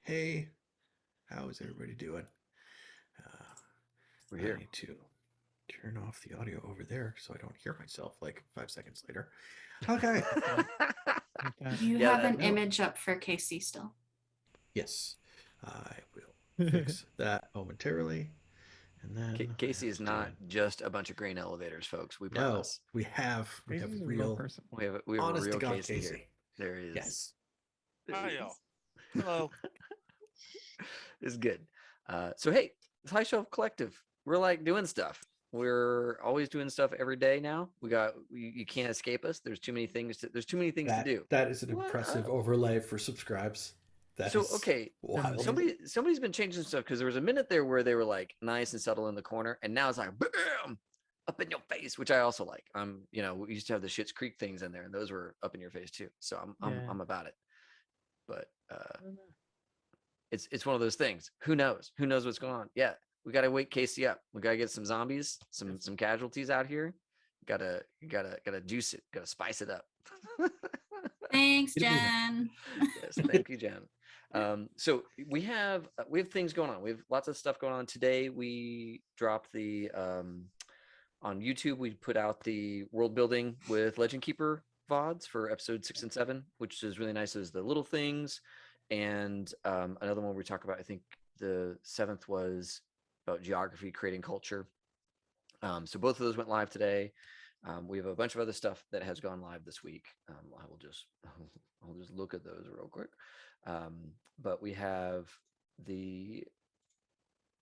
Hey, how is everybody doing? Uh, We're I here. need to turn off the audio over there so I don't hear myself like 5 seconds later. Okay. Like that. You Yeah, have that- an no. image up for Casey still. Yes, I will fix that momentarily. And then I Casey have is to not join. just a bunch of grain elevators, folks. We No, promise. we have Casey's a real real, person. We have a honest to real God Casey, Casey. here. There he is. Yes. There Hi, he y'all. is. Hello. It's good. So hey, it's High Shelf Collective. We're like doing stuff. We're always doing stuff every day now. You can't escape us. There's too many things to That do. that is an What impressive up? overlay for subscribes. That So is okay, wild. somebody's been changing stuff because there was a minute there where they were like nice and subtle in the corner, and now it's like bam, up in your face, which I also like. We used to have the Schitt's Creek things in there, and those were up in your face too. So I'm about it. But it's one of those things. Who knows? Who knows what's going on? Yeah, we gotta wake Casey up. We gotta get some zombies, some casualties out here. Gotta juice it. Gotta spice it up. Thanks, Get moving. Jen. Yes, thank you, Jen. So we have things going on. We have lots of stuff going on today. We dropped the on YouTube. We put out the world building with Legend Keeper VODs for episode 6 and 7, which is really nice. Is the little things, and another one we talk about. I think the 7th was about geography, creating culture. So both of those went live today. We have a bunch of other stuff that has gone live this week. I'll just look at those real quick. But we have the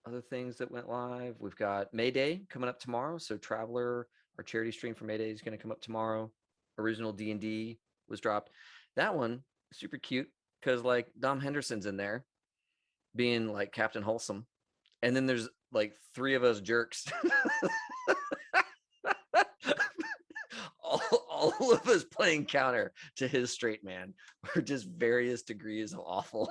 other things that went live. We've got May Day coming up tomorrow. So Traveler, our charity stream for May Day, is going to come up tomorrow. Original D&D was dropped. That one super cute because like Dom Henderson's in there being like Captain Wholesome, and then there's like 3 of us jerks. all of us playing counter to his straight man. We're just various degrees of awful.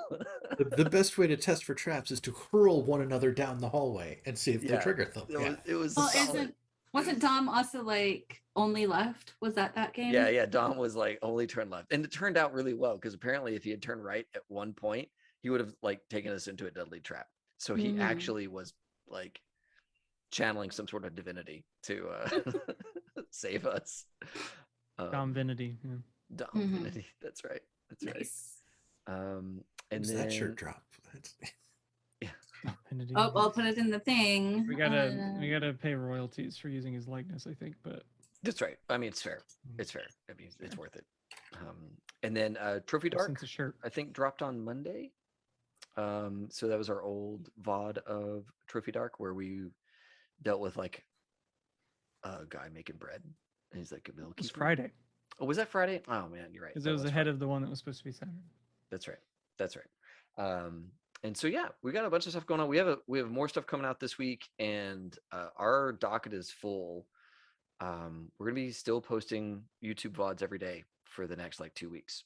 The best way to test for traps is to hurl one another down the hallway and see if they'll Yeah, trigger them. It was Well, solid. wasn't Dom also like only left? Was that game? Yeah. Dom was like only turn left, and it turned out really well because apparently, if he had turned right at one point, he would have like taken us into a deadly trap. So he actually was like channeling some sort of divinity to save us. Domvinity. Yeah. Divinity. That's right. That's Nice. right. And When's then that shirt drop? Domvinity. Oh, I'll put it in the thing. We gotta pay royalties for using his likeness, I think, but that's right. I mean, it's fair. It's fair. I mean, it's worth it. And then Trophy Dark, it's a shirt. I think, dropped on Monday. So that was our old VOD of Trophy Dark where we dealt with like a guy making bread. And he's like a mill It was keeper. Friday. Oh, was that Friday? Oh man, you're right. Because That it was ahead Friday. of the one that was supposed to be Saturday. That's right. That's right. And so yeah, we got a bunch of stuff going on. We have more stuff coming out this week, and our docket is full. We're gonna be still posting YouTube VODs every day for the next like 2 weeks,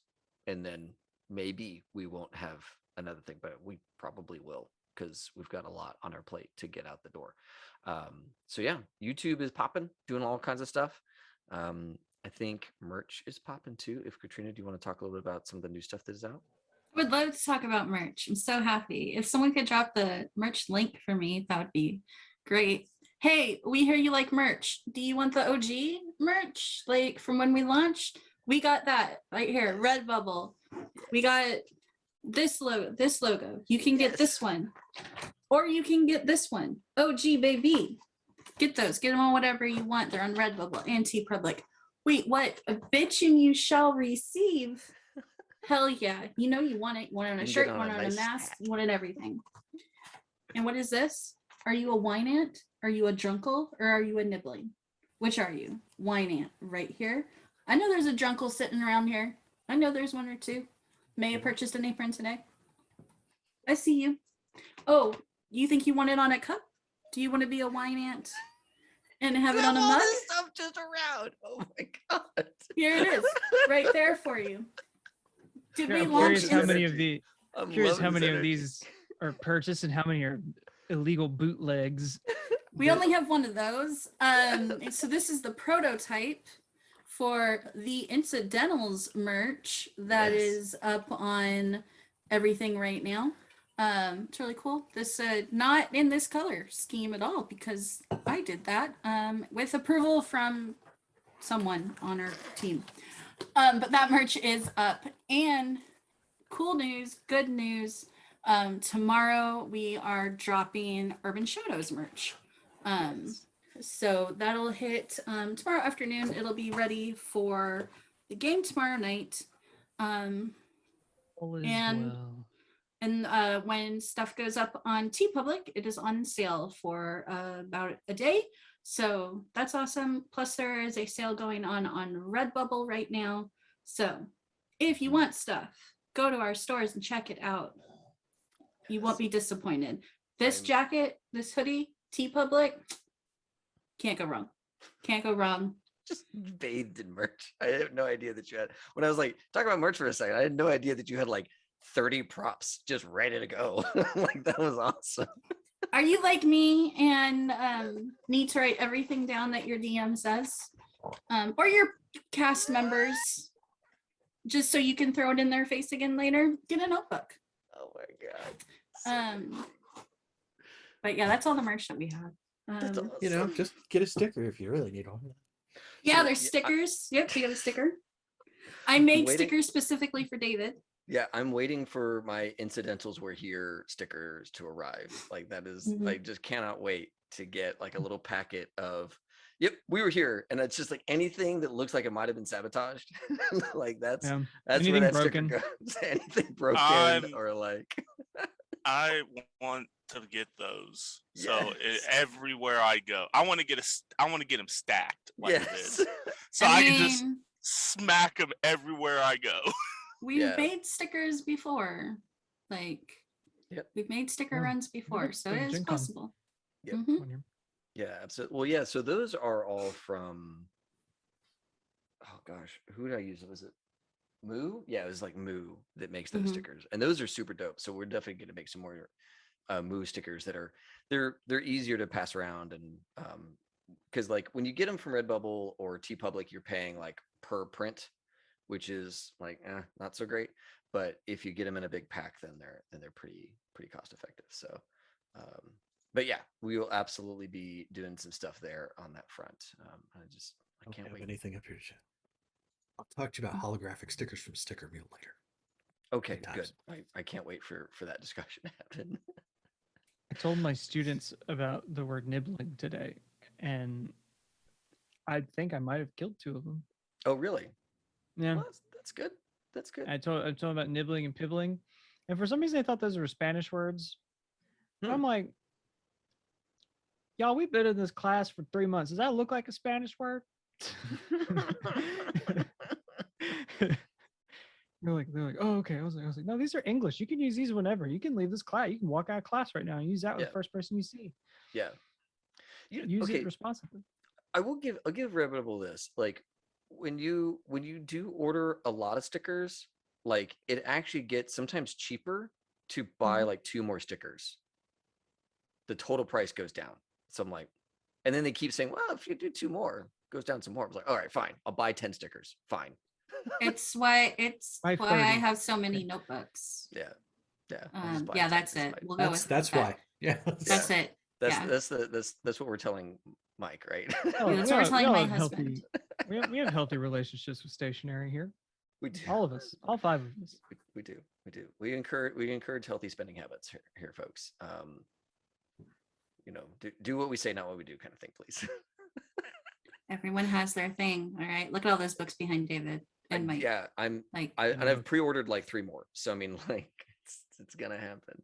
and then maybe we won't have another thing, but we probably will because we've got a lot on our plate to get out the door. So yeah, YouTube is popping, doing all kinds of stuff. I think merch is popping too. If Katrina, do you want to talk a little bit about some of the new stuff that is out? I would love to talk about merch. I'm so happy. If someone could drop the merch link for me, that would be great. Hey, we hear you like merch. Do you want the OG merch? Like from when we launched? We got that right here, Redbubble. We got this logo. You can get this one. Or you can get this one. OG baby. Get those. Get them on whatever you want. They're on Redbubble and TeePublic. Wait, what? A bitch and you shall receive. Hell yeah. You know you want it. You want it on a shirt, you want it on a mask, you want it everything. And what is this? Are you a wine ant? Are you a drunkle? Or are you a nibbling? Which are you? Wine ant right here. I know there's a drunkle sitting around here. I know there's one or two. May have purchased an apron today. I see you. Oh, you think you want it on a cup? Do you want to be a wine ant and have it on a all mug? this stuff just around. Oh my god. Here it is, right there for you. Did we I'm launch curious how many of energy. the I'm curious how loving many this of energy. these are purchased and how many are illegal bootlegs. We only have one of those. So this is the prototype for the Incidentals merch that Yes. is up on everything right now. It's really cool. This not in this color scheme at all because I did that with approval from someone on our team. But that merch is up. And cool news, good news. Tomorrow we are dropping Urban Shadows merch. So that'll hit tomorrow afternoon. It'll be ready for the game tomorrow night. All is And well. and when stuff goes up on TeePublic, it is on sale for about a day. So that's awesome. Plus, there is a sale going on Redbubble right now. So if you want stuff, go to our stores and check it out. You won't be disappointed. This jacket, this hoodie, TeePublic, can't go wrong. Can't go wrong. Just bathed in merch. I had no idea that you had. When I was like talking about merch for a second, I had no idea that you had like 30 props just ready to go. Like that was awesome. Are you like me and need to write everything down that your DM says? Or your cast members, just so you can throw it in their face again later? Get a notebook. Oh my god. But yeah, that's all the merch that we have. That's awesome. You know, just get a sticker if you really need one. Yeah, So, there's yeah, stickers. Yep, we got a sticker. I made waiting- stickers specifically for David. Yeah, I'm waiting for my Incidentals Were Here stickers to arrive. Like that is, Mhm. I just cannot wait to get like a little packet of, yep, we were here. And it's just like anything that looks like it might have been sabotaged. Like that's Yeah. where Anything that broken. sticker goes. Anything broken I'm- or like. I want to get those. So Yes. everywhere I go, I want to get them stacked like Yes. this, so I can just mean, smack them everywhere I go. we've Yeah. made stickers before. Like, Yep. we've made sticker Yeah. runs before, did so for it is Gen Con. possible. Yep. Mhm. One year. Yeah, absolutely. Well, yeah. So those are all from. Oh gosh, who did I use? Was it Moo? Yeah, it was like Moo that makes those Mhm. stickers, and those are super dope. So we're definitely going to make some more Moo stickers that are they're easier to pass around, and because like when you get them from Redbubble or TeePublic, you're paying like per print, which is like not so great. But if you get them in a big pack, then they're pretty cost effective. So. But yeah, we will absolutely be doing some stuff there on that front. I don't can't have wait. anything up here to show. I'll talk to you about holographic stickers from Sticker Meal later. Okay, good. times. I can't wait for that discussion to happen. I told my students about the word nibbling today, and I think I might have killed 2 of them. Oh, really? Yeah, Well, that's good. That's good. I told them about nibbling and pibbling, and for some reason I thought those were Spanish words. But I'm like, y'all, we've been in this class for 3 months. Does that look like a Spanish word? they're like, oh, okay. I was like, no, these are English. You can use these whenever. You can leave this class. You can walk out of class right now and use that with Yeah. the first person you see. Yeah. Use okay, it responsibly. I'll give Reputable this. Like when you do order a lot of stickers, like it actually gets sometimes cheaper to buy Mhm. like 2 more stickers. The total price goes down. So I'm like, and then they keep saying, well, if you do 2 more, it goes down some more. I was like, all right, fine. I'll buy 10 stickers. Fine. It's why Buy I 30. have so many notebooks. Yeah. Yeah. I'll just buy Yeah, 10, that's it's it. fine. We'll go with That's that. why. Yeah. That's it. Yeah. That's what we're telling Mike, right? Oh, that's we what we're all- telling we all my have husband. we have healthy relationships with stationery here. We do. All of us, all 5 of us. We do. We encourage healthy spending habits here folks. Do what we say, not what we do, kind of thing, please. Everyone has their thing. All right. Look at all those books behind David and Mike. Yeah, Like, I've pre-ordered like 3 more. So I mean, like it's gonna happen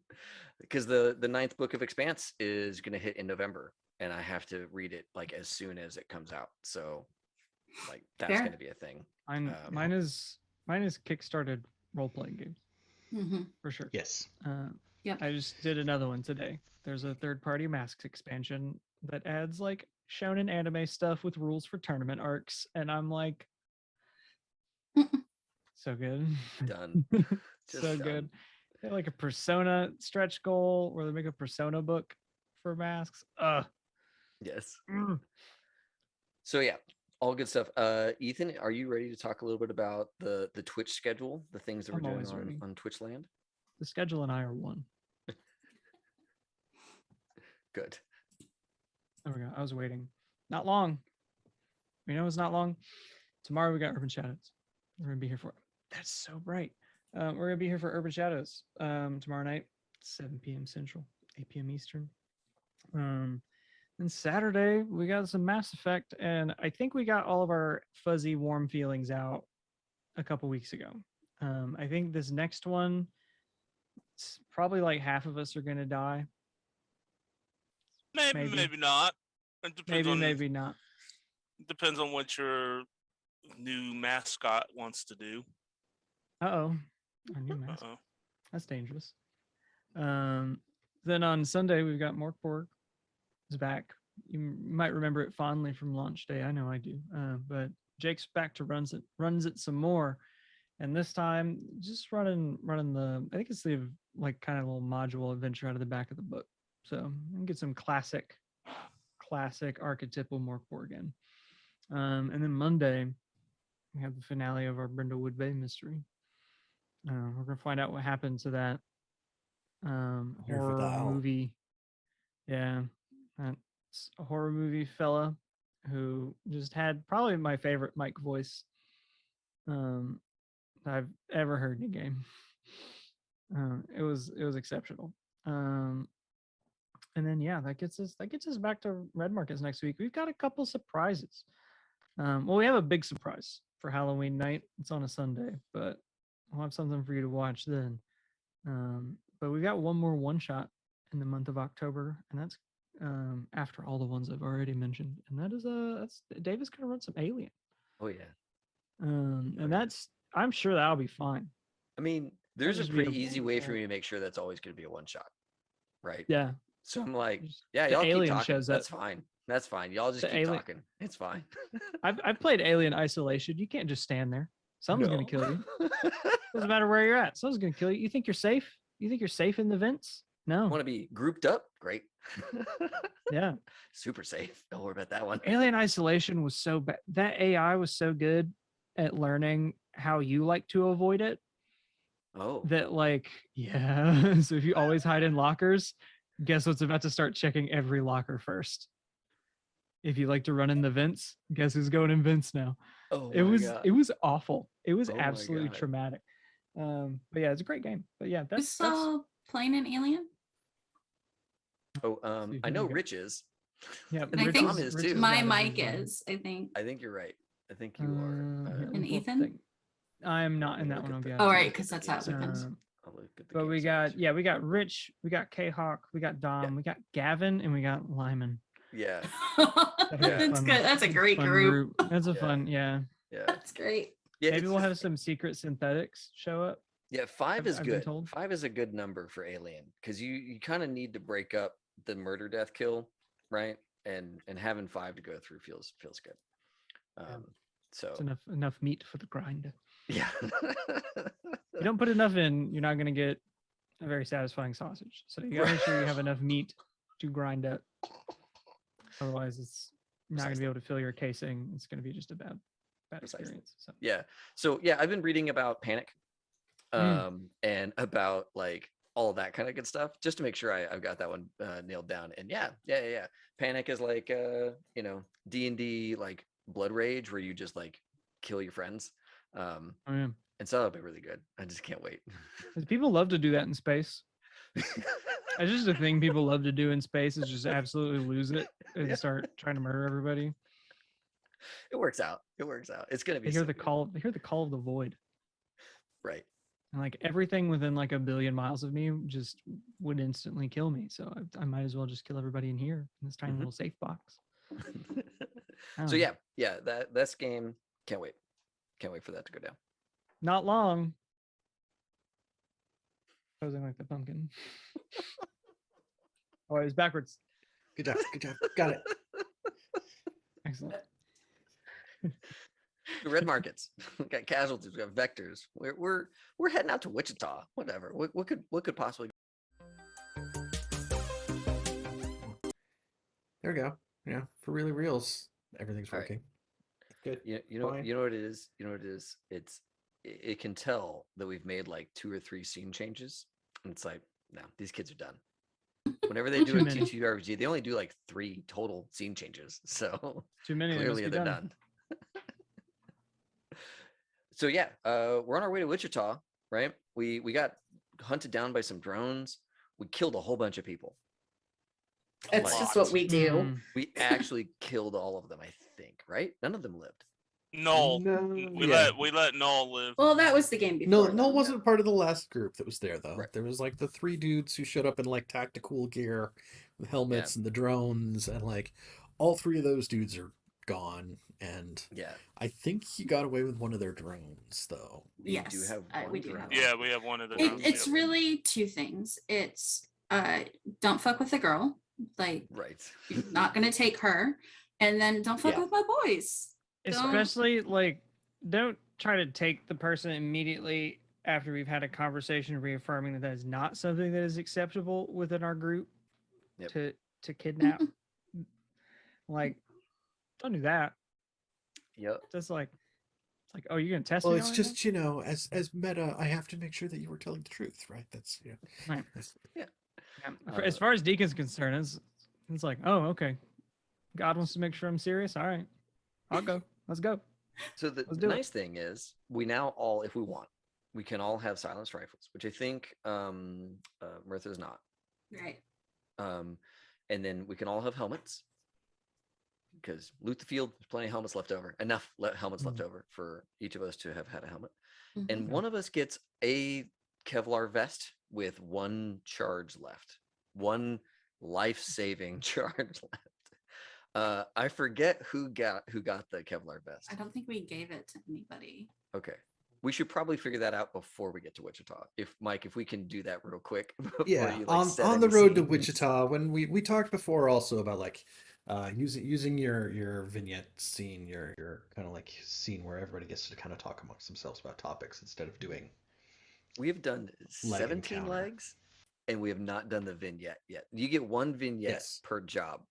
because the 9th book of Expanse is gonna hit in November, and I have to read it like as soon as it comes out. So like that's Fair. gonna be a thing. Mine is kickstarted role-playing games mhm. for sure. Yes. Yep. I just did another one today. There's a third-party Masks expansion that adds like shonen anime stuff with rules for tournament arcs, and I'm like, so good, Done. so Just good. They have like a Persona stretch goal where they make a Persona book for Masks. Yes. Mm. So yeah, all good stuff. Ethan, are you ready to talk a little bit about the Twitch schedule, the things that we're I'm doing always ready. on Twitch land? The schedule and I are one. Good. There we go. I was waiting. Not long. You know, it's not long. Tomorrow we got Urban Shadows. We're gonna be here for. That's so bright. We're gonna be here for Urban Shadows tomorrow night, 7 p.m. Central, 8 p.m. Eastern. And Saturday we got some Mass Effect, and I think we got all of our fuzzy warm feelings out a couple weeks ago. I think this next one, it's probably like half of us are gonna die. Maybe, maybe not. It depends Maybe, on maybe not. depends on what your new mascot wants to do. Uh-oh. Our new mask. Uh-oh. That's dangerous. Then on Sunday we've got Morkborg is back. You might remember it fondly from launch day. I know I do. But Jake's back to runs it some more, and this time just running the. I think it's the like kind of little module adventure out of the back of the book. So we can get some classic archetypal Morkborg again. And then Monday we have the finale of our Brindlewood Bay mystery. We're gonna find out what happened to that Here for the horror owl. movie. Yeah, that's a horror movie fella who just had probably my favorite Mike voice I've ever heard in a game. It was exceptional. And then yeah, that gets us back to Red Markets next week. We've got a couple surprises. Well, we have a big surprise for Halloween night. It's on a Sunday, but I'll have something for you to watch then. But we've got one more one shot in the month of October, and that's after all the ones I've already mentioned. And that is that's David's gonna run some Alien. Oh yeah. And that's I'm sure that'll be fine. I mean, there's a just be a pretty easy way for wonderful- me to make sure that's always going to be a one shot, right? Yeah. So I'm like, Just- yeah, the y'all keep alien talking. shows up. That's fine. That's fine. Y'all just The keep alien- talking. It's fine. I've played Alien Isolation. You can't just stand there. Someone's gonna No. kill you. Doesn't matter where you're at. Someone's gonna kill you. You think you're safe? You think you're safe in the vents? No. Want to be grouped up? Great. Yeah. Super safe. Don't worry about that one. Alien Isolation was so bad. That AI was so good at learning how you like to avoid it Oh, that like, yeah. So if you always hide in lockers, guess what's about to start checking every locker first? If you like to run in the vents, guess who's going in vents now? oh It my was God. it was awful. It was Oh my absolutely God. traumatic. But yeah, it's a great game. But yeah, Who's that's still playing an Alien? Oh, see I who know we got. Rich is. yeah. And I Rich think Tom is Rich too. is My not in mic his game. is, I think. I think you're right. I think you are. Here, And we'll Ethan? think. I'm not in Let that me one. look I'll at be the- Oh, honest. right, look because at the that's how it games. depends. I'll look at the But we games got section. we got Rich, we got K-Hawk, we got Dom, we got Gavin, and we got Lyman. Yeah, That'd be a That's fun- good. That's a great fun group. That's a Yeah. fun, yeah. yeah. That's great. Yeah, Maybe it's we'll just- have some secret synthetics show up. Yeah, 5 is I've been good. told. 5 is a good number for Alien because you kind of need to break up the murder death kill, right? And having 5 to go through feels good. So It's enough meat for the grind. yeah. You don't put enough in, you're not gonna get a very satisfying sausage. So you gotta make sure you have enough meat to grind up. Otherwise, it's not gonna be able to fill your casing. It's gonna be just a bad Precisely. experience. So Yeah. So yeah, I've been reading about Panic, Mm. and about like all of that kind of good stuff, just to make sure I've got that one nailed down. And yeah. Panic is like D&D like Blood Rage, where you just like kill your friends. oh, yeah. And so that'll be really good. I just can't wait. 'Cause people love to do that in space. It's just a thing people love to do in space is just absolutely lose it and Yeah. start trying to murder everybody. It works out. It's gonna be They hear so the good. call. They hear the call of the void, Right. and like everything within like a billion miles of me just would instantly kill me. So I might as well just kill everybody in here in this tiny Mhm. little safe box. I So don't know. yeah, that's game. Can't wait for that to go down. Not long. Posing like the pumpkin. Oh, it was backwards. Good job. Good job. Got it. Excellent. The red markets. We got casualties. We got vectors. We're heading out to Wichita. Whatever. What could possibly? There we go. Yeah, for really reals, everything's All right. working. Good. You know Fine. what it is. You know what it is. It can tell that we've made like 2 or 3 scene changes, and it's like, no, these kids are done. Whenever they do Too a many. ttrpg, they only do like 3 total scene changes. So Too many. They must clearly be they're done. done. So yeah, we're on our way to Wichita, right? We got hunted down by some drones. We killed a whole bunch of people. That's Like, just what we do. Mm. we actually killed all of them, I think, right? None of them lived. Noel. No, We yeah. let Noel live. Well, that was the game before. No, them, Noel though. wasn't part of the last group that was there though. Right. There was like the 3 dudes who showed up in like tactical gear, with helmets and the drones, and like all 3 of those dudes are gone. And Yeah, I think he got away with one of their drones though. we do Yes, have one we do drone. have Yeah, we have one of the It, drones. it's Yep. really 2 things. It's don't fuck with the girl. Like, Right. you're not gonna take her, and then don't fuck Yeah. with my boys. Don't- Especially like, don't try to take the person immediately after we've had a conversation reaffirming that that is not something that is acceptable within our group. Yep. To kidnap. Like, don't do that. Yep. Just like, it's like, oh, you're gonna test Well, me? it's on it just, you know, as meta, I have to make sure that you were telling the truth, right? That's, you know, Right. that's- now? Yeah. As far as Deacon's concerned, it's like, oh, okay. God wants to make sure I'm serious. All right, I'll go. Let's go. So the Let's do it. nice thing is we now all, if we want, we can all have silenced rifles, which I think Mirtha's not. Right. And then we can all have helmets because loot the field. There's plenty of helmets left over. Enough helmets left over for each of us to have had a helmet. Mhm. And one of us gets a Kevlar vest with 1 charge left, 1 life-saving charge left. I forget who got the Kevlar vest. I don't think we gave it to anybody. Okay. We should probably figure that out before we get to Wichita. If Mike, if we can do that real quick. Before yeah. you, like, set On the any road to scene. Wichita, when we talked before also about like using your vignette scene, your kind of like scene where everybody gets to kind of talk amongst themselves about topics instead of doing. We have done Leg 17 encounter. legs, and we have not done the vignette yet. You get 1 vignette Yes. per job,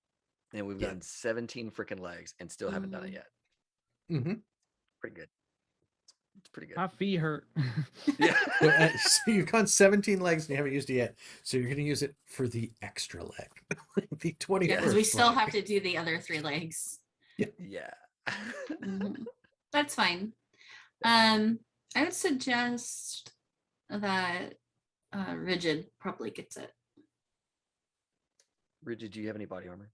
and we've Yeah. done 17 freaking legs and still haven't done it yet. Mm-hmm. Pretty good. It's pretty good. My feet hurt. Yeah. So you've gone 17 legs and you haven't used it yet. So you're going to use it for the extra leg, the 21st. Yeah, because we still leg. have to do the other 3 legs. Yeah. Mhm. That's fine. I would suggest that Rigid probably gets it. Rigid, do you have any body armor?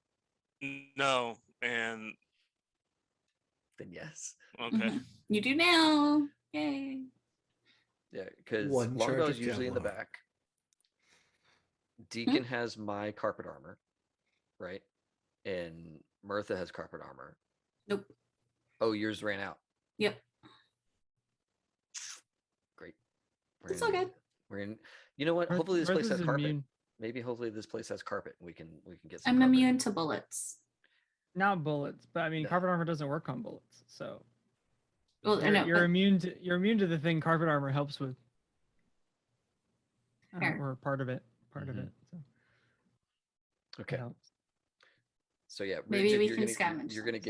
No, and Then yes. okay. Mhm. You do now. Yay. Yeah, because 1 charge Longabaugh of is usually in the Kevlar. back. Deacon has my carpet armor, right? And Mirtha has carpet armor. Nope. Oh, yours ran out. Yep. Great. It's all good. We're in. You know what? Hopefully this place Mirtha's has carpet. immune. Maybe hopefully this place has carpet. We can get some. I'm carpet. immune to bullets. Not bullets, but I mean, No. carpet armor doesn't work on bullets. So Well, I you're, know, you're but- immune to the thing carpet armor helps with. Fair. Or part of it. Part of Mhm. it. So it Okay. helps. So yeah, Maybe Rigid, we you're can gonna, scavenge you're gonna some.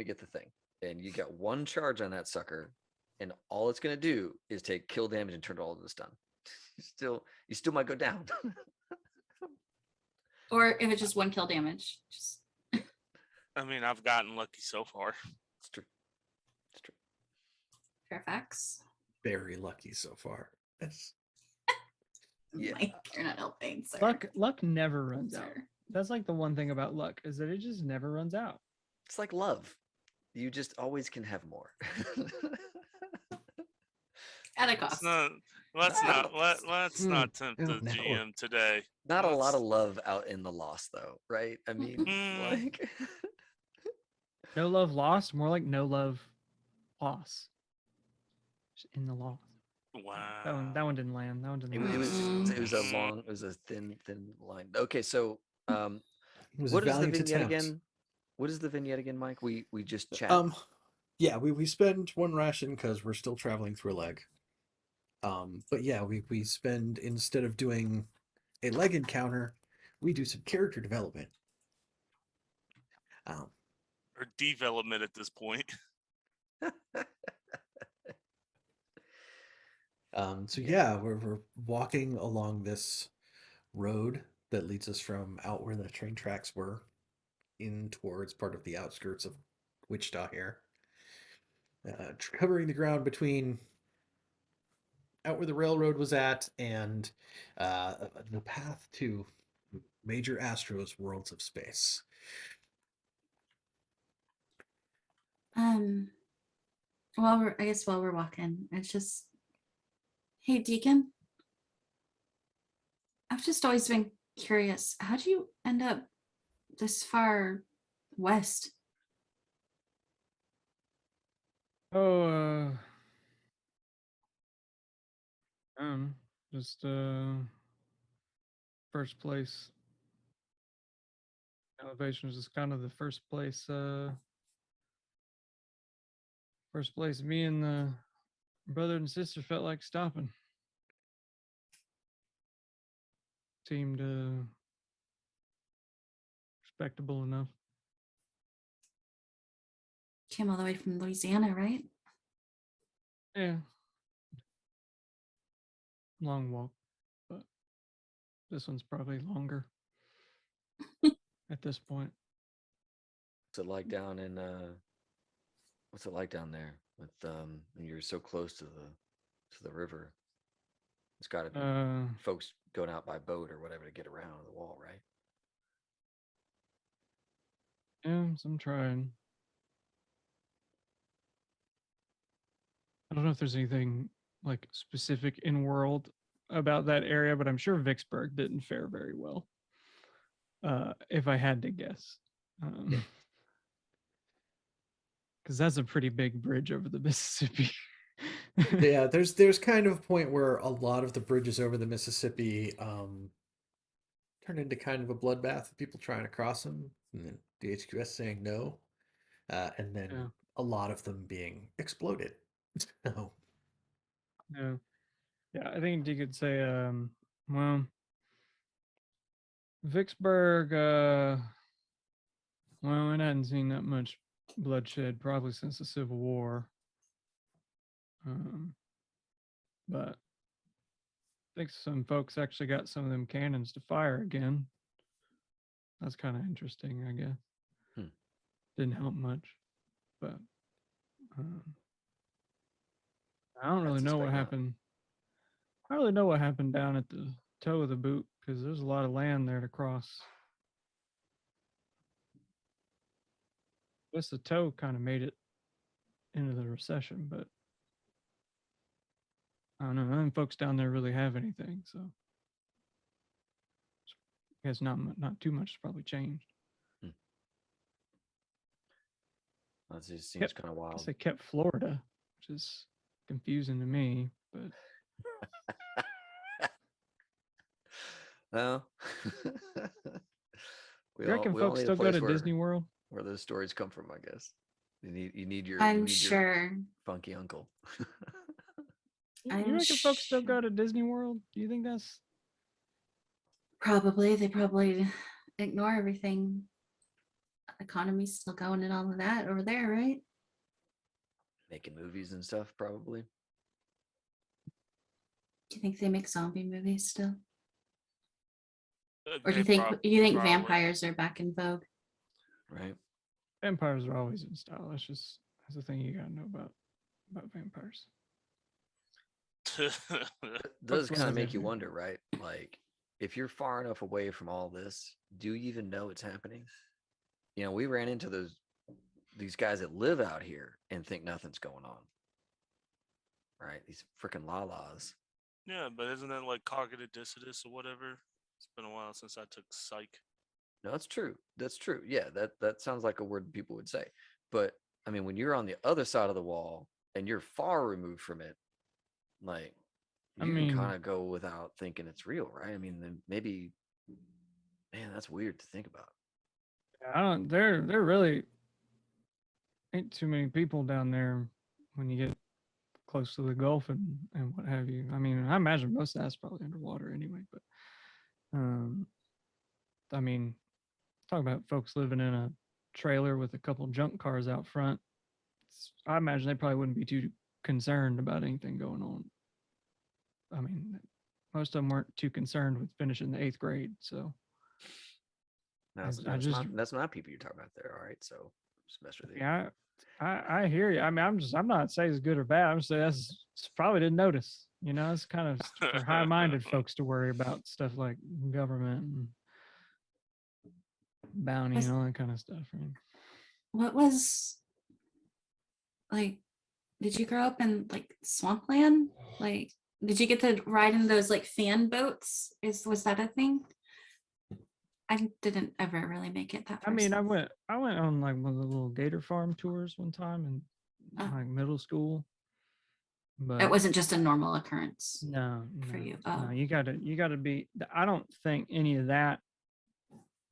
get the thing, and you got 1 charge on that sucker, and all it's gonna do is take kill damage and turn it all into stun. You still might go down. Or if it's just 1 kill damage. Just I mean, I've gotten lucky so far. It's true. It's true. Fairfax. Very lucky so far. Yes. Yeah. Mike, you're not helping, sir. Luck never runs out. Sir. That's like the one thing about luck is that it just never runs out. It's like love. You just always can have more. At a Let's cost. not let's not tempt the no. GM today. Not a lot Let's- of love out in the lost, though, right? I mean, Mm. like, No love lost, more like no love loss. Just in the loss. Wow. That one didn't land. That one didn't it, land. it was a long, it was a thin line. Okay, so It was what a is the valiant vignette attempt. again? What is the vignette again, Mike? We just chat. Yeah, we spend 1 ration because we're still traveling through a leg. But yeah, we spend, instead of doing a leg encounter, we do some character development. Or development at this point. So yeah, we're walking along this road that leads us from out where the train tracks were in towards part of the outskirts of Wichita here. Covering the ground between out where the railroad was at and the path to major Astros worlds of space. While we're walking, it's just, hey, Deacon, I've just always been curious. How'd you end up this far west? Oh, just first place. Elevation is just kind of the first place. First place me and the brother and sister felt like stopping. Seemed respectable enough. Came all the way from Louisiana, right? Yeah. Long walk, but this one's probably longer at this point. What's it like down in what's it like down there with when you're so close to the river? It's got to be folks going out by boat or whatever to get around the wall, right? Yeah, I'm trying. I don't know if there's anything like specific in world about that area, but I'm sure Vicksburg didn't fare very well. If I had to guess. Because that's a pretty big bridge over the Mississippi. Yeah, there's kind of a point where a lot of the bridges over the Mississippi turn into kind of a bloodbath of people trying to cross them, and then the HQS saying no, and then Yeah. a lot of them being exploded. So, Yeah. Yeah, I think you could say, well, Vicksburg, well, it hadn't seen that much bloodshed probably since the Civil War. But I think some folks actually got some of them cannons to fire again. That's kind of interesting, I guess. Didn't help much, but I don't really know what happened. I don't really know what happened down at the toe of the boot because there's a lot of land there to cross. I guess the toe kind of made it into the recession, but I don't know. None of them folks down there really have anything, so I guess not too much has probably changed. That just seems kind of I wild. guess they kept Florida, which is confusing to me, but Well, you reckon folks still go to Disney World? Where those stories come from, I guess. You need your sure. funky uncle. You reckon folks still go to Disney World? Do you think that's probably? They probably ignore everything. Economy's still going and all of that over there, right? Making movies and stuff, probably. Do you think they make zombie movies still? Or do They you think probably. vampires are back in vogue? Right. vampires are always in style? That's the thing you gotta know about vampires. It does kind of make you wonder, right? Like, if you're far enough away from all this, do you even know it's happening? You know, we ran into these guys that live out here and think nothing's going on. Right? These freaking lalas. Yeah, but isn't that like cognitive dissonance or whatever? It's been a while since I took psych. No, that's true. That's true. Yeah, that sounds like a word people would say. But I mean, when you're on the other side of the wall and you're far removed from it, like you can kind of go without thinking it's real, right? I mean, then maybe, man, that's weird to think about. I don't. There really ain't too many people down there when you get close to the Gulf and what have you. I mean, I imagine most of that's probably underwater anyway. But I mean, talk about folks living in a trailer with a couple junk cars out front. I imagine they probably wouldn't be too concerned about anything going on. I mean, most of them weren't too concerned with finishing the 8th grade. So No, I that's just- that's not people you're talking about there. All right, so just mess with you. yeah, I hear you. I mean, I'm not saying it's good or bad. I'm saying probably didn't notice. You know, it's kind of for high-minded folks to worry about stuff like government and bounty and all that kind of stuff. Right? What was like? Did you grow up in like Swampland? Like, did you get to ride in those like fan boats? Was that a thing? I didn't ever really make it that far. I mean, I south. went on like one of the little gator farm tours one time in Oh. like middle school. But It wasn't just a normal occurrence no, for you. no, Oh, you gotta be. I don't think any of that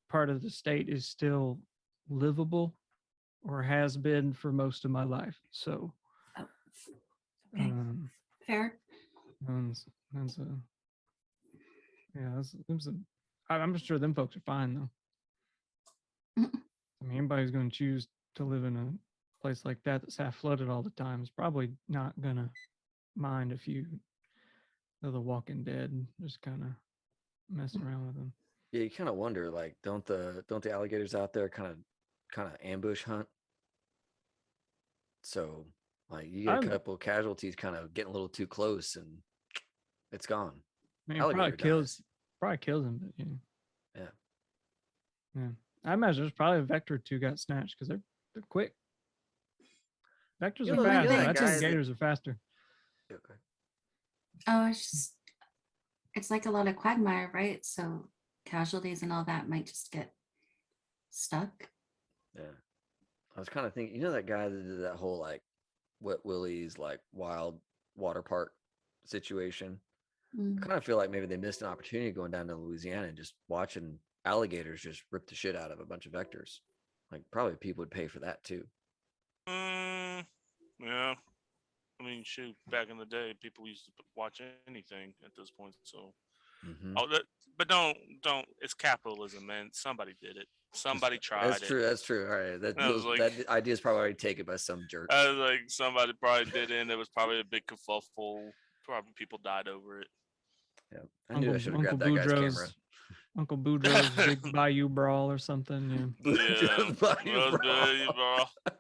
part of the state is still livable or has been for most of my life. So, okay. Fair. that's a yeah. I'm sure them folks are fine though. Mhm. I mean, anybody who's going to choose to live in a place like that that's half flooded all the time is probably not gonna mind a few of the Walking Dead just kind of messing around with them. Yeah, you kind of wonder, like, don't the alligators out there kind of ambush hunt? So, like, you get a I'm- couple casualties kind of getting a little too close, and it's gone. I mean, Alligator dies. probably kills him, but yeah. Yeah. Yeah. I imagine there's probably a vector or two got snatched because they're quick. Vectors You are know, fast. you know that I guy think that- gators are faster. Okay. Oh, it's like a lot of quagmire, right? So casualties and all that might just get stuck. Yeah. I was kind of thinking, you know, that guy that did that whole like Wet Willie's like wild water park situation. I Mm. kind of feel like maybe they missed an opportunity going down to Louisiana and just watching alligators just rip the shit out of a bunch of vectors. Like, probably people would pay for that too. Yeah. I mean, shoot, back in the day, people used to watch anything at this point. So, Mhm. but don't. It's capitalism, man. Somebody did it. Somebody tried That's it. true. That's true. All right. I was like- That idea is probably already taken by some jerk. I was like, somebody probably did it, and there was probably a big kerfuffle. Probably people died over it. Yeah. I knew I should have grabbed that Uncle guy's camera. Boudreaux's Uncle Boudreaux's Big Bayou Brawl or something. Yeah, Yeah, Bayou well, Brawl. bro.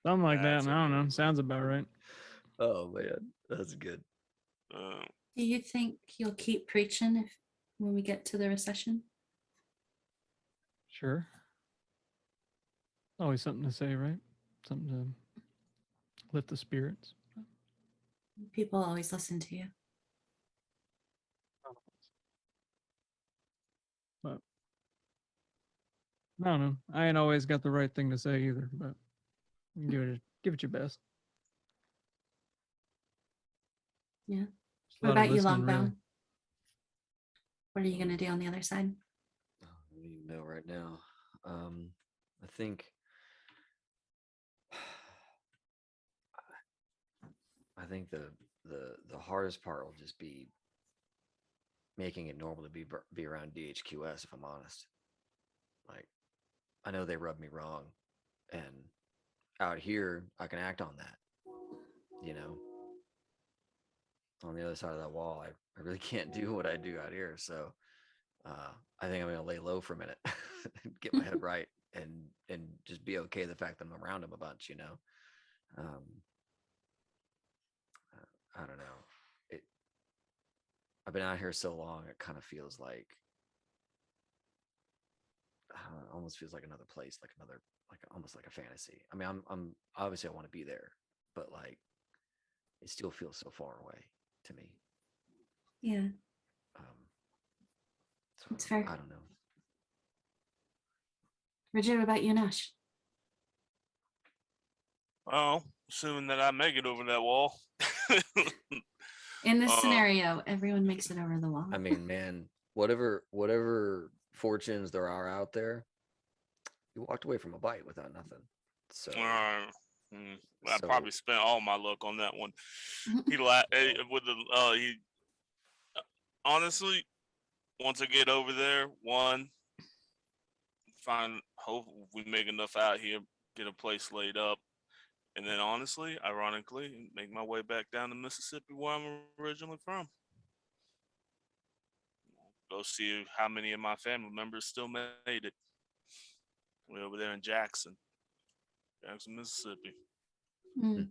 something like that. That's I don't know. amazing. Sounds about right. Oh man, that's good. Do you think you'll keep preaching when we get to the recession? Sure. Always something to say, right? Something to lift the spirits. People always listen to you. But I don't know. I ain't always got the right thing to say either, but you give it your best. Yeah. Just a What lot of about you, listening, really. Longabaugh? What are you gonna do on the other side? I don't even know right now. I think the hardest part will just be making it normal to be around DHQS, if I'm honest. Like, I know they rubbed me wrong, and out here I can act on that. You know, on the other side of that wall, I really can't do what I do out here. So I think I'm gonna lay low for a minute, get my head right, and just be okay the fact that I'm around them a bunch. You know, I don't know. I've been out here so long, it kind of feels like it almost feels like another place, like almost like a fantasy. I mean, I'm obviously I want to be there, but like it still feels so far away to me. Yeah, So That's fair. I don't know. Bridget, what about you, Nash? Well, assuming that I make it over that wall. In this Uh, scenario, everyone makes it over the wall. I mean, man, whatever fortunes there are out there, you walked away from a bite without nothing. So I So- probably spent all my luck on that one. Mhm. He honestly, once I get over there, hope we make enough out here, get a place laid up, and then honestly, ironically, make my way back down to Mississippi where I'm originally from. go see how many of my family members still made it. We're over there in Jackson, Mississippi. Mm,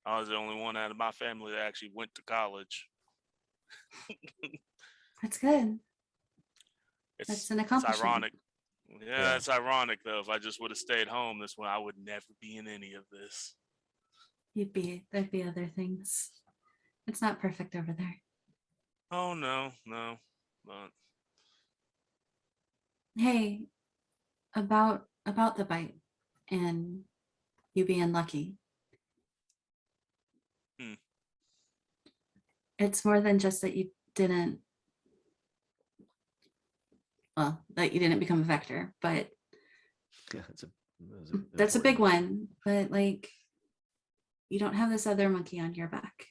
I was the only one out of my family that actually went to college. that's good. It's That's an it's accomplishment. ironic. Yeah, Yeah. it's ironic though. If I just would have stayed home, this one I would never be in any of this. There'd be other things. It's not perfect over there. Oh no, but Hey, about the bite and you being lucky. Hmm. It's more than just that you didn't, well, that you didn't become a vector, but Yeah, that's a important big one. But like, you don't have this other monkey on your back.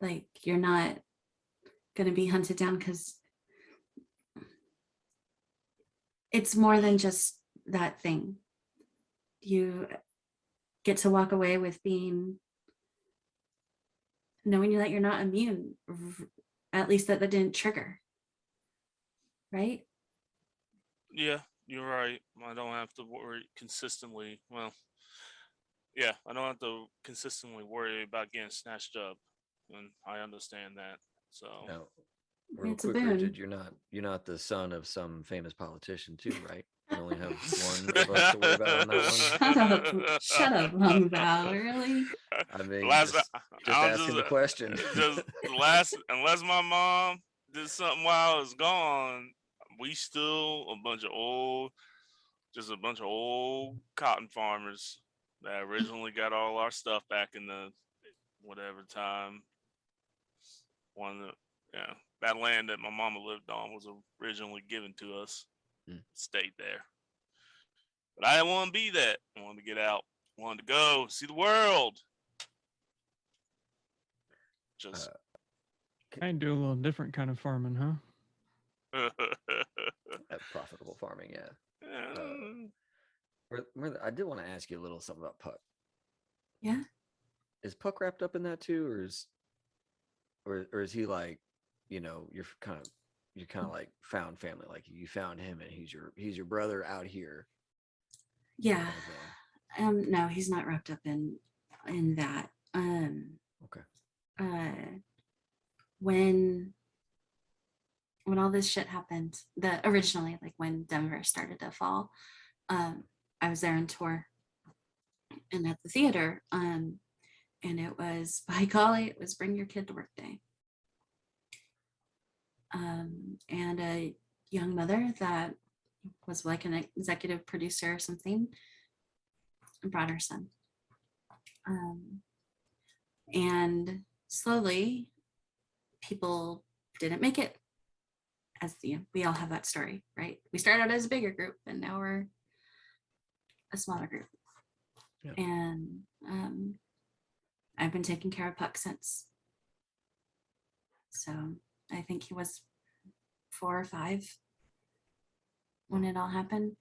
Like, you're not going to be hunted down because it's more than just that thing. You get to walk away with knowing that you're not immune, at least that didn't trigger, right? yeah, you're right. I don't have to worry consistently. Well, yeah, I don't have to consistently worry about getting snatched up, and I understand that. So Now, real It's a quick, boon. Rigid, you're not the son of some famous politician too, right? You only have one of us to worry about on that one. Shut up, Longabaugh, really? I mean, last, just I'm asking the question. just last, unless my mom did something while I was gone, we still just a bunch of old cotton farmers that originally got all our stuff back in the whatever time. Yeah, that land that my mama lived on was originally given to us. Stayed there, but I didn't want to be that. I wanted to get out. I wanted to go see the world. Just I do a little different kind of farming, huh? Profitable farming, yeah. yeah. I did want to ask you a little something about Puck. Yeah. Is Puck wrapped up in that too, or is he like, you're kind of like found family, like you found him and he's your brother out here? Yeah. kind of thing? No, he's not wrapped up in that. Okay. When all this shit happened, originally, like when Denver started to fall, I was there on tour and at the theater, and it was, by golly, it was Bring Your Kid to Work Day. And a young mother that was like an executive producer or something brought her son. And slowly people didn't make it. As we all have that story, right? We started out as a bigger group and now we're a smaller group. Yeah. And I've been taking care of Puck since. So I think he was 4 or 5 when it all happened.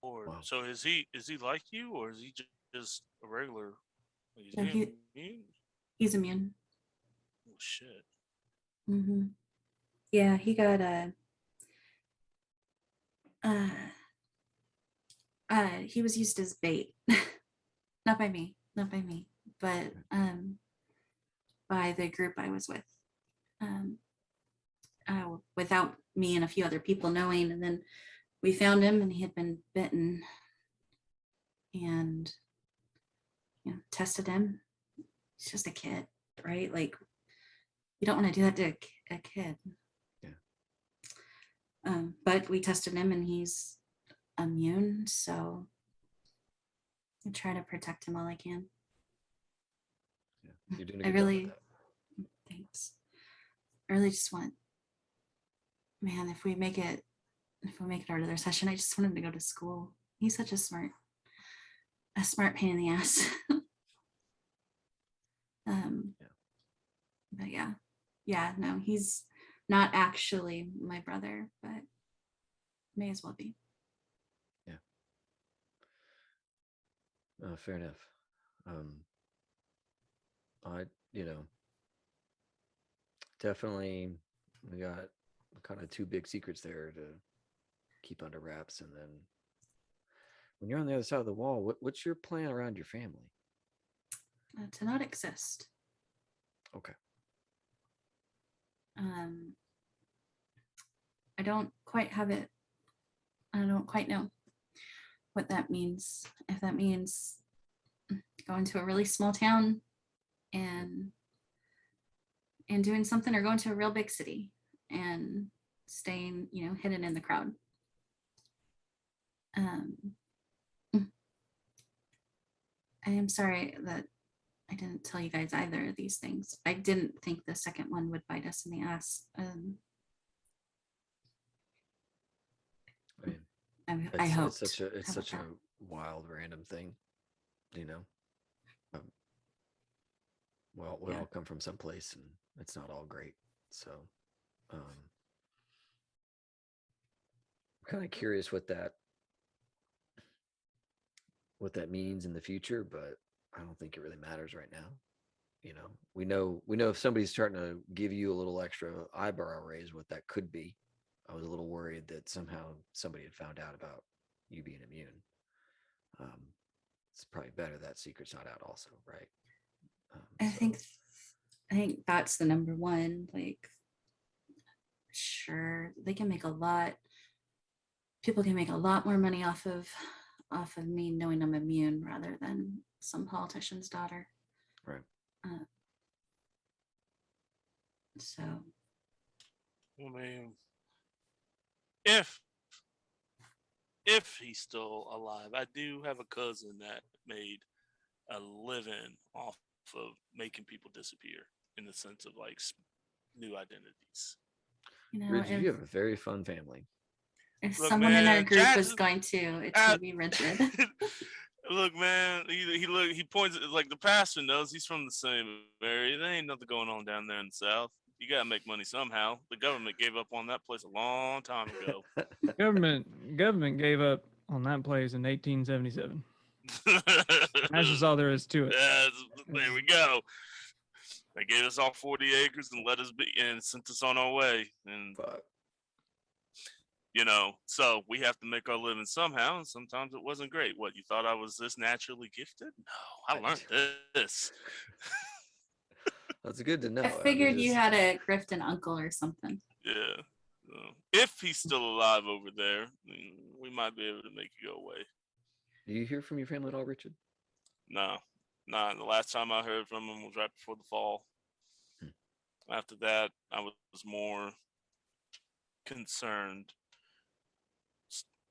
Wow. So is he like you, or is he just a regular? No, immune? He's immune. Oh shit. Mm-hmm. Yeah, he got he was used as bait. not by me, but by the group I was with. Without me and a few other people knowing, and then we found him and he had been bitten and tested him. He's just a kid, right? Like, you don't want to do that to a kid. Yeah. But we tested him and he's immune, so I try to protect him all I can. Yeah. You're doing a good job with that. Thanks. I really just want, man, if we make it out of their session, I just want him to go to school. He's such a smart pain in the ass. But yeah, no, he's not actually my brother, but may as well be. Yeah. Fair enough. I definitely we got kind of two big secrets there to keep under wraps. And then when you're on the other side of the wall, what's your plan around your family? To not exist. Okay. I don't quite have it. I don't quite know what that means. If that means going to a really small town and doing something, or going to a real big city and staying, hidden in the crowd. I am sorry that I didn't tell you guys either of these things. I didn't think the second one would bite us in the ass. I hope it's such a wild random thing, well, we all come from someplace and it's not all great. So I'm kind of curious what that means in the future, but I don't think it really matters right now. We know if somebody's starting to give you a little extra eyebrow raise, what that could be. I was a little worried that somehow somebody had found out about you being immune. It's probably better that secret's not out also, right? I think that's the number one. Like, sure, they can make people can make a lot more money off of me knowing I'm immune rather than some politician's daughter. Right. So, I mean, if he's still alive, I do have a cousin that made a living off of making people disappear in the sense of like new identities. Richard, you have a very fun family. If Look, someone in our man, group was going to, it's gonna be Richard. Look, man, he points at, like, the pastor knows he's from the same area. There ain't nothing going on down there in the South. You gotta make money somehow. The government gave up on that place a long time ago. Government gave up on that place in 1877. That's just all there is to it. There we go. They gave us all 40 acres and let us be and sent us on our way. And Fuck. So we have to make our living somehow, and sometimes it wasn't great. What, you thought I was this naturally gifted? No, I learned this. That's good to know. I figured you had a Grifton uncle or something. Yeah. If he's still alive over there, we might be able to make it go away. Do you hear from your family at all, Richard? No. Nah, the last time I heard from him was right before the fall. After that, I was more concerned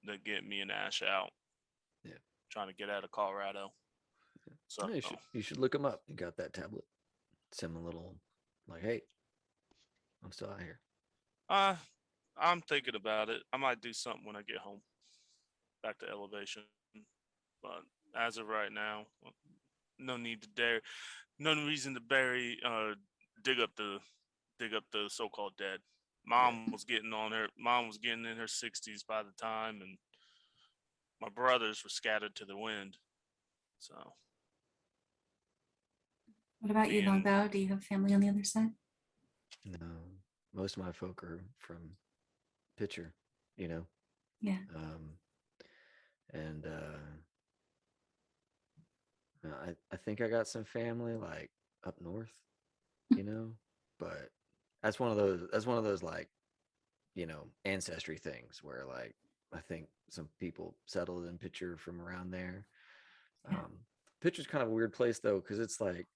to get me and Ash out. Yeah. Trying to get out of Colorado. Yeah. So you should look him up. You got that tablet. Send him a little, like, hey, I'm still out here. I'm thinking about it. I might do something when I get home. Back to elevation. But as of right now, no need to dare, no reason to dig up the so-called dead. Mom was getting in her 60s by the time, and my brothers were scattered to the wind. So. What about you, Longabaugh? Do you have family on the other side? No, most of my folk are from Pitcher, Yeah. And I think I got some family like up north, but that's one of those like, ancestry things where like I think some people settled in Pitcher from around there. Yeah. Pitcher's kind of a weird place though, because it's like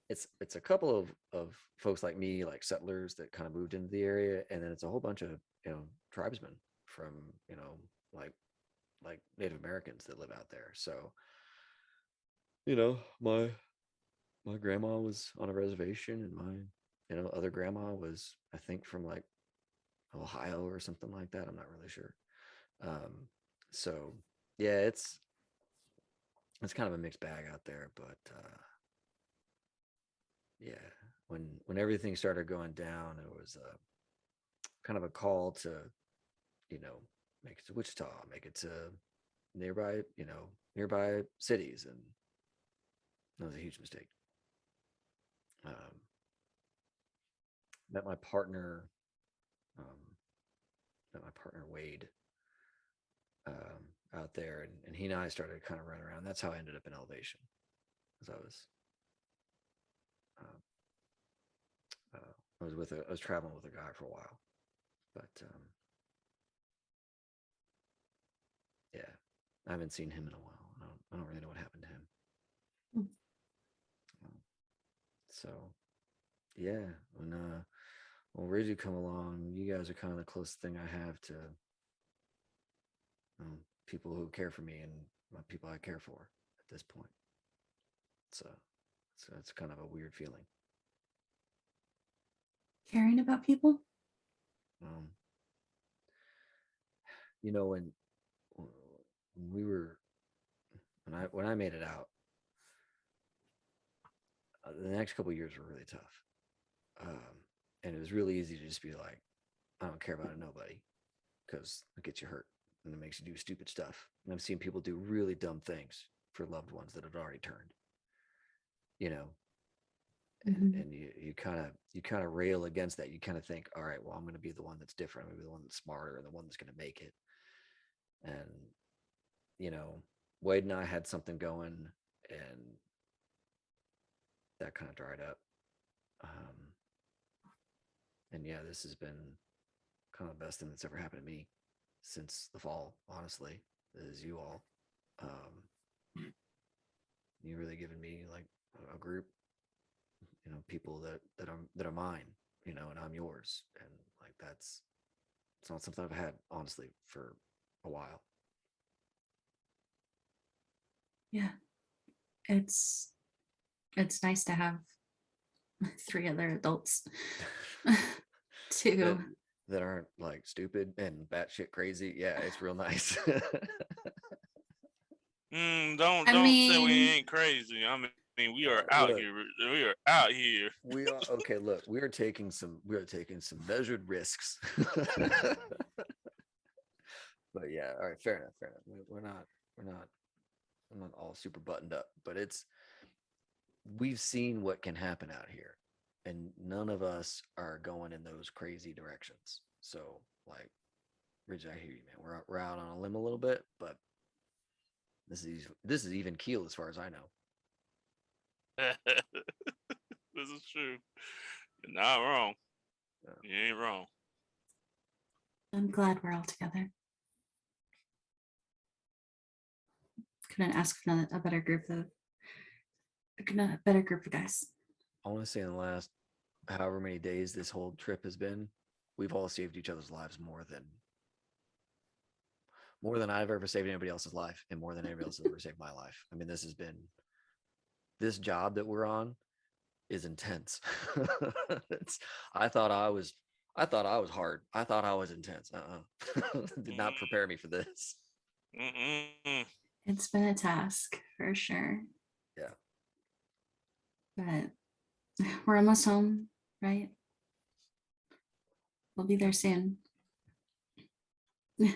it's a couple of folks like me, like settlers that kind of moved into the area, and then it's a whole bunch of tribesmen from like Native Americans that live out there. So my grandma was on a reservation, and my other grandma was, I think, from like Ohio or something like that. I'm not really sure. So yeah, it's kind of a mixed bag out there, but yeah, when everything started going down, it was kind of a call to make it to Wichita, make it to nearby cities, and that was a huge mistake. met my partner, Wade, out there, and he and I started kind of running around. That's how I ended up in Elevation, because I was traveling with a guy for a while, but yeah, I haven't seen him in a while. I don't really know what happened to him. So yeah, when Reggie come along, you guys are kind of the closest thing I have to people who care for me and people I care for at this point. So it's kind of a weird feeling. Caring about people? You know, when I made it out, the next couple of years were really tough. And it was really easy to just be like, I don't care about nobody, because it gets you hurt and it makes you do stupid stuff. And I've seen people do really dumb things for loved ones that had already turned, you know. And you kind of rail against that. You kind of think, all right, well, I'm going to be the one that's different. I'm going to be the one that's smarter and the one that's going to make it. And, you know, Wade and I had something going, and that kind of dried up. And yeah, this has been kind of the best thing that's ever happened to me since the fall, honestly, is you all. You really given me like a group, you know, people that are mine, you know, and I'm yours. And like, it's not something I've had, honestly, for a while. Yeah. It's nice to have 3 other adults too. That aren't like stupid and batshit crazy. Yeah, it's real nice. Don't say we ain't crazy. I mean, we are out here. We are out here. We are okay. Look, we are taking some measured risks. But yeah, all right, fair enough. We're not all super buttoned up, but we've seen what can happen out here, and none of us are going in those crazy directions. So like, Ridge, I hear you, man. We're out on a limb a little bit, but this is even keel as far as I know. This is true. You're not wrong. Yeah. You ain't wrong. I'm glad we're all together. Couldn't ask for a better group of guys. I want to say in the last however many days this whole trip has been, we've all saved each other's lives more than I've ever saved anybody else's life, and more than anybody else has ever saved my life. I mean, this job that we're on is intense. I thought I was hard. I thought I was intense. Did not prepare me for this. It's been a task for sure. Yeah. But we're almost home, right? We'll be there soon. And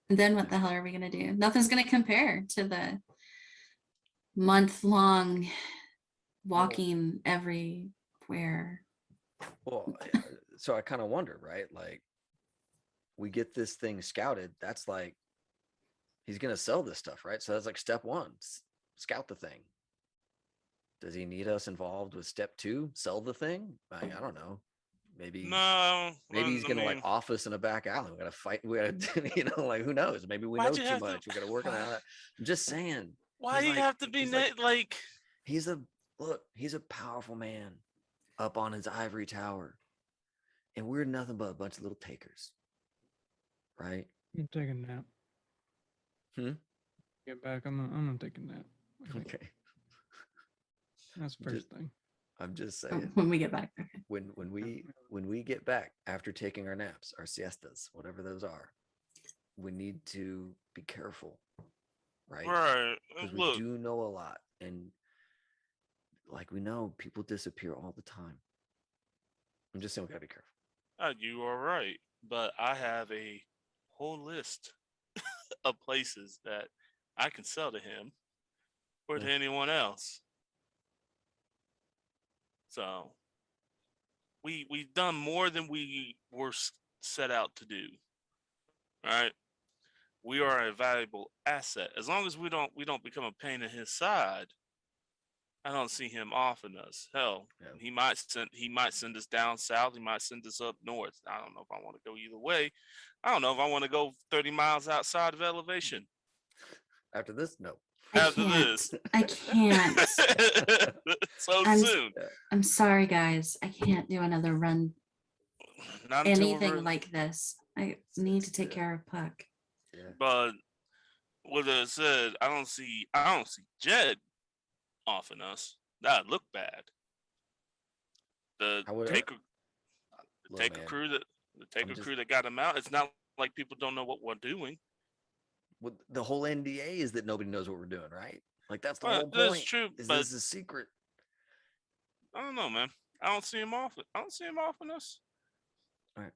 then what the hell are we going to do? Nothing's going to compare to the month-long walking everywhere. Well, so I kind of wonder, right? Like, we get this thing scouted. That's like, he's going to sell this stuff, right? So that's like step 1, scout the thing. Does he need us involved with step 2? Sell the thing? I don't know. Maybe he's gonna like office in a back alley. We gotta fight. We gotta, you know, like, who knows? Maybe we know too much. We gotta work on that. I'm just saying. Why do you have to be like? He's a powerful man up on his ivory tower, and we're nothing but a bunch of little takers, right? I'm taking a nap. Get back. I'm gonna take a nap. Okay. That's the first thing. I'm just saying. When we get back. Okay. When we get back after taking our naps, our siestas, whatever those are, we need to be careful, right? Right. Because we do know a lot, and like, we know people disappear all the time. I'm just saying, we gotta be careful. You are right, but I have a whole list of places that I can sell to him or to anyone else. So we've done more than we were set out to do. Right? We are a valuable asset. As long as we don't become a pain in his side, I don't see him offing us. Hell, Yeah. he might send us down south. He might send us up north. I don't know if I want to go either way. I don't know if I want to go 30 miles outside of elevation. After this, no. I After can't. this. I can't. So I'm- soon. I'm sorry, guys. I can't do another run. Not until Anything we're, like this. I need to take care of Puck. Yeah. but with that said, I don't see Jed offing us. That'd look bad. The I would- taker Look, Taker man, crew just- crew that got him out. It's not like people don't know what we're doing. well, the whole NDA is that nobody knows what we're doing, right? Like that's the Well, whole that's point. true, Is but- this a secret? I don't know, man. I don't see him off. I don't see him offing us. Alright.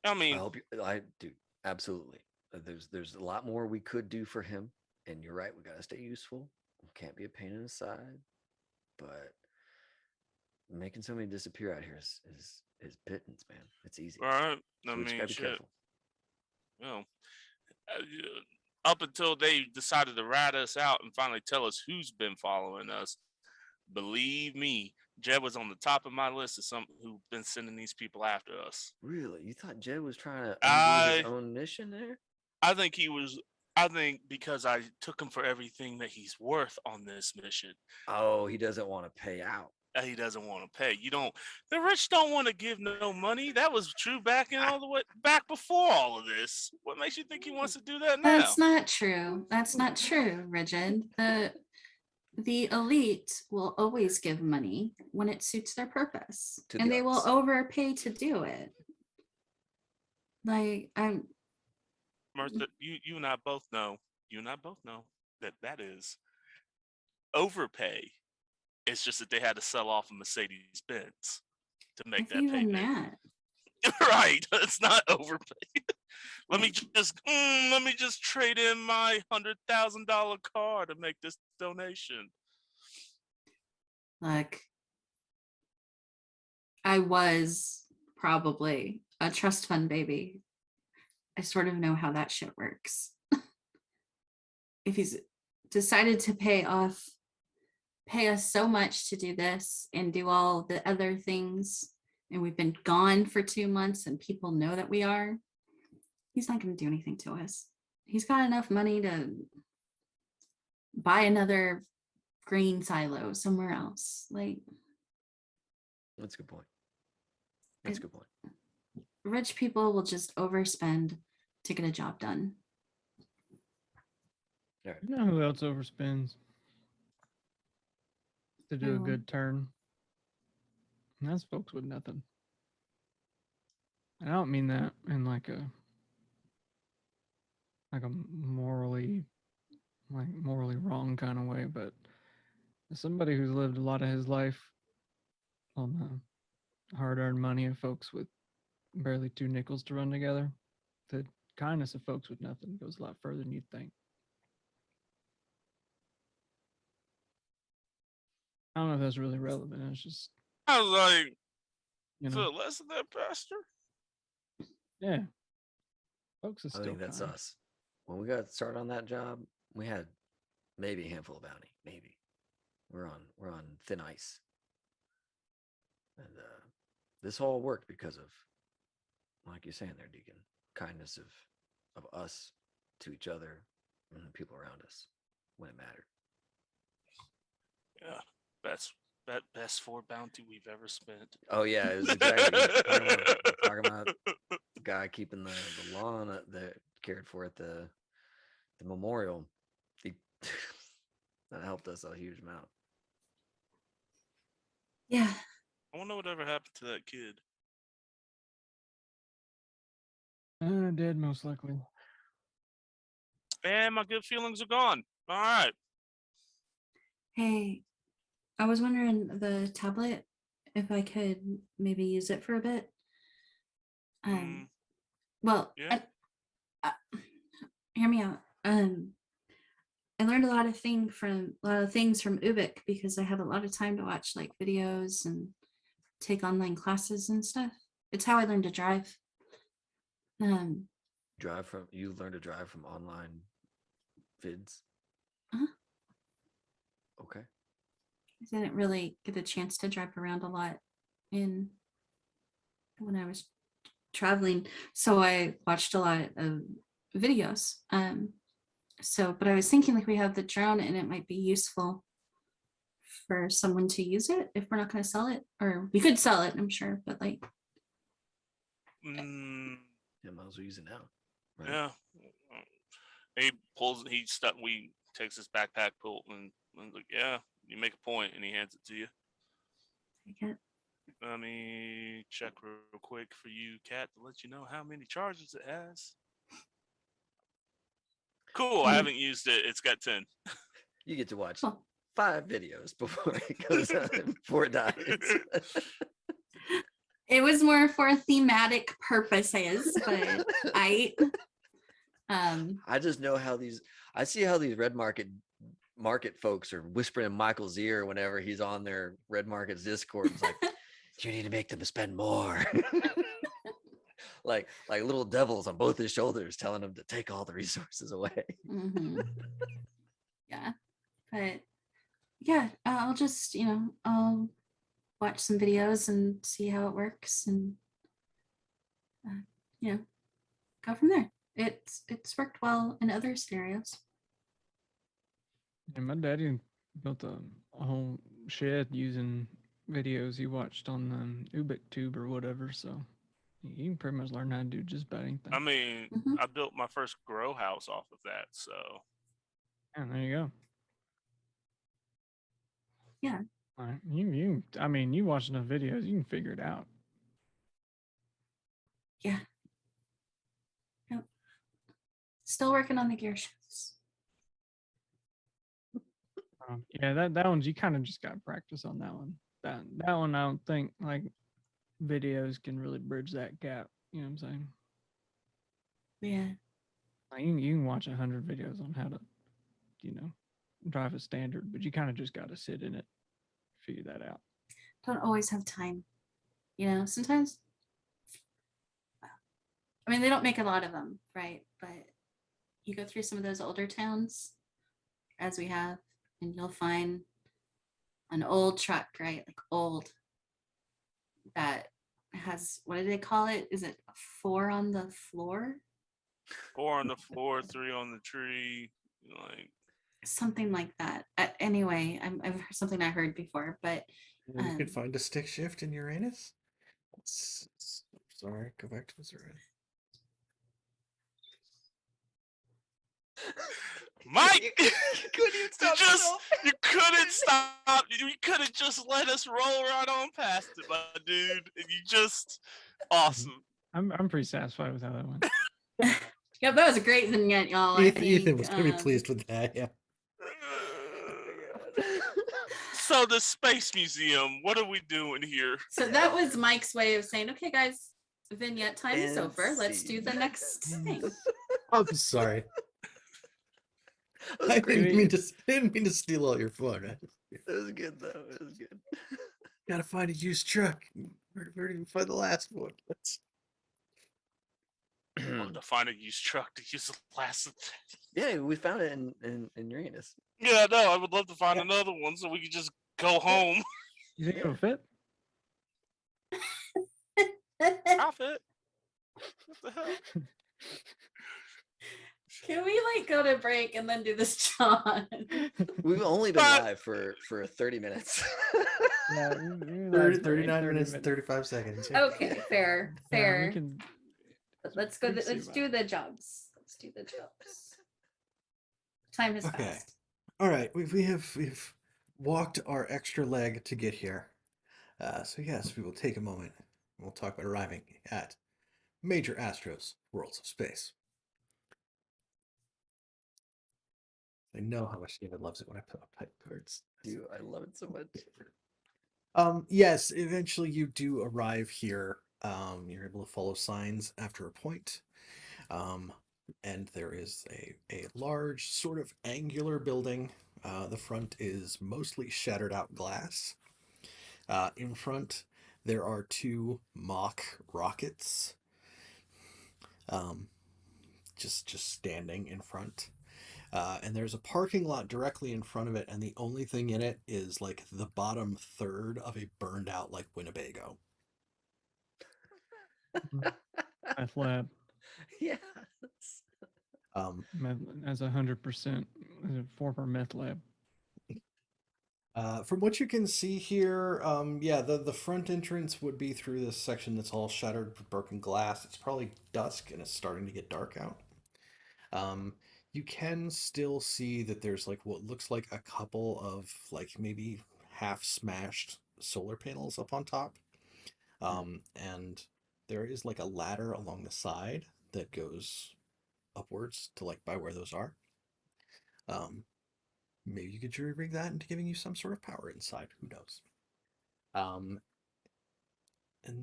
I I mean, hope you, I do absolutely. There's a lot more we could do for him, and you're right. We gotta stay useful. We can't be a pain in the side, but making somebody disappear out here is pittance, man. It's easy. all right. So I we just mean, gotta be shit. careful. Well, up until they decided to rat us out and finally tell us who's been following us, believe me, Jed was on the top of my list of some who've been sending these people after us. Really, you thought Jed was trying to undo his own mission there? I think he was. I think because I took him for everything that he's worth on this mission. Oh, he doesn't want to pay out. He doesn't want to pay. The rich don't want to give no money. That was true back before all of this. What makes you think he wants to do that now? That's not true. That's not true, Rigid. The elite will always give money when it suits their purpose. To And the they will arts. overpay to do it. Like Martha, you and I both know. You and I both know that is overpay. It's just that they had to sell off a Mercedes Benz to make if that even payment. that. Right, it's not overpay. let me just trade in my $100,000 car to make this donation. Look, I was probably a trust fund baby. I sort of know how that shit works. If he's decided to pay us so much to do this and do all the other things, and we've been gone for 2 months and people know that we are, he's not going to do anything to us. He's got enough money to buy another grain silo somewhere else. Like, That's a good point. That's a good point. rich people will just overspend to get a job done. All right. You know who else overspends to do a Who? good turn? And that's folks with nothing. And I don't mean that in like a morally wrong kind of way, but as somebody who's lived a lot of his life on the hard-earned money of folks with barely 2 nickels to run together, the kindness of folks with nothing goes a lot further than you'd think. I don't know if that's really relevant. It's just, I was like, you know, feel less than that, Pastor. yeah. Folks is I still think that's kind. us. When we got started on that job, we had maybe a handful of bounty. Maybe we're on thin ice, and this all worked because of, like you're saying there, Deacon, kindness of us to each other and the people around us when it mattered. Yeah, best for bounty we've ever spent. Oh yeah, it was exactly talking about the guy keeping the lawn that cared for at the memorial. He that helped us a huge amount. Yeah. I wonder whatever happened to that kid. Dead, most likely. And my good feelings are gone. All right. Hey, I was wondering the tablet, if I could maybe use it for a bit. Well, yeah. Hear me out. I learned a lot of things from Ubik because I had a lot of time to watch like videos and take online classes and stuff. It's how I learned to drive. You learn to drive from online vids. Uh-huh. Okay. I didn't really get a chance to drive around a lot when I was traveling, so I watched a lot of videos. But I was thinking, like, we have the drone and it might be useful for someone to use it if we're not going to sell it, or we could sell it, I'm sure, but like, Mm, Yeah, might as well use it now. Right? yeah. We takes his backpack, pull, and like, yeah, you make a point, and he hands it to you. take it. Let me check real quick for you, Kat, to let you know how many charges it has. Cool. I haven't used it. It's got 10. You get to watch Cool. 5 videos before it goes on, before it dies. It was more for thematic purposes, but I just know how I see how these red market folks are whispering in Michael's ear whenever he's on their red market's Discord. It's like, you need to make them spend more. like little devils on both his shoulders telling him to take all the resources away. mhm. Yeah, but yeah, I'll just, I'll watch some videos and see how it works, and go from there. It's worked well in other scenarios. And my daddy built a whole shed using videos he watched on Ubik tube or whatever. So you can pretty much learn how to do just about anything. I mean, Mhm. I built my first grow house off of that, so. And there you go. Yeah. All right. You watch enough videos, you can figure it out. Yeah. Yep. Still working on the gear shifts. Yeah, that one's, you kind of just got to practice on that one. That one, I don't think like videos can really bridge that gap. You know what I'm saying? Yeah. Like, you can watch 100 videos on how to, drive a standard, but you kind of just got to sit in it, figure that out. Don't always have time. Sometimes, I mean, they don't make a lot of them, right? But you go through some of those older towns, as we have, and you'll find an old truck, right? Like old, that has, what do they call it? Is it 4 on the floor? 4 on the floor, 3 on the tree. Like, Something like that. Anyway, I've heard something I heard before, but You could find a stick shift in Uranus. Sorry, go back to Missouri. Mike, you couldn't even stop yourself. You couldn't stop. You could have just let us roll right on past it, my dude. And you just awesome. I'm pretty satisfied with how that went. Yep, that was a great vignette, y'all. Ethan was gonna be pleased with that. Yeah. So the Space Museum, what are we doing here? So that was Mike's way of saying, okay, guys, vignette time is And over. Let's do the scene. next thing. I'm sorry. That was I great. didn't mean to steal all your fun. It was good though. It was good. Gotta find a used truck. Where did you find the last one? I wanted to find a used truck to use the last of that. Yeah, we found it in Uranus. Yeah, no, I would love to find another one so we could just go home. You think it'll fit? I'll fit. What the hell? Can we go to break and then do this, John? We've only been live for 30 minutes. Yeah, 39 minutes and 35 seconds. Yeah. Okay, fair. Yeah, we can, Let's go. we can see Let's about do it. the jobs. Let's do the jobs. Time has Okay. passed. All right, we've walked our extra leg to get here. So yes, we will take a moment. We'll talk about arriving at Major Astros Worlds of Space. I know how much David loves it when I put up pipe cards. Dude, I love it so much. Yes, eventually you do arrive here. You're able to follow signs after a point. And there is a large sort of angular building. The front is mostly shattered out glass. In front, there are 2 mock rockets, just standing in front. And there's a parking lot directly in front of it, and the only thing in it is like the bottom third of a burned out like Winnebago. Meth lab. Yes. As 100% as a former meth lab. From what you can see here, yeah, the front entrance would be through this section that's all shattered with broken glass. It's probably dusk and it's starting to get dark out. You can still see that there's like what looks like a couple of like maybe half smashed solar panels up on top. And there is like a ladder along the side that goes upwards to like by where those are. Maybe you could jury rig that into giving you some sort of power inside. Who knows? And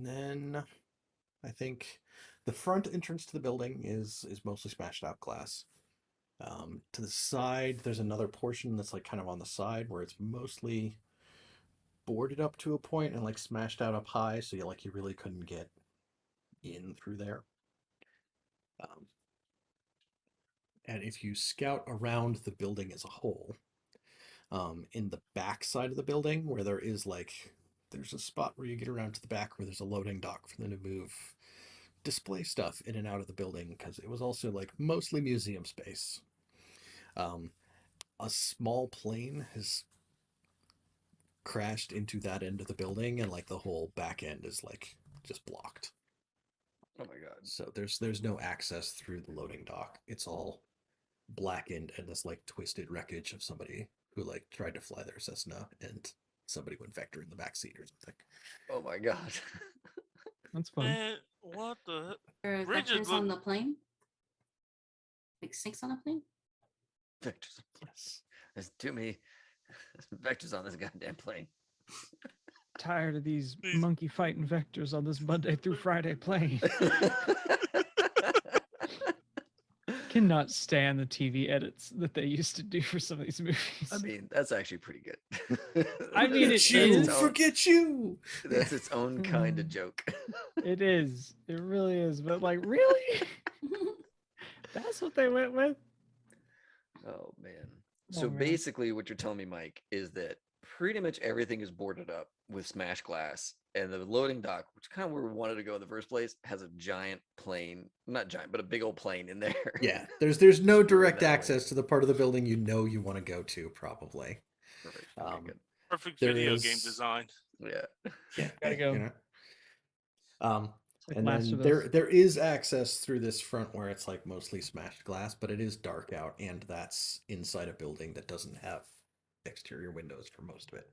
then I think the front entrance to the building is mostly smashed out glass. To the side, there's another portion that's like kind of on the side where it's mostly boarded up to a point and like smashed out up high, so you really couldn't get in through there. And if you scout around the building as a whole, in the back side of the building where there's a spot where you get around to the back where there's a loading dock for them to move display stuff in and out of the building, because it was also like mostly museum space. A small plane has crashed into that end of the building, and like the whole back end is like just blocked. Oh my god. So there's no access through the loading dock. It's all blackened and this like twisted wreckage of somebody who like tried to fly their Cessna and somebody went vector in the back seat or something. Oh my god. That's fun. Man, what the? Are Bridget vectors on the plane? Like snakes on a plane? Vectors. Yes. There's too many vectors on this goddamn plane. Tired of these These- monkey fighting vectors on this Monday through Friday plane. Cannot stand the TV edits that they used to do for some of these movies. I mean, that's actually pretty good. I mean, That's it You is. its own- forget you. That's its own kind of joke. It is. It really is. But like, really? That's what they went with? Oh man. Oh, So man. basically what you're telling me, Mike, is that pretty much everything is boarded up with smashed glass, and the loading dock, which kind of where we wanted to go in the first place, has a giant plane, not giant, but a big old plane in there. Yeah, there's no Just direct that way. access to the part of the building you want to go to, probably. Perfect. Okay, Um, good. Perfect There video game is- design. Yeah. Yeah, Gotta go. You know? It's like And Last then of there Us. there is access through this front where it's like mostly smashed glass, but it is dark out, and that's inside a building that doesn't have exterior windows for most of it.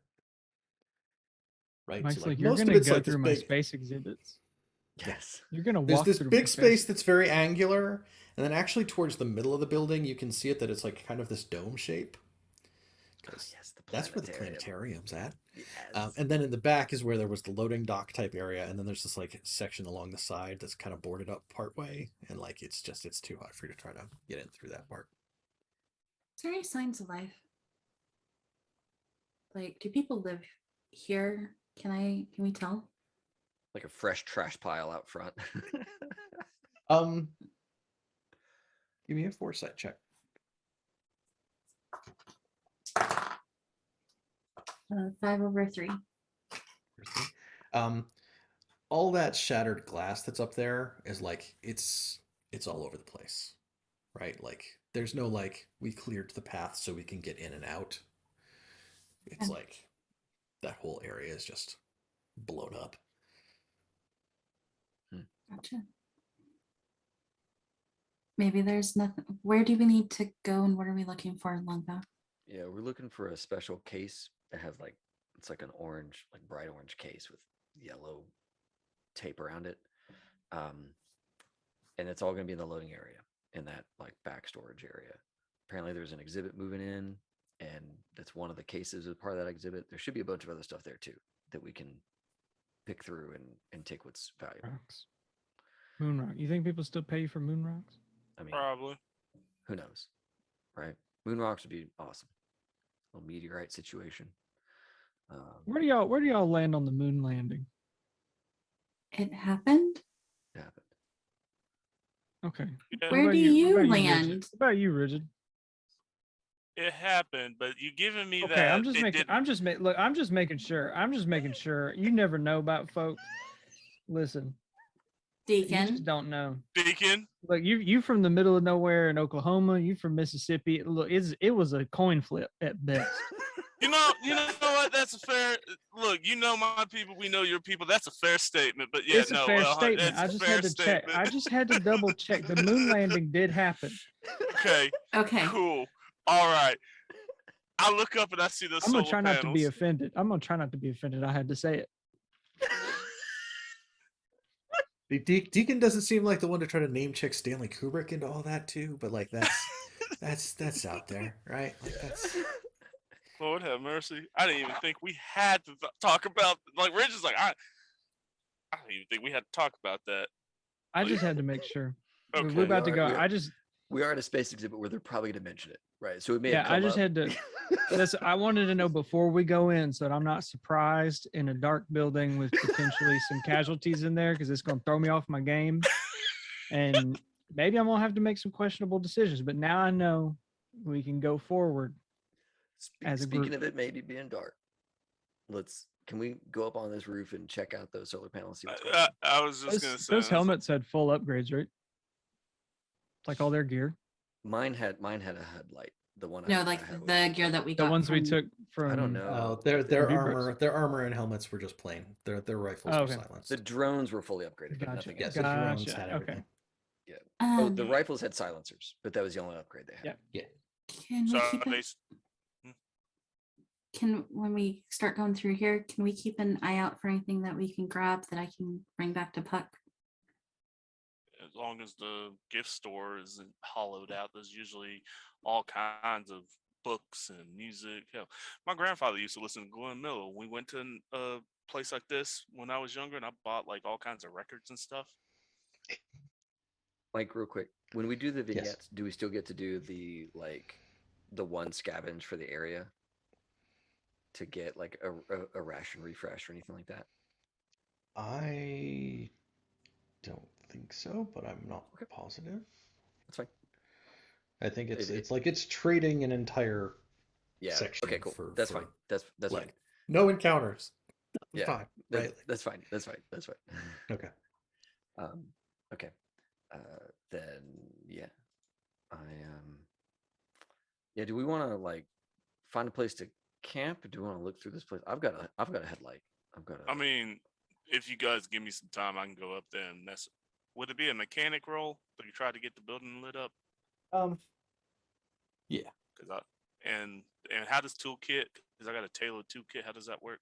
Right? Mike's so like, you're most of gonna it's go like this through my big, space exhibits. Yes. You're gonna there's walk this through big my space that's very angular, and then actually towards the middle of the building you can see it that it's like kind of this dome shape. Oh, 'Cause yes, the that's where the planetarium. planetarium's at. Yes. And then in the back is where there was the loading dock type area, and then there's this like section along the side that's kind of boarded up part way, and like it's too hot for you to try to get in through that part. Is there any signs of life? Like, do people live here? Can we tell? Like a fresh trash pile out front. Give me a foresight check. 5/3. All that shattered glass that's up there is like it's all over the place, right? Like there's no like we cleared the path so we can get in and out. It's Okay. like that whole area is just blown up. Gotcha. Maybe there's nothing. Where do we need to go, and what are we looking for in Longabaugh? Yeah, we're looking for a special case that has like, it's like an orange, like bright orange case with yellow tape around it. And it's all going to be in the loading area, in that like back storage area. Apparently there's an exhibit moving in, and that's one of the cases as part of that exhibit. There should be a bunch of other stuff there too that we can pick through and take what's valuable. Rocks. Moon rock. You think people still pay you for moon rocks? I mean, Probably. who knows, right? Moon rocks would be awesome. A little meteorite situation. Where do y'all land on the moon landing? It happened. It happened. Okay. Yeah, Where do you land? Rigid? What about you, Rigid? it happened, but you giving me Okay, that I'm just it making. didn't. Look, I'm just making sure. I'm just making sure. You never know about folks. Listen, you just Deacon. don't know. Deacon, Look, you from the middle of nowhere in Oklahoma. You from Mississippi. Look, it was a coin flip at best. you know what? That's a fair look. You know my people. We know your people. That's a fair statement. But yeah, It's a no, fair statement. it's I a just fair had to check. statement. I just had to double check. The moon landing did happen. Okay, Okay. cool. All right. I look up and I see those I'm gonna solar try not to be panels. offended. I'm gonna try not to be offended. I had to say it. Deacon doesn't seem like the one to try to name check Stanley Kubrick into all that too, but like that's out there, right? Like that's Lord have mercy. I didn't even think we had to talk about like Rich is like I don't even think we had to talk about that. I just had to make sure. Okay. We're about to We go. are- I We are at a space exhibit where they're probably going to mention it, right? So it may yeah. have I come just up. had to. I wanted to know before we go in, so that I'm not surprised in a dark building with potentially some casualties in there, because it's gonna throw me off my game, and maybe I'm gonna have to make some questionable decisions. But now I know we can go forward. as a Speaking group. of it maybe being dark, can we go up on this roof and check out those solar panels? See what's going on? I was just gonna say Those helmets had full upgrades, right? Like all their gear. Mine had a headlight. The one No, I like had was the gear that we got. The ones we from- took from. I don't know. their Ubik. their armor and helmets were just plain. Their rifles Oh, were okay. silenced. The drones were fully upgraded, but Gotcha. nothing Yes, else. the drones Gotcha. had Okay. everything. Oh, the Um, rifles had silencers, but that was the only upgrade they had. Yeah. Can we So keep they, it? Can when we start going through here, can we keep an eye out for anything that we can grab that I can bring back to Puck? as long as the gift store isn't hollowed out, there's usually all kinds of books and music. Hell, my grandfather used to listen to Glenn Miller. We went to a place like this when I was younger, and I bought like all kinds of records and stuff. Mike, real quick, when we do the Yes. vignettes, do we still get to do the one scavenge for the area to get like a ration refresh or anything like that? I don't think so, but I'm not positive. That's fine. I think it's It- it's like it's trading an entire Yeah. section. Okay. Cool. For, That's for, fine. That's like, fine. no encounters. Yeah, Fine. That- Right. That's fine. That's fine. That's fine. Okay. Okay. Then yeah, yeah. Do we want to like find a place to camp? Or do we want to look through this place? I've got a headlight. I mean, if you guys give me some time, I can go up there and mess. Would it be a mechanic role that you try to get the building lit up? Yeah. And how does toolkit? Because I got a tailored toolkit. How does that work?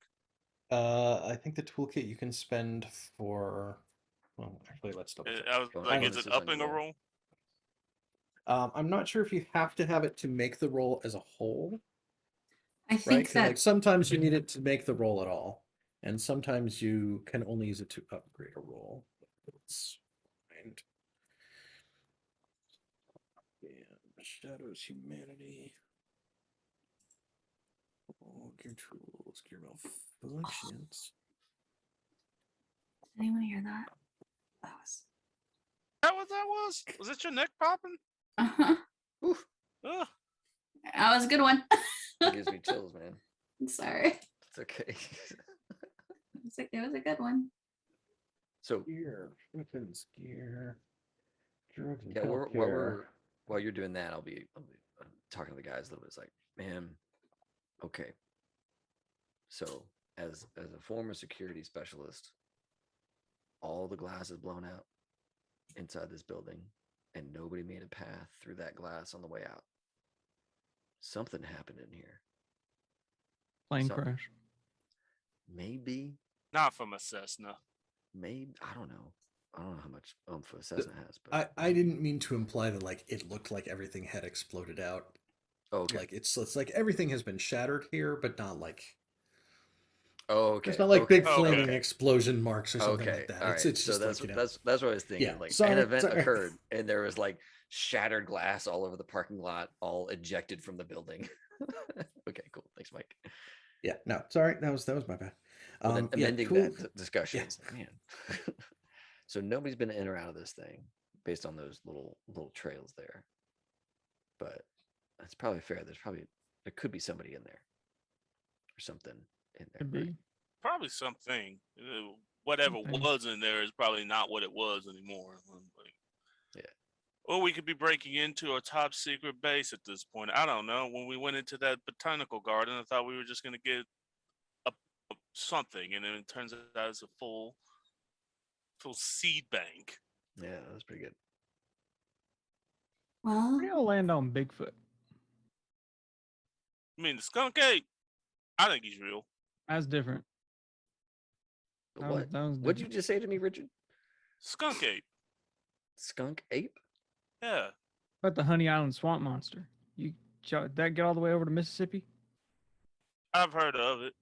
I think the toolkit you can spend for. Well, actually, let's double check. I was Don't like, know is this it is on upping your a roll. roll? I'm not sure if you have to have it to make the roll as a whole, I right? think 'Cause, that like sometimes you need it to make the roll at all, and sometimes you can only use it to upgrade a roll. Let's find. Yeah, Shadows Humanity. Oh, gear tools, gear malfunctions. Did anyone hear that? That was. That what that was? Was it your neck popping? Uh-huh. Oof, Ugh. That was a good one. it gives me chills, man. I'm sorry. It's okay. It was a good one. So Gear, weapons, gear, drugs, and yeah, healthcare. while you're doing that, I'll be talking to the guys a little bit. It's like, man, okay. So as a former security specialist, all the glass is blown out inside this building, and nobody made a path through that glass on the way out. Something happened in here. Plane So- crash. Maybe, Not from a Cessna. maybe I don't know. I don't know how much oomph a Cessna has, but I didn't mean to imply that like it looked like everything had exploded out. okay. Like it's like everything has been shattered here, but not like Oh, okay. there's not like big Okay. flaming Okay. explosion marks or something Okay, like that. all It's right. it's So just that's like, you know, that's what I was thinking. Yeah, Like sorry, an event sorry. occurred, and there was like shattered glass all over the parking lot, all ejected from the building. Okay, cool. Thanks, Mike. yeah. No, sorry, that was my bad. Well, then Yeah, amending tool. that discussion, yeah. it's like, man. So nobody's been in or out of this thing based on those little trails there. But that's probably fair. There could be somebody in there or something in there. Could right? be. Probably something. Whatever Something. was in there is probably not what it was anymore. Like, Yeah. or we could be breaking into a top secret base at this point. I don't know. When we went into that botanical garden, I thought we were just going to get a something, and then it turns out it's a full seed bank. Yeah, that's pretty good. Well, We're gonna land on Bigfoot. I mean, the skunk ape. I think he's real. That's different. But That was- what? that was What'd you different. just say to me, Richard? Skunk ape. Skunk ape? Yeah. But the Honey Island swamp monster. That get all the way over to Mississippi? I've heard of it.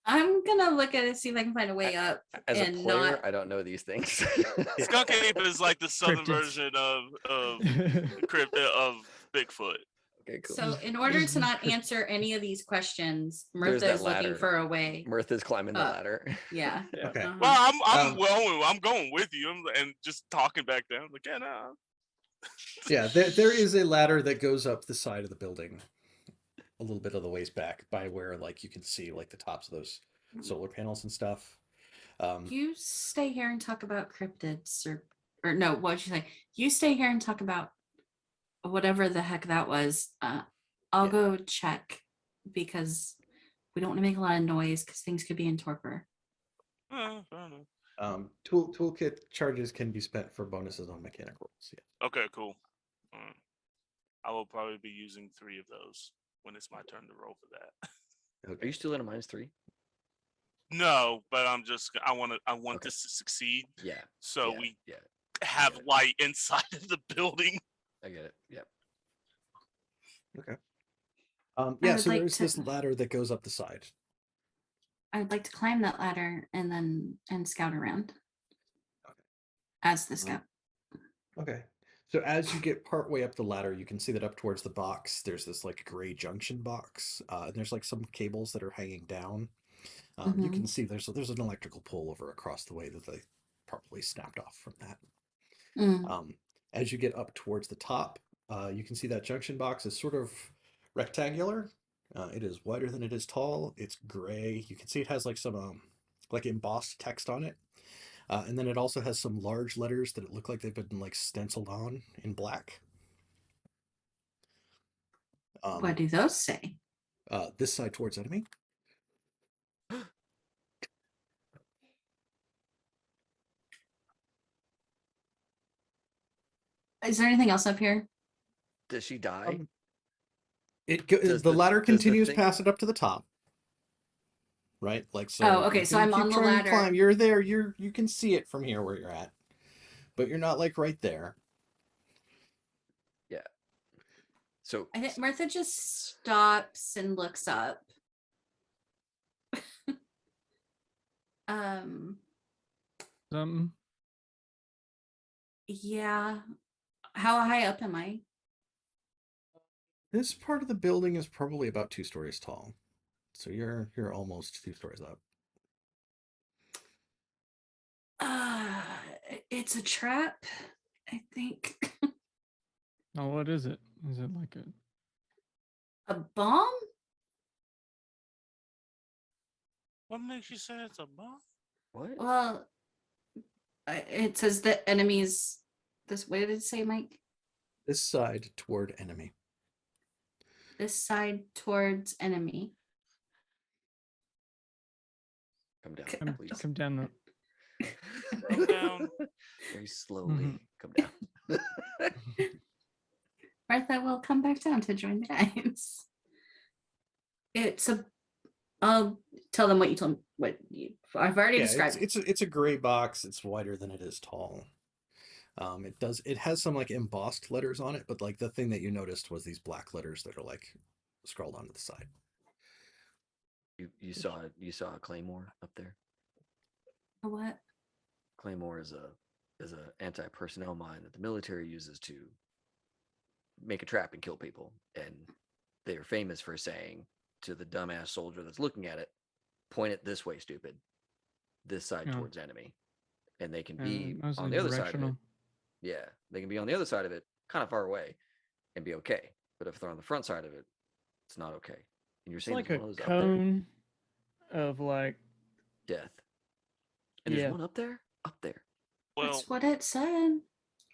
I'm gonna look at it, see if I can find a way up. As a and player, not. I don't know these things. Skunk ape is like the southern Cryptids. version of Bigfoot. Okay, cool. So, in order to not answer any of these questions, There's Mirtha that is looking ladder. for a way. Mirtha's climbing the up. ladder. Yeah. Yeah. Okay. uh-huh. Well, I'm going with you. And just talking back down. Like, yeah, no. Yeah, there is a ladder that goes up the side of the building a little bit of the ways back by where like you can see like the tops of those solar panels and stuff. You stay here and talk about cryptids, or no? What'd you say? You stay here and talk about whatever the heck that was. I'll Yeah. go check because we don't want to make a lot of noise because things could be in torpor. Fair enough. Toolkit charges can be spent for bonuses on mechanic rolls. Yeah. Okay, cool. I will probably be using 3 of those when it's my turn to roll for that. Are you still in a -3? No, but I want Okay. this to succeed. Yeah. So yeah, we yeah, have it. light inside of the building. I get it. Yeah. Yeah, would so like there's to- this ladder that goes up the side. I would like to climb that ladder and scout around. Okay. As the scout. Okay. So as you get partway up the ladder, you can see that up towards the box, there's this like gray junction box. And there's like some cables that are hanging down. You can see there's an electrical pole over across the way that they probably snapped off from that. As you get up towards the top, you can see that junction box is sort of rectangular. It is wider than it is tall. It's gray. You can see it has like some like embossed text on it. And then it also has some large letters that look like they've been like stenciled on in black. What do those say? This side towards enemy. Is there anything else up here? Does she die? The ladder does the continues thing- past it up to the top. Right? Like so. Oh, okay, you so can I'm keep on the trying to ladder. climb. You're there. You can see it from here where you're at. But you're not like right there. Yeah. So I think Martha just stops and looks up. Something. Yeah. How high up am I? This part of the building is probably about 2 stories tall. So you're almost 2 stories up. It's a trap, I think. Oh, what is it? Is it like a A bomb? What makes you say it's a bomb? what? Well, it says the enemies. What did it say, Mike? This side toward enemy. This side towards enemy. Come down, come, please. come down the Come down. Very slowly. Mhm. Come down. Martha will come back down to join the guys. I'll tell them what you told me. I've already described. It's a gray box. It's wider than it is tall. It has some like embossed letters on it, but like the thing that you noticed was these black letters that are like scrolled onto the side. You saw a claymore up there. What? Claymore is a anti-personnel mine that the military uses to make a trap and kill people, and they are famous for saying to the dumbass soldier that's looking at it, point it this way, stupid. This side Yeah. towards enemy. And they can Yeah, be mostly on the other side of it. directional. Yeah, they can be on the other side of it, kind of far away, and be okay. But if they're on the front side of it, it's not okay. And you're It's saying like there's a one of those cone of like, up there? Death. And Yeah. there's one up there? Up there. Well, That's what it said.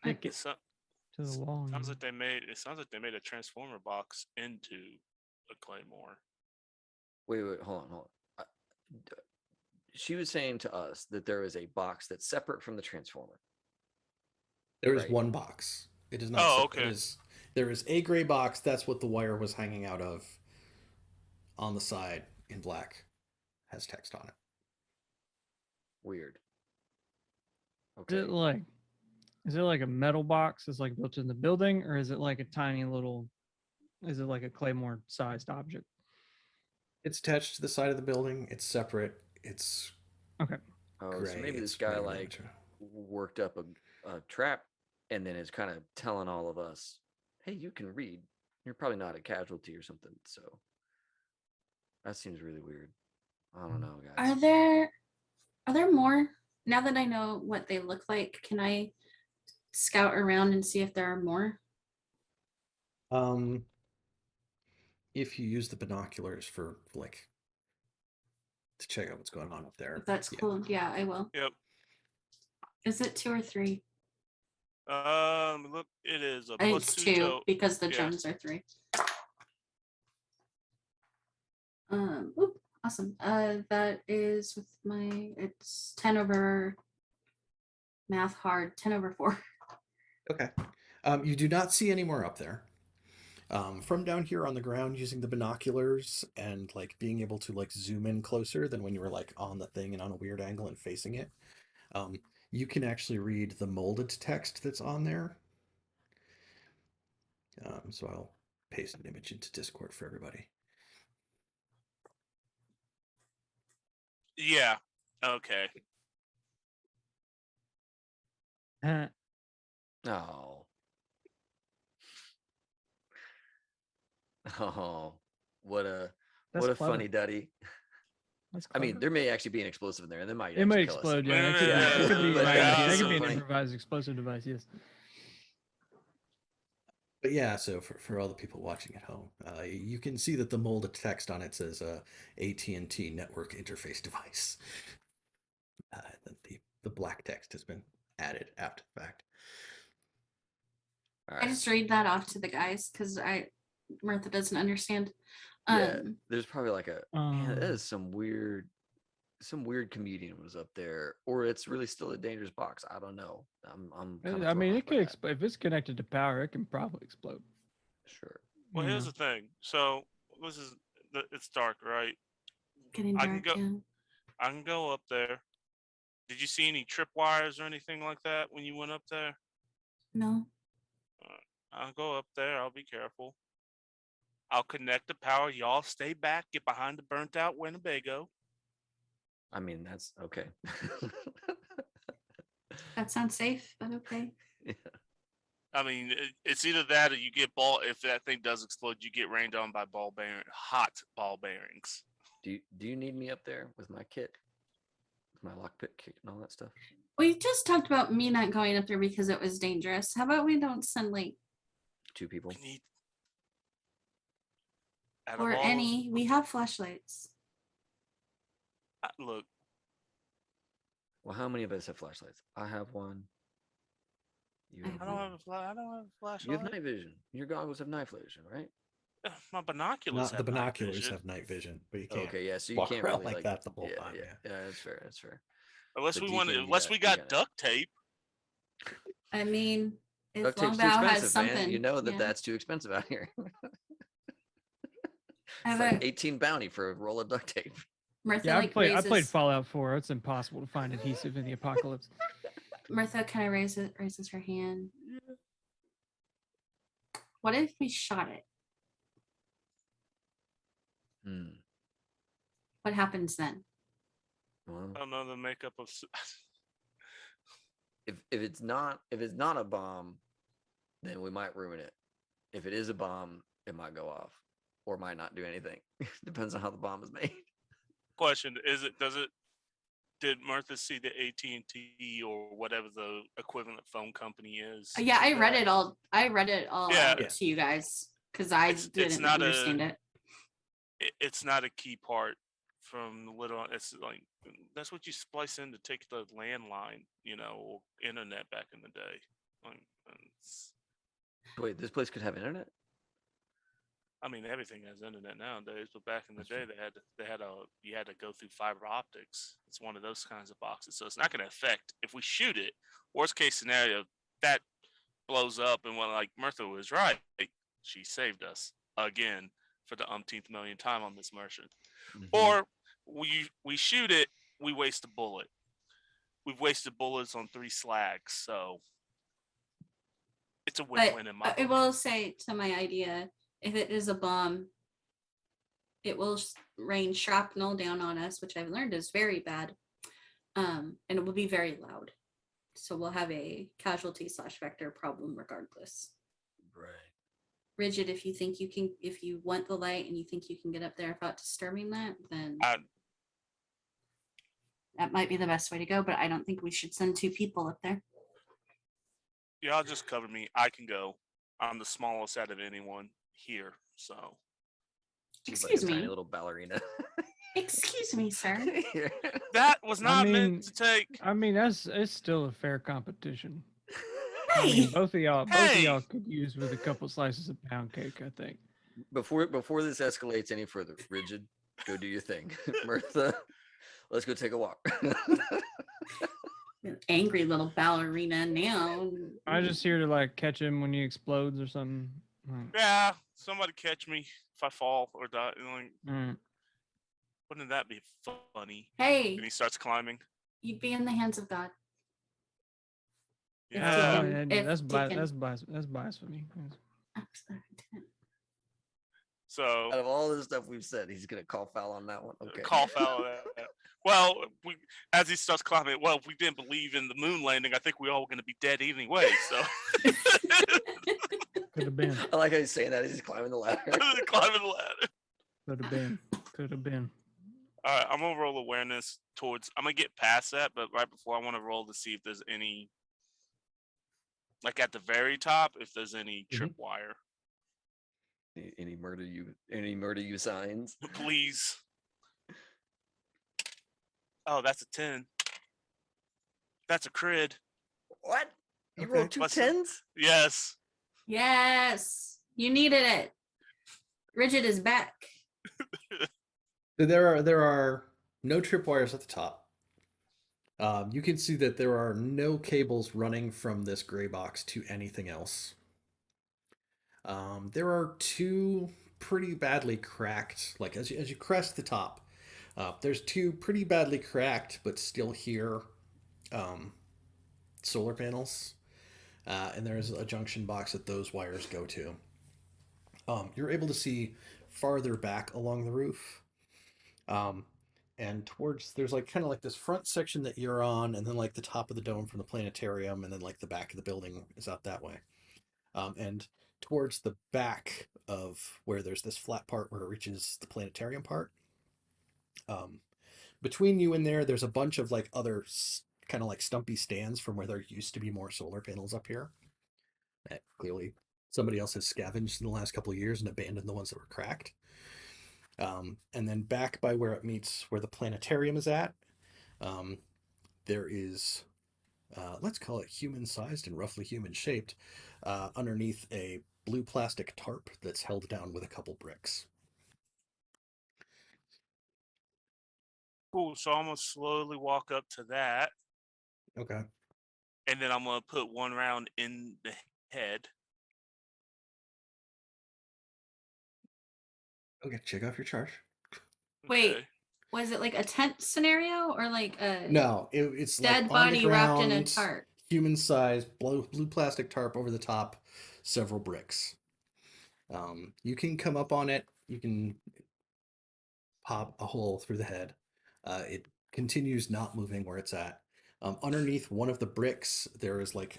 stick it it so- to the wall. sounds you like they made it sounds like they made a transformer box into a claymore. Wait, hold on. Uh, d- She was saying to us that there is a box that's separate from the transformer. There is Right. one box. It is not. Oh, separate. okay. It is. There is a gray box. That's what the wire was hanging out of. On the side in black, has text on it. Weird. Is Okay. it like a metal box that's like built in the building, or is it like a tiny little? Is it like a claymore sized object? It's attached to the side of the building. It's separate. It's Okay. Oh, gray. so maybe this It's guy made of like material. worked up a trap and then is kind of telling all of us, hey, you can read. You're probably not a casualty or something. So that seems really weird. I don't know, guys. Are there more? Now that I know what they look like, can I scout around and see if there are more? If you use the binoculars for like to check out what's going on up there. If that's yeah. cool. Yeah, I will. Yep. Is it 2 or 3? Look, it is a plus It's 2 2 because the yeah. gems are 3. Oop, awesome. That is with it's 10 over math hard, 10 over 4. Okay. You do not see any more up there. From down here on the ground using the binoculars and like being able to like zoom in closer than when you were like on the thing and on a weird angle and facing it, you can actually read the molded text that's on there. So I'll paste an image into Discord for everybody. Yeah. Okay. Oh. Oh. What a That's clever. funny duddy. That's I mean, clever. there may actually be an explosive in there, and they might It might actually kill us. explode. Yeah, Yeah, it could be. but Right, that yeah, is it so could be an funny. improvised explosive device. Yes. But yeah, so for all the people watching at home, you can see that the molded text on it says AT&T network interface device. The black text has been added after the fact. All I right. just read that off to the guys because Martha doesn't understand. Yeah, there's probably like a man, that Um, is some weird comedian was up there, or it's really still a dangerous box. I don't know. I'm kind of I mean, thrown it off by could that. if it's connected to power, it can probably explode. Sure. Well, you here's know. the thing. So this is it's dark, right? Getting I can dark. go. Yeah. I can go up there. Did you see any tripwires or anything like that when you went up there? No. I'll go up there. I'll be careful. I'll connect the power. Y'all stay back. Get behind the burnt out Winnebago. I mean, that's okay. That sounds safe, but okay. Yeah. I mean, it's either that or you get ball. If that thing does explode, you get rained on by hot ball bearings. Do you need me up there with my kit, with my lockpick kit and all that stuff? We just talked about me not going up there because it was dangerous. How about we don't send like 2 people. We need. Out of or all- any? We have flashlights. Look, Well, how many of us have flashlights? I have one. You I have I don't one. have I don't have a flashlight. You have night vision. Your goggles have night vision, right? My binoculars. Not the have night binoculars vision. have night vision, but you can't Okay, yeah. So you walk can't around really like that the whole time. Yeah. Yeah, that's fair. That's fair. Unless But we want, Deacon, you unless got- we you got got it. duct tape. I mean, if Duct tape's too Longabaugh has expensive, something, man. You know that yeah. that's too expensive out here. I It's have like a 18 bounty for a roll of duct tape. Martha Yeah, I like played raises. Fallout 4. It's impossible to find adhesive in the apocalypse. Martha kind of raises her hand. What if we shot it? Hmm. What happens then? Well, I don't know the makeup of. if it's not a bomb, then we might ruin it. If it is a bomb, it might go off or might not do anything. Depends on how the bomb is made. question: Did Martha see the AT&T or whatever the equivalent phone company is? Yeah, I read it all. I read it all Yeah. out to you guys because I It's didn't not understand it. It's not a key part from the little. It's like that's what you splice in to take the landline, or internet back in the day. Like, Wait, this place could have internet? I mean, everything has internet nowadays, but back in the day, you had to go through fiber optics. It's one of those kinds of boxes, so it's not going to affect if we shoot it. Worst case scenario, that blows up, and when like Mirtha was right, she saved us again for the umpteenth million time on this merchant. Or we shoot it, we waste a bullet. We've wasted bullets on 3 slags, so it's a win-win in my I book. will say to my idea, if it is a bomb, it will rain shrapnel down on us, which I've learned is very bad. And it will be very loud. So we'll have a casualty / vector problem regardless. Right. Rigid, if you want the light and you think you can get up there without disturbing that, then that might be the best way to go. But I don't think we should send 2 people up there. Y'all just cover me. I can go. I'm the smallest out of anyone here, so. She's Excuse like a me. tiny little ballerina. Excuse me, sir. That was not meant to take. I mean, it's still a fair competition. Hey, I mean, both of y'all Hey! could use with a couple slices of pound cake, I think. Before this escalates any further, Rigid, go do your thing. Mirtha, let's go take a walk. angry little ballerina now. I'm just here to like catch him when he explodes or something. Yeah, somebody catch me if I fall or die. Mm. Wouldn't that be funny? Hey, And he starts climbing. you'd be in the hands of God. Yeah. That's blasphemy. So Out of all the stuff we've said, he's gonna call foul on that one. Okay. call foul. Well, as he starts climbing, well, if we didn't believe in the moon landing, I think we all were going to be dead anyway. So Could have been. I like how he's saying that. He's just climbing the ladder. climbing the ladder. Could have been. Could have been. All right, I'm gonna roll awareness towards. I'm gonna get past that, but right before I want to roll to see if there's any, like at the very top, if there's any tripwire. Any murder you signs? Please. Oh, that's a 10. That's a crit. What? You Okay. rolled 2 10s? Yes. Yes, you needed it. Rigid is back. So there are no tripwires at the top. You can see that there are no cables running from this gray box to anything else. There are 2 pretty badly cracked, like as you crest the top, there's 2 pretty badly cracked but still here solar panels, and there's a junction box that those wires go to. You're able to see farther back along the roof, and towards there's like kind of like this front section that you're on, and then like the top of the dome from the planetarium, and then like the back of the building is out that way, and towards the back of where there's this flat part where it reaches the planetarium part. Between you and there's a bunch of like other kind of like stumpy stands from where there used to be more solar panels up here. That clearly somebody else has scavenged in the last couple of years and abandoned the ones that were cracked. And then back by where it meets where the planetarium is at, there is, let's call it human-sized and roughly human-shaped, underneath a blue plastic tarp that's held down with a couple bricks. Cool. So I'm gonna slowly walk up to that, Okay. and then I'm gonna put 1 round in the head. Okay, check off your charge. Wait, Okay. was it like a tent scenario or like a No, it's dead like on the body wrapped in a ground, tarp? human-sized blue plastic tarp over the top, several bricks. You can come up on it. You can pop a hole through the head. It continues not moving where it's at. Underneath one of the bricks, there is like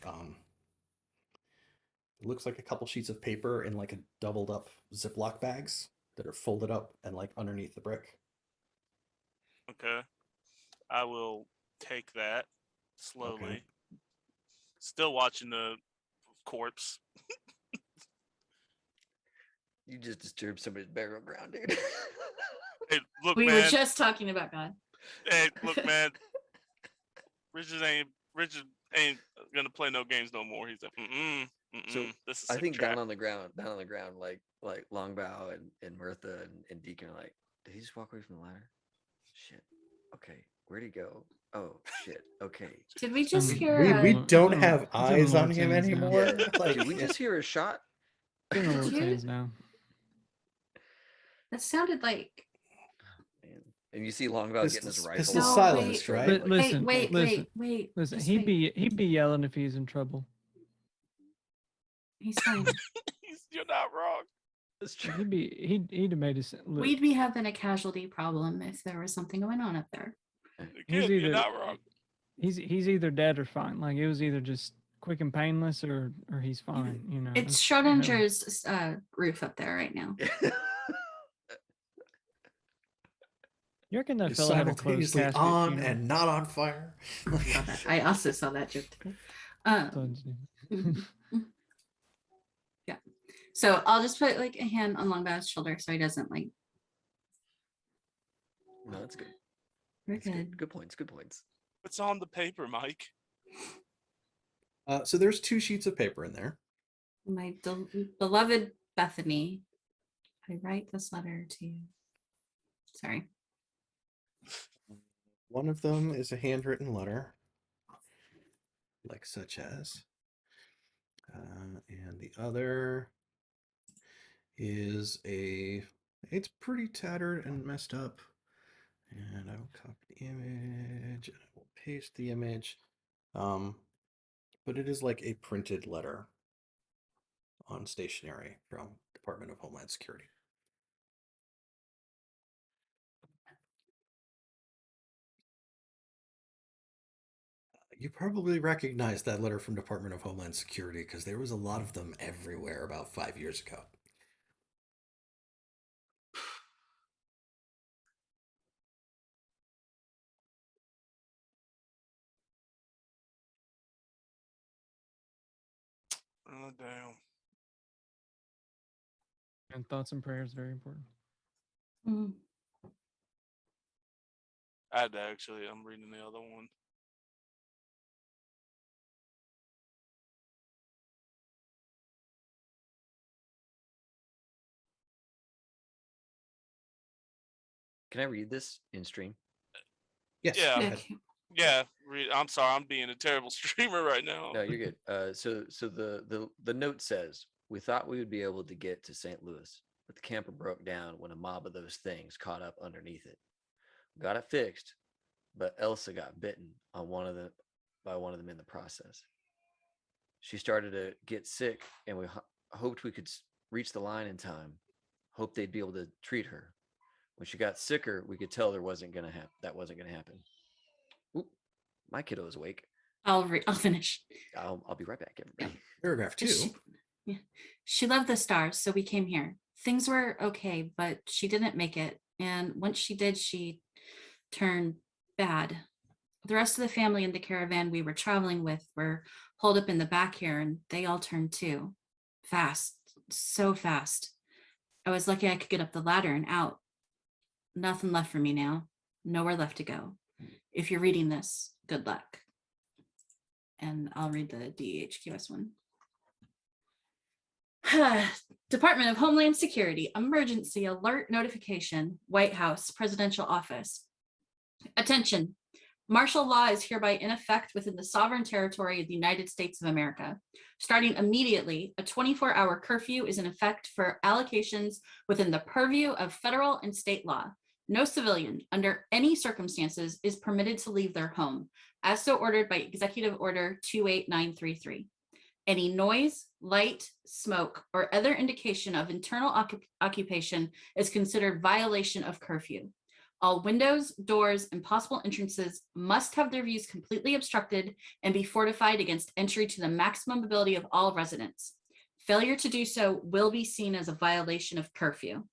it looks like a couple sheets of paper in like a doubled up Ziploc bags that are folded up and like underneath the brick. Okay. I will take that slowly. Still watching the corpse. You just disturbed somebody's burial ground, dude. Hey, look, We man. were just talking about God. Hey, look, man. Richard ain't gonna play no games no more. He's like, So this is I sick think trap. down on the ground, like Longabaugh and Mirtha and Deacon are like, did he just walk away from the ladder? Shit. Okay, where'd he go? Oh shit. Okay. Did we just Um, hear? We It's don't in have it's in eyes on Lord's him hands now. anymore. Yeah. Like, Did we just hear a shot? It's in the Did Lord's you? hands now. That sounded like. And you see Longabaugh getting his rifle. Pistol No, silenced, wait, right? But listen, wait, listen, wait. listen. Just He'd wait. be yelling if he's in trouble. He's fine. You're not wrong. That's true. He'd have made us look. We'd be having a casualty problem if there was something going on up there. He's Again, you're either not wrong. he's either dead or fine. Like it was either just quick and painless or he's fine. You know. It's never- Schrodinger's roof up there right now. You reckon that Is fella had a closed simultaneously casket? on you know? and not on fire. Saw that. I also saw that joke today. Yeah. So I'll just put like a hand on Longbaugh's shoulder so he doesn't like. No, that's good. We're That's good. Good points. Good points. What's on the paper, Mike? So there's 2 sheets of paper in there. My beloved Bethany, I write this letter to you. Sorry. One of them is a handwritten letter, like such as, and the other is it's pretty tattered and messed up. And I will copy the image and I will paste the image. But it is like a printed letter on stationery from Department of Homeland Security. You probably recognize that letter from Department of Homeland Security because there was a lot of them everywhere about 5 years ago. Oh, damn. And thoughts and prayers very important. Mm. I'm reading the other one. Can I read this in stream? Yes. Yeah. go Yeah, ahead. Yeah, I'm sorry, I'm being a terrible streamer right now. No, you're good. So the note says, we thought we would be able to get to St. Louis, but the camper broke down when a mob of those things caught up underneath it. Got it fixed, but Elsa got bitten on by one of them in the process. She started to get sick, and we hoped we could reach the line in time. Hoped they'd be able to treat her. When she got sicker, we could tell that wasn't gonna happen. Oop, my kiddo is awake. I'll finish. I'll be right back, everybody. Paragraph 2. She loved the stars, so we came here. Things were okay, but she didn't make it. And once she did, she turned bad. The rest of the family in the caravan we were traveling with were holed up in the back here, and they all turned too. Fast, so fast. I was lucky I could get up the ladder and out. Nothing left for me now. Nowhere left to go. If you're reading this, good luck. And I'll read the DHQS one. Department of Homeland Security, emergency alert notification, White House, Presidential Office. Attention, martial law is hereby in effect within the sovereign territory of the United States of America. Starting immediately, a 24-hour curfew is in effect for allocations within the purview of federal and state law. No civilian, under any circumstances, is permitted to leave their home, as so ordered by Executive Order 28933. Any noise, light, smoke, or other indication of internal occupation is considered violation of curfew. All windows, doors, and possible entrances must have their views completely obstructed and be fortified against entry to the maximum ability of all residents. Failure to do so will be seen as a violation of curfew.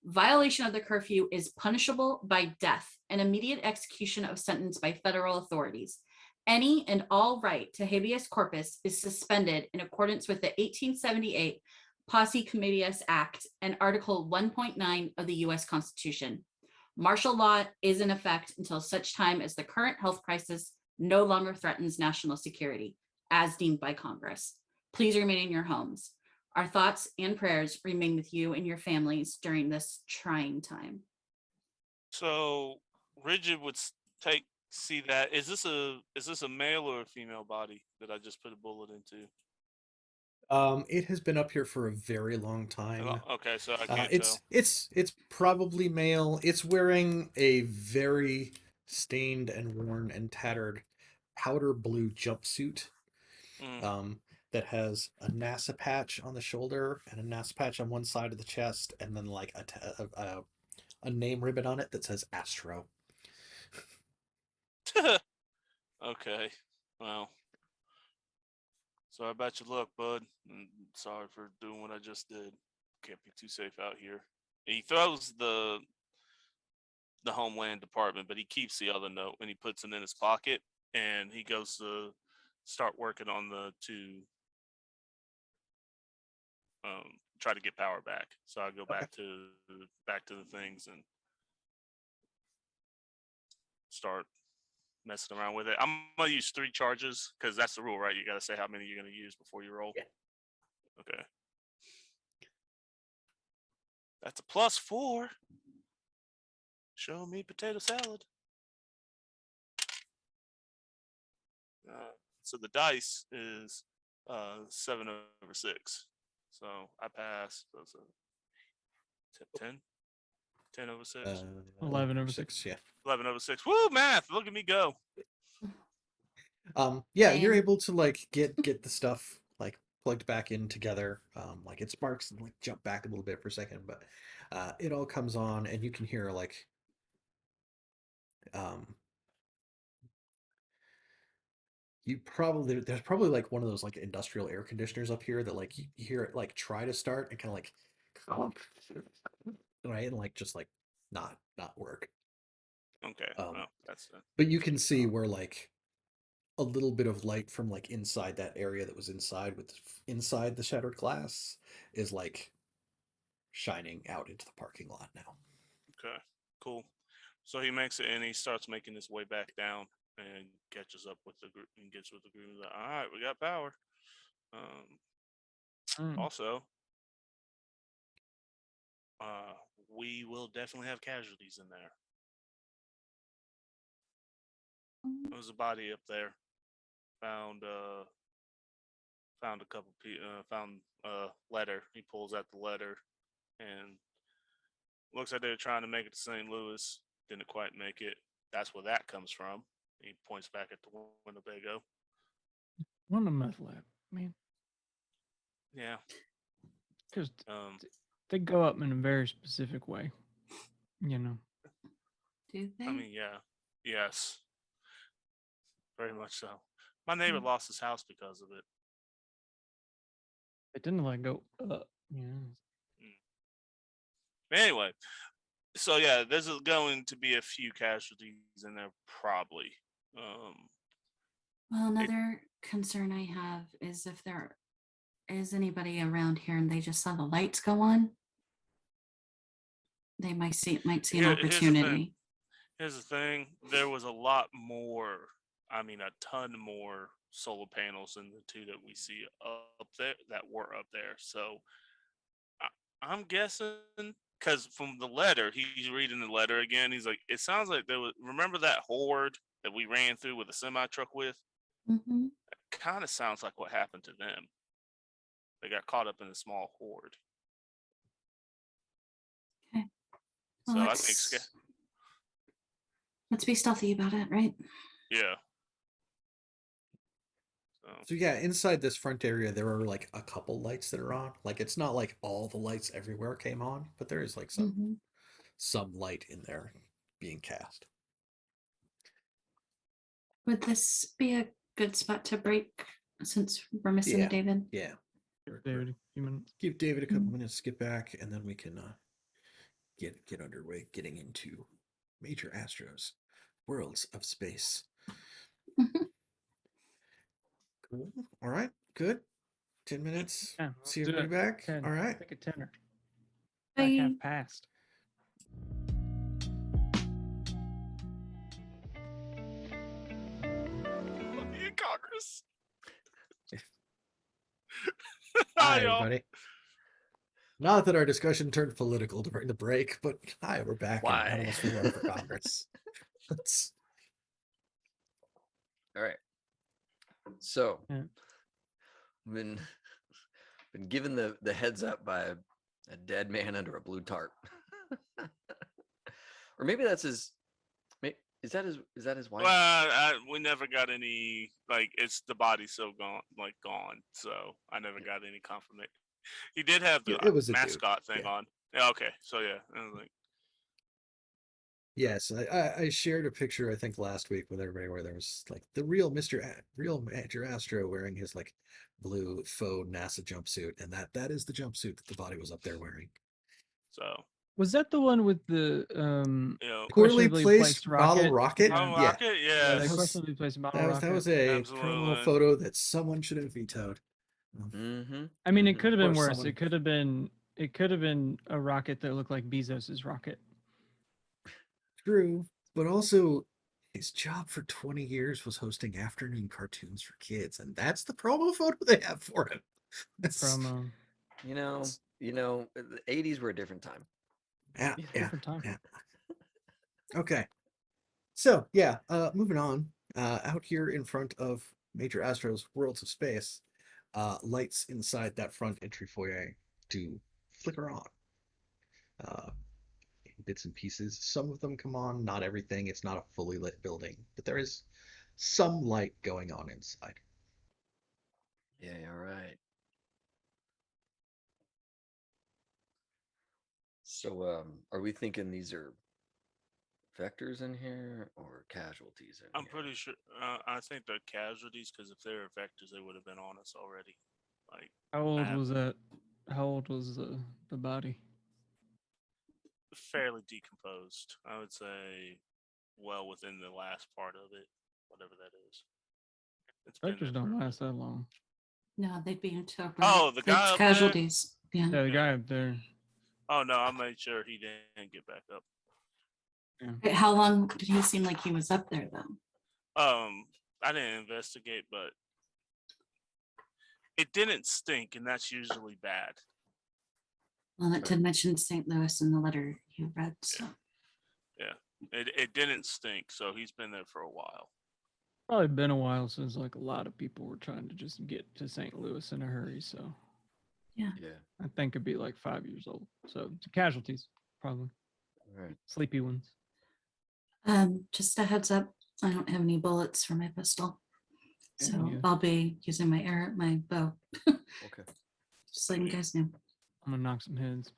Violation of the curfew is punishable by death and immediate execution of sentence by federal authorities. Any and all right to habeas corpus is suspended in accordance with the 1878 Posse Comedius Act and Article 1.9 of the U.S. Constitution. Martial law is in effect until such time as the current health crisis no longer threatens national security, as deemed by Congress. Please remain in your homes. Our thoughts and prayers remain with you and your families during this trying time. So Rigid would see that. Is this a male or a female body that I just put a bullet into? It has been up here for a very long time. Okay, so I can't tell. It's probably male. It's wearing a very stained and worn and tattered powder blue jumpsuit. That has a NASA patch on the shoulder and a NASA patch on one side of the chest, and then like a name ribbon on it that says Astro. Okay, well, so I bet you luck, bud. Sorry for doing what I just did. Can't be too safe out here. He throws the Homeland Department, but he keeps the other note and he puts it in his pocket, and he goes to start working on try to get power back. So I go back to the things and start messing around with it. I'm gonna use 3 charges because that's the rule, right? You gotta say how many you're gonna use before you roll. Yeah. Okay. That's a +4. Show me potato salad. So the dice is 7/6. So I pass. So it's a 10. 10/6. 11/6. Yeah. 11/6. Woo, math! Look at me go. Yeah, you're able to like get the stuff like plugged back in together. Like it sparks and like jump back a little bit for a second, but it all comes on, and you can hear like there's probably like one of those like industrial air conditioners up here that like you hear it like try to start and kind of like right, and like just like not work. Okay. Well, that's but you can see where like a little bit of light from like inside that area that was inside the shattered glass is like shining out into the parking lot now. okay. Cool. So he makes it, and he starts making his way back down and catches up with the group and gets with the group. He's like, all right, we got power. Also, we will definitely have casualties in there. There was a body up there. Found a couple found a letter. He pulls out the letter and looks like they're trying to make it to St. Louis. Didn't quite make it. That's where that comes from. He points back at the Winnebago. One of meth lab, man. Yeah. Because they go up in a very specific way, you know. Do they? I mean, yeah. Yes. Very much so. My neighbor lost his house because of it. It didn't like go up, you know. Anyway, so yeah, there's going to be a few casualties in there, probably. Well, another concern I have is if there is anybody around here and they just saw the lights go on, they might see an opportunity. Here's the thing. There was a lot more, I mean, a ton more solar panels than the 2 that we see up there that were up there. So I'm guessing, because from the letter, he's reading the letter again. He's like, it sounds like there was, remember that horde that we ran through with a semi-truck with? Mm-hmm. It kind of sounds like what happened to them. They got caught up in a small horde. Okay. Well, So I think, let's be stealthy about it, right? yeah. So yeah, inside this front area, there are like a couple lights that are on. Like it's not like all the lights everywhere came on, but there is like some light in there being cast. Would this be a good spot to break since we're missing David? Yeah. David, a few minutes. Give David a couple minutes to get back, and then we can get underway, getting into Major Astros, Worlds of Space. Cool. All right, good. 10 minutes. Yeah, See let's do everybody it. back. 10. All right. Take a tenner. Back half Bye. past. I'll be in Congress. Hi, y'all. everybody. Not that our discussion turned political during the break, but hi, we're back. And none Why? of us will run for Congress. Let's All right. So, Yeah. been given the heads up by a dead man under a blue tarp, or maybe that's his. Is that his wife? Well, we never got any, like, it's the body's so gone, so I never got any confirmation. He did have the it was a dude. mascot thing Yeah. on. Yeah, okay, so yeah, I was like, Yes, I shared a picture I think last week with everybody where there was like the real real Major Astro wearing his like blue faux NASA jumpsuit, and that is the jumpsuit that the body was up there wearing. so Was that the one with the you know, Poorly questionably placed model rocket. I'm Yeah. Yeah, rocket, Yeah, yes. the That was- questionably placed model that rocket. was a Absolutely. promo photo that someone should have vetoed. Mm-hmm. I mean, it could have Or been worse. someone- It could have been a rocket that looked like Bezos's rocket. True, but also his job for 20 years was hosting afternoon cartoons for kids, and that's the promo photo they have for him. That's- Promo. You know, the '80s were a different time. Yeah, Yeah, yeah, different time. yeah. Okay. So yeah, moving on. Out here in front of Major Astro's Worlds of Space, lights inside that front entry foyer do flicker on. In bits and pieces. Some of them come on, not everything. It's not a fully lit building, but there is some light going on inside. Yeah, all right. So, are we thinking these are vectors in here or casualties in I'm here? pretty sure. I think they're casualties because if they were vectors, they would have been on us already. Like, How old have- was that? How old was the body? fairly decomposed. I would say, well within the last part of it, whatever that is. It's been Vectors there don't for a last that long. No, they'd be into Oh, the guy up there? casualties. Yeah. Yeah, the guy up there. Oh no, I made sure he didn't get back up. Wait, how long did he seem like he was up there though? I didn't investigate, but it didn't stink, and that's usually bad. Well, it did mention St. Louis in the letter you read. So It didn't stink, so he's been there for a while. Probably been a while since like a lot of people were trying to just get to St. Louis in a hurry. So Yeah. I think it'd be like 5 years old. So it's casualties, probably All right. sleepy ones. just a heads up, I don't have any bullets for my pistol. Yeah, So me neither. I'll be using my bow. Okay. Just letting you guys know. I'm gonna knock some heads.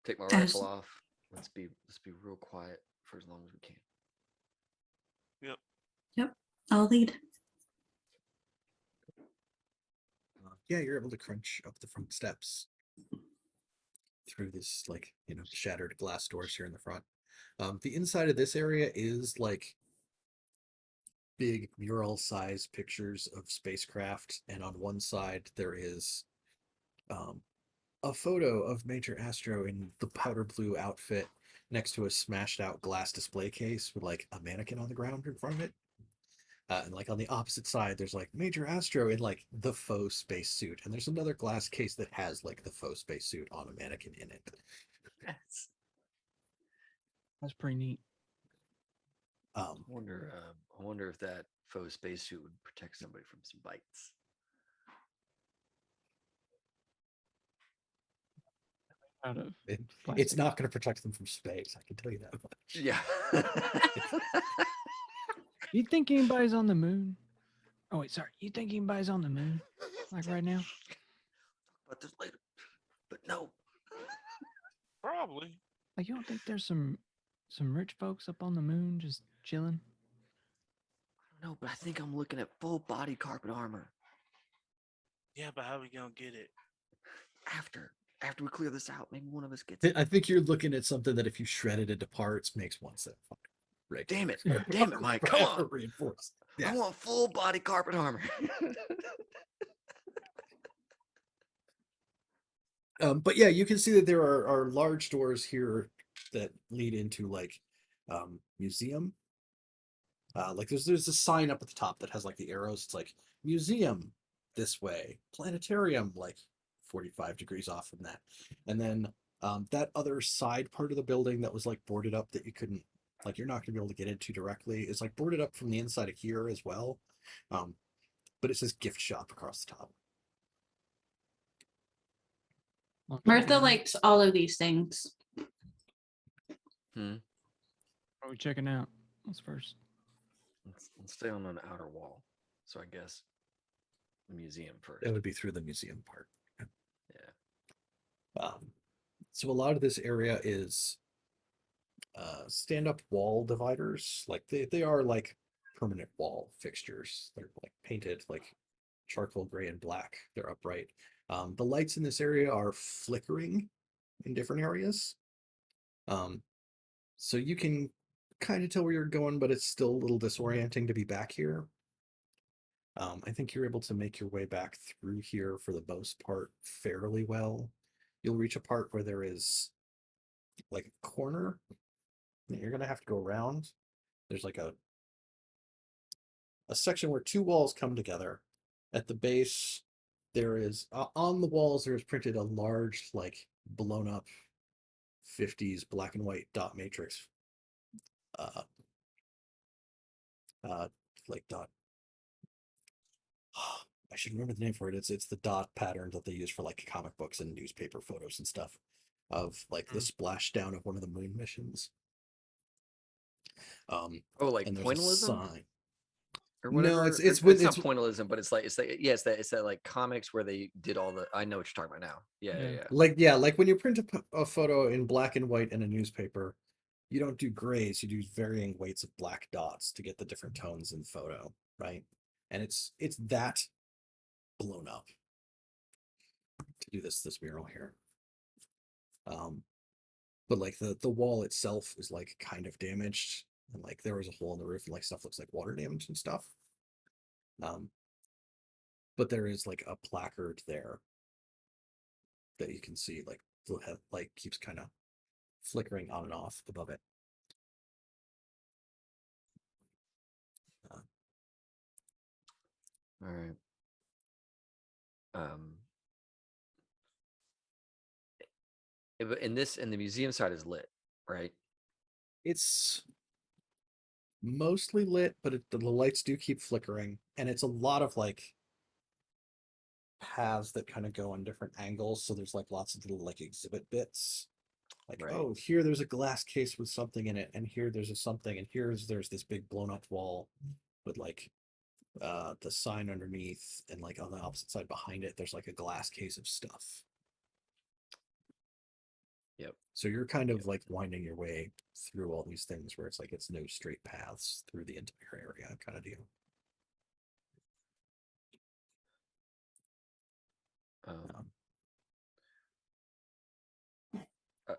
Take my Guys. rifle off. Let's be real quiet for as long as we can. I'll lead. Yeah, you're able to crunch up the front steps through this, like, shattered glass doors here in the front. The inside of this area is like big mural size pictures of spacecraft, and on one side there is a photo of Major Astro in the powder blue outfit next to a smashed out glass display case with like a mannequin on the ground in front of it. And like on the opposite side, there's like Major Astro in like the faux space suit, and there's another glass case that has like the faux space suit on a mannequin in it. That's pretty neat. I wonder if that faux spacesuit would protect somebody from some bites. Out of It's plastic. not going to protect them from space, I can tell you that much. Yeah. You think anybody's on the moon? Oh wait, sorry. You think anybody's on the moon? Like right now? But this later. But no. Probably. Like you don't think there's some rich folks up on the moon just chilling? No, but I think I'm looking at full body carpet armor. Yeah, but how are we gonna get it? After. after we clear this out, maybe one of us gets it. I think you're looking at something that if you shred it into parts makes one set fine. Right. Damn it. Yeah. Damn it, Mike. Come on. Reinforced. I Yeah. want full body carpet armor. But yeah, you can see that there are large doors here that lead into like museum. Like there's a sign up at the top that has like the arrows. It's like museum this way, planetarium like 45 degrees off from that, and then that other side part of the building that was like boarded up that you couldn't, like you're not gonna be able to get into directly, is like boarded up from the inside of here as well. But it says gift shop across the top. I'll check it Martha out. likes all of these things. What are we checking out? What's first? Let's stay on an outer wall. So I guess the museum first. That would be through the museum part. Yeah. So a lot of this area is stand-up wall dividers. Like they are like permanent wall fixtures. They're like painted like charcoal gray and black. They're upright. The lights in this area are flickering in different areas. So you can kind of tell where you're going, but it's still a little disorienting to be back here. I think you're able to make your way back through here for the most part fairly well. You'll reach a part where there is like a corner that you're gonna have to go around. There's like a section where two walls come together. At the base, there is on the walls there's printed a large like blown up 50s black and white dot matrix like dot, I should remember the name for it. It's the dot pattern that they use for like comic books and newspaper photos and stuff of like the splashdown of one of the moon missions. Oh, like and there's a pointillism? sign. Or No, whatever. it's Or with- not it's- pointillism, but it's like yeah, it's that like comics where they did all the. I know what you're talking about now. Yeah, yeah, Yeah. yeah. Like when you print a photo in black and white in a newspaper, you don't do grays, you do varying weights of black dots to get the different tones in photo, right? And it's that blown up to do this mural here. But like the wall itself is like kind of damaged, and like there was a hole in the roof and like stuff looks like water damage and stuff. But there is like a placard there that you can see, like the light keeps kind of flickering on and off above it. All right. But in the museum side is lit, right? It's mostly lit, but the lights do keep flickering, and it's a lot of like paths that kind of go in different angles. So there's like lots of little like exhibit bits. Like, Right. oh, here there's a glass case with something in it, and here there's a something, and there's this big blown up wall with like the sign underneath, and like on the opposite side behind it, there's like a glass case of stuff. Yep. So you're kind of like winding your way through all these things where it's like it's no straight paths through the entire area kind of deal.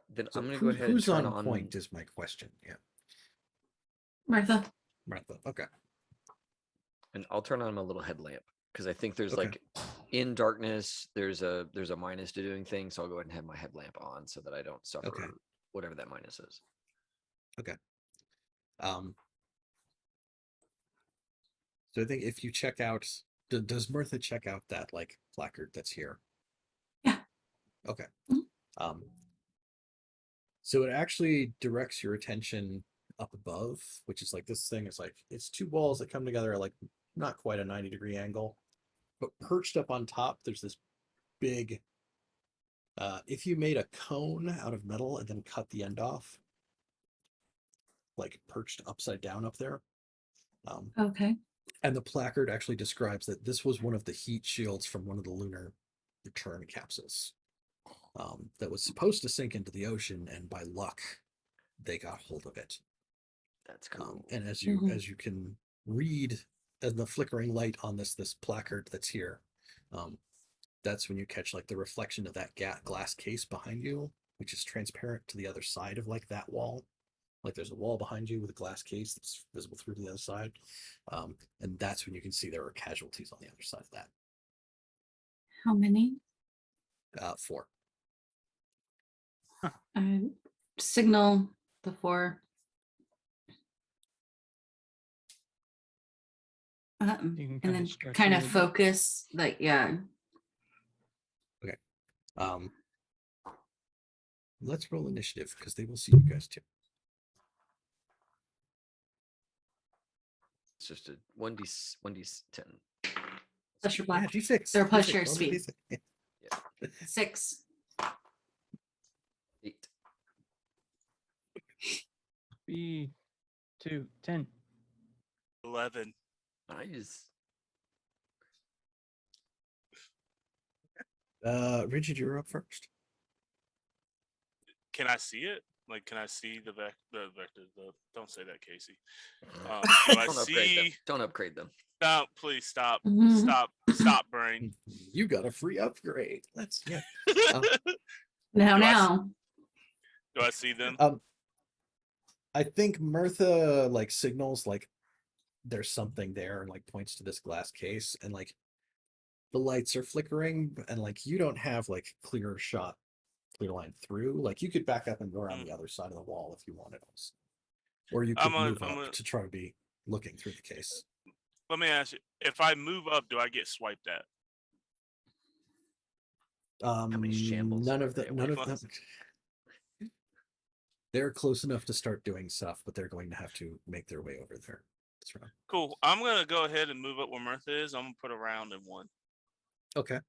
Then So I'm gonna go ahead and who's turn on point is my question. Yeah, Martha. Martha. Okay. and I'll turn on my little headlamp because I think there's Okay. like in darkness there's a minus to doing things, so I'll go ahead and have my headlamp on so that I don't suffer Okay. whatever that minus is. So I think if you check out, does Martha check out that like placard that's here? Yeah. Okay. Mhm. So it actually directs your attention up above, which is like this thing. It's like it's two walls that come together at like not quite a 90-degree angle, but perched up on top, there's this big. If you made a cone out of metal and then cut the end off, like perched upside down up there. Okay. And the placard actually describes that this was one of the heat shields from one of the lunar return capsules that was supposed to sink into the ocean, and by luck, they got hold of it. That's cool. And as you Mhm. can read in the flickering light on this placard that's here, that's when you catch like the reflection of that glass case behind you, which is transparent to the other side of like that wall. Like there's a wall behind you with a glass case that's visible through to the other side. And that's when you can see there are casualties on the other side of that. How many? 4. Signal the 4. You can And kinda then stretch kind a of little bit. focus, like, yeah. Let's roll initiative because they will see you guys too. It's just a 1d10. Plus your Yeah, black. D6. Or plus D6, your roll the speed. D6. Yeah. 6. 8. B 2 10. 11. Nice. Rigid, you're up first. Can I see it? Like, can I see the vector? Don't say that, Casey. Do I Don't upgrade them. see? Don't upgrade them. No, please stop. Mhm. Stop, brain. You got a free upgrade. That's yeah. Now. Do I see them? I think Mirtha like signals like there's something there and like points to this glass case and like the lights are flickering and like you don't have like clear line through. Like you could back up and go around the other side of the wall if you wanted else. Or you could move up to try to be looking through the case. Let me ask you, if I move up, do I get swiped at? many shambles None are of they them. None away of from them. They're close enough to start doing stuff, but they're going to have to make their way over there. That's right. Cool. I'm gonna go ahead and move up where Mirtha is. I'm gonna put a round in 1. Okay.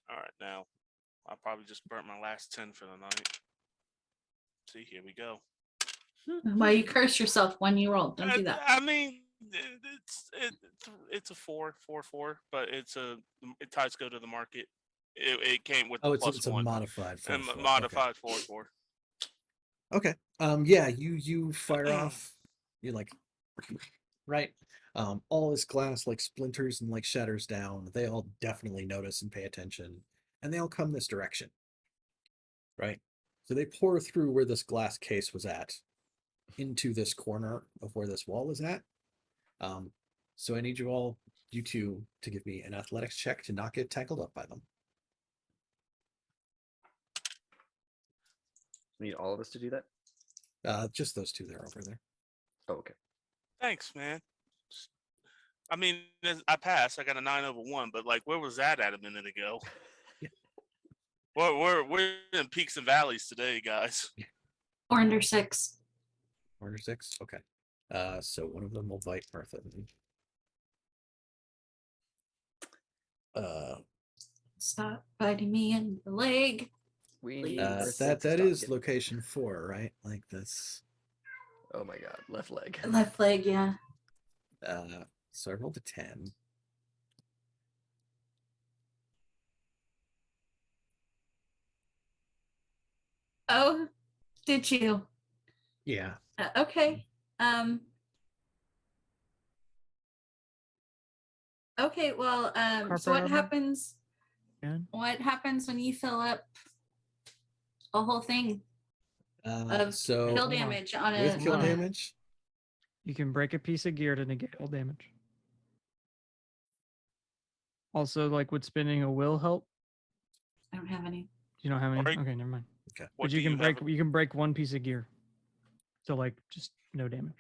All right, now I probably just burnt my last 10 for the night. See, here we go. Why you curse yourself when you roll? Don't do that. I mean, it's a 4, but it ties go to the market. It came with the plus it's a 1 modified 4. and modified 4. Okay. Yeah, you fire off. You're like, right. All this glass like splinters and like shatters down. They all definitely notice and pay attention, and they all come this direction. Right. So they pour through where this glass case was at, into this corner of where this wall is at. So I need you two, to give me an athletics check to not get tangled up by them. Need all of us to do that? Just those two there over there. Oh, okay. Thanks, man. I mean, I passed. I got a 9/1, but like, where was that at a minute ago? Yeah. We're in peaks and valleys today, guys. 4 under 6. 4 under 6. Okay. So one of them will bite Martha. Stop biting me in the leg. We Please. need Mirtha That to stop is getting- location 4, right? Like that's. Oh my god, left leg. Left leg, yeah. So I rolled a 10. Oh, did you? Yeah. Okay. Okay, well, so what Carpet happens? Again? What happens when you fill up a whole thing of So kill hold on. damage on with kill on a- damage, You can break a piece of gear to negate all damage. Also, like, would spinning a will help? I don't have any. You don't have any? Alright. Okay, never mind. okay. What But you do can have? break one piece of gear. So like just no damage.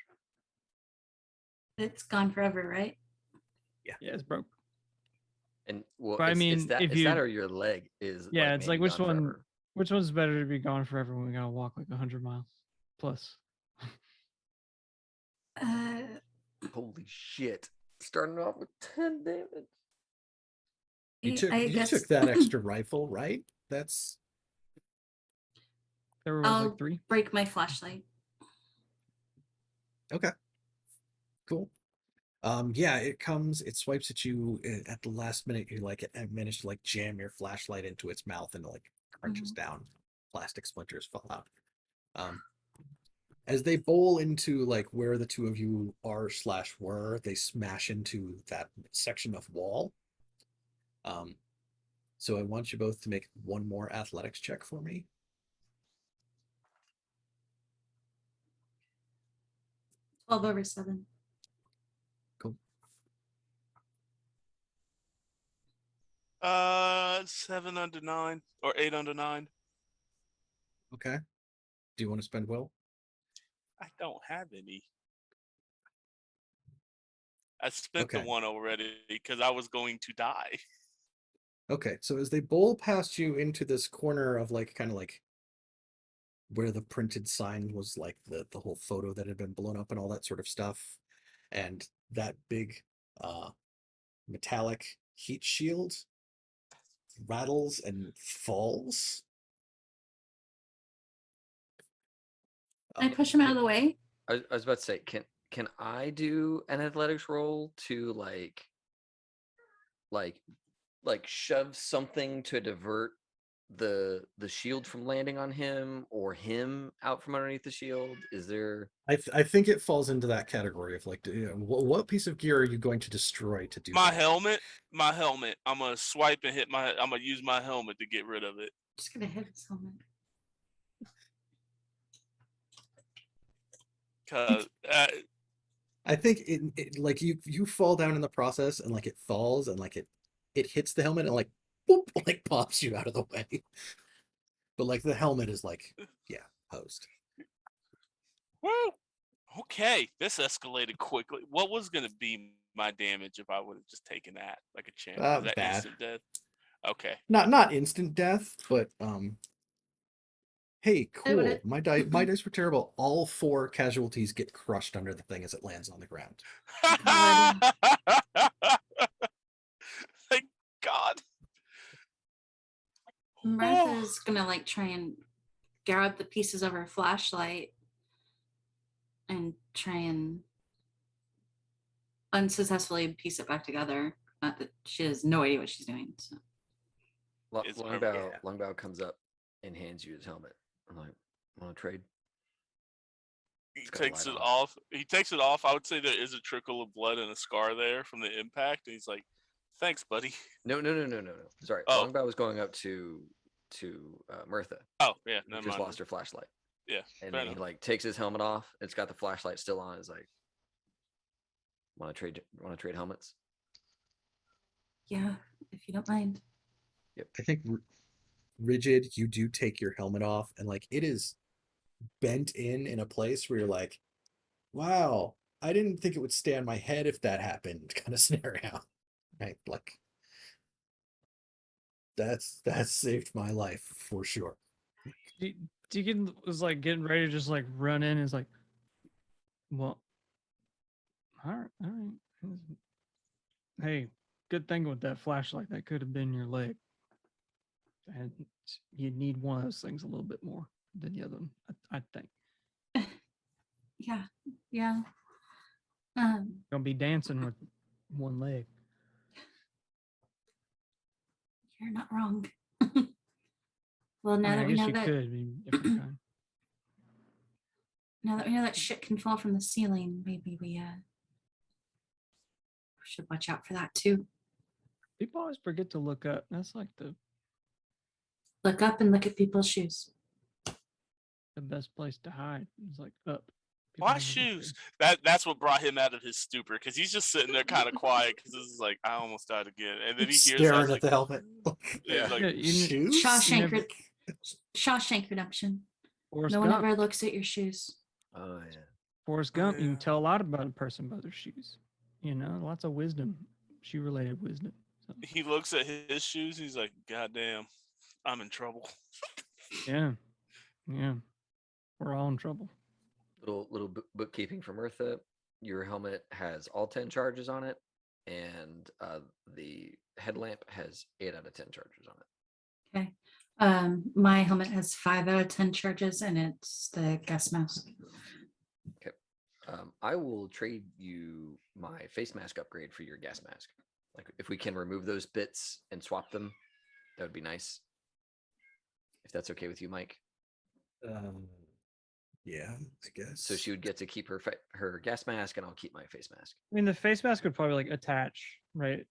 It's gone forever, right? Yeah, it's broke. And well, But I it's mean, that, if it's that you- or your leg is. Yeah, it's like maybe which gone one forever. which one's better to be gone forever when we gotta walk like 100 miles plus? Holy shit! Starting off with 10 damage. You took I guess took that extra rifle, right? That's There was I'll like 3. break my flashlight. okay. Cool. Yeah, it swipes at you at the last minute. You like manage to like jam your flashlight into its mouth and like crunches down. Plastic splinters fall out. As they bowl into like where the two of you are / were, they smash into that section of wall. So I want you both to make one more athletics check for me. Over 7. Cool. 7 under 9 or 8 under 9. Okay. Do you want to spend will? I don't have any. I spent the Okay. one already because I was going to die. Okay, so as they bowl past you into this corner of like kind of like where the printed sign was, like the whole photo that had been blown up and all that sort of stuff, and that big metallic heat shield rattles and falls. Can I push him out of the way? I was about to say, can I do an athletics roll to like shove something to divert the shield from landing on him or him out from underneath the shield? Is there? I think it falls into that category of like, what piece of gear are you going to destroy to do My that? helmet. My helmet. I'm gonna swipe and hit my. I'm gonna use my helmet to get rid of it. Just gonna hit his helmet. Cause I think it like you fall down in the process and like it falls and like it hits the helmet and like boop, like pops you out of the way. But like the helmet is like, yeah, posed. woo. Okay, this escalated quickly. What was gonna be my damage if I would have just taken that like a champ? Was that Bad. instant death? Okay. Not instant death, but hey, I cool. would've- My dice were terrible. All 4 casualties get crushed under the thing as it lands on the ground. God. Thank God. Martha's gonna like try and grab the pieces of her flashlight and try and unsuccessfully piece it back together. Not that she has no idea what she's doing. So. It's Longabaugh comes up and hands you his helmet. I'm like, want to trade? He It's got a takes light it on. off. He takes it off. I would say there is a trickle of blood and a scar there from the impact. And he's like, "Thanks, buddy." No. Sorry, Oh. Longabaugh was going up to Mirtha. Oh yeah, Who never just mind. lost her flashlight. Yeah, And fair then he enough. like takes his helmet off. It's got the flashlight still on. It's like, want to trade helmets? Yeah, if you don't mind. I think rigid, you do take your helmet off and like it is bent in a place where you're like, wow, I didn't think it would stay on my head if that happened, kind of scenario. Right? Like that's saved my life for sure. Deacon was like getting ready to just like run in and is like, well, all right. Hey, good thing with that flashlight. That could have been your leg. And you need one of those things a little bit more than the other one, I think. Yeah. Gonna be dancing with one leg. You're not wrong. Well, I now mean, that I we guess know you that, could. I mean, if you can. now that we know that shit can fall from the ceiling, maybe we should watch out for that too. People always forget to look up. That's like the Look up and look at people's shoes. best place to hide. It's like up. People Why never look shoes? there. That's what brought him out of his stupor because he's just sitting there kind of quiet because this is like I almost died again, and then he hears Staring that, at like, the helmet. he's like, Yeah, you Shoes? Shawshank Redemption. Forrest No one Gump. ever looks at your shoes. Oh yeah. Forrest Oh, Gump. You yeah. can tell a lot about a person by their shoes. You know, lots of wisdom, shoe-related wisdom. So, he looks at his shoes. He's like, "God damn, I'm in trouble." yeah. We're all in trouble. Little bookkeeping from Mirtha. Your helmet has all 10 charges on it, and the headlamp has 8 out of 10 charges on it. Okay. My helmet has 5 out of 10 charges, and it's the gas mask. Okay. I will trade you my face mask upgrade for your gas mask. Like if we can remove those bits and swap them, that would be nice. If that's okay with you, Mike. Yeah, I guess. So she would get to keep her gas mask, and I'll keep my face mask. I mean, the face mask would probably like attach, right?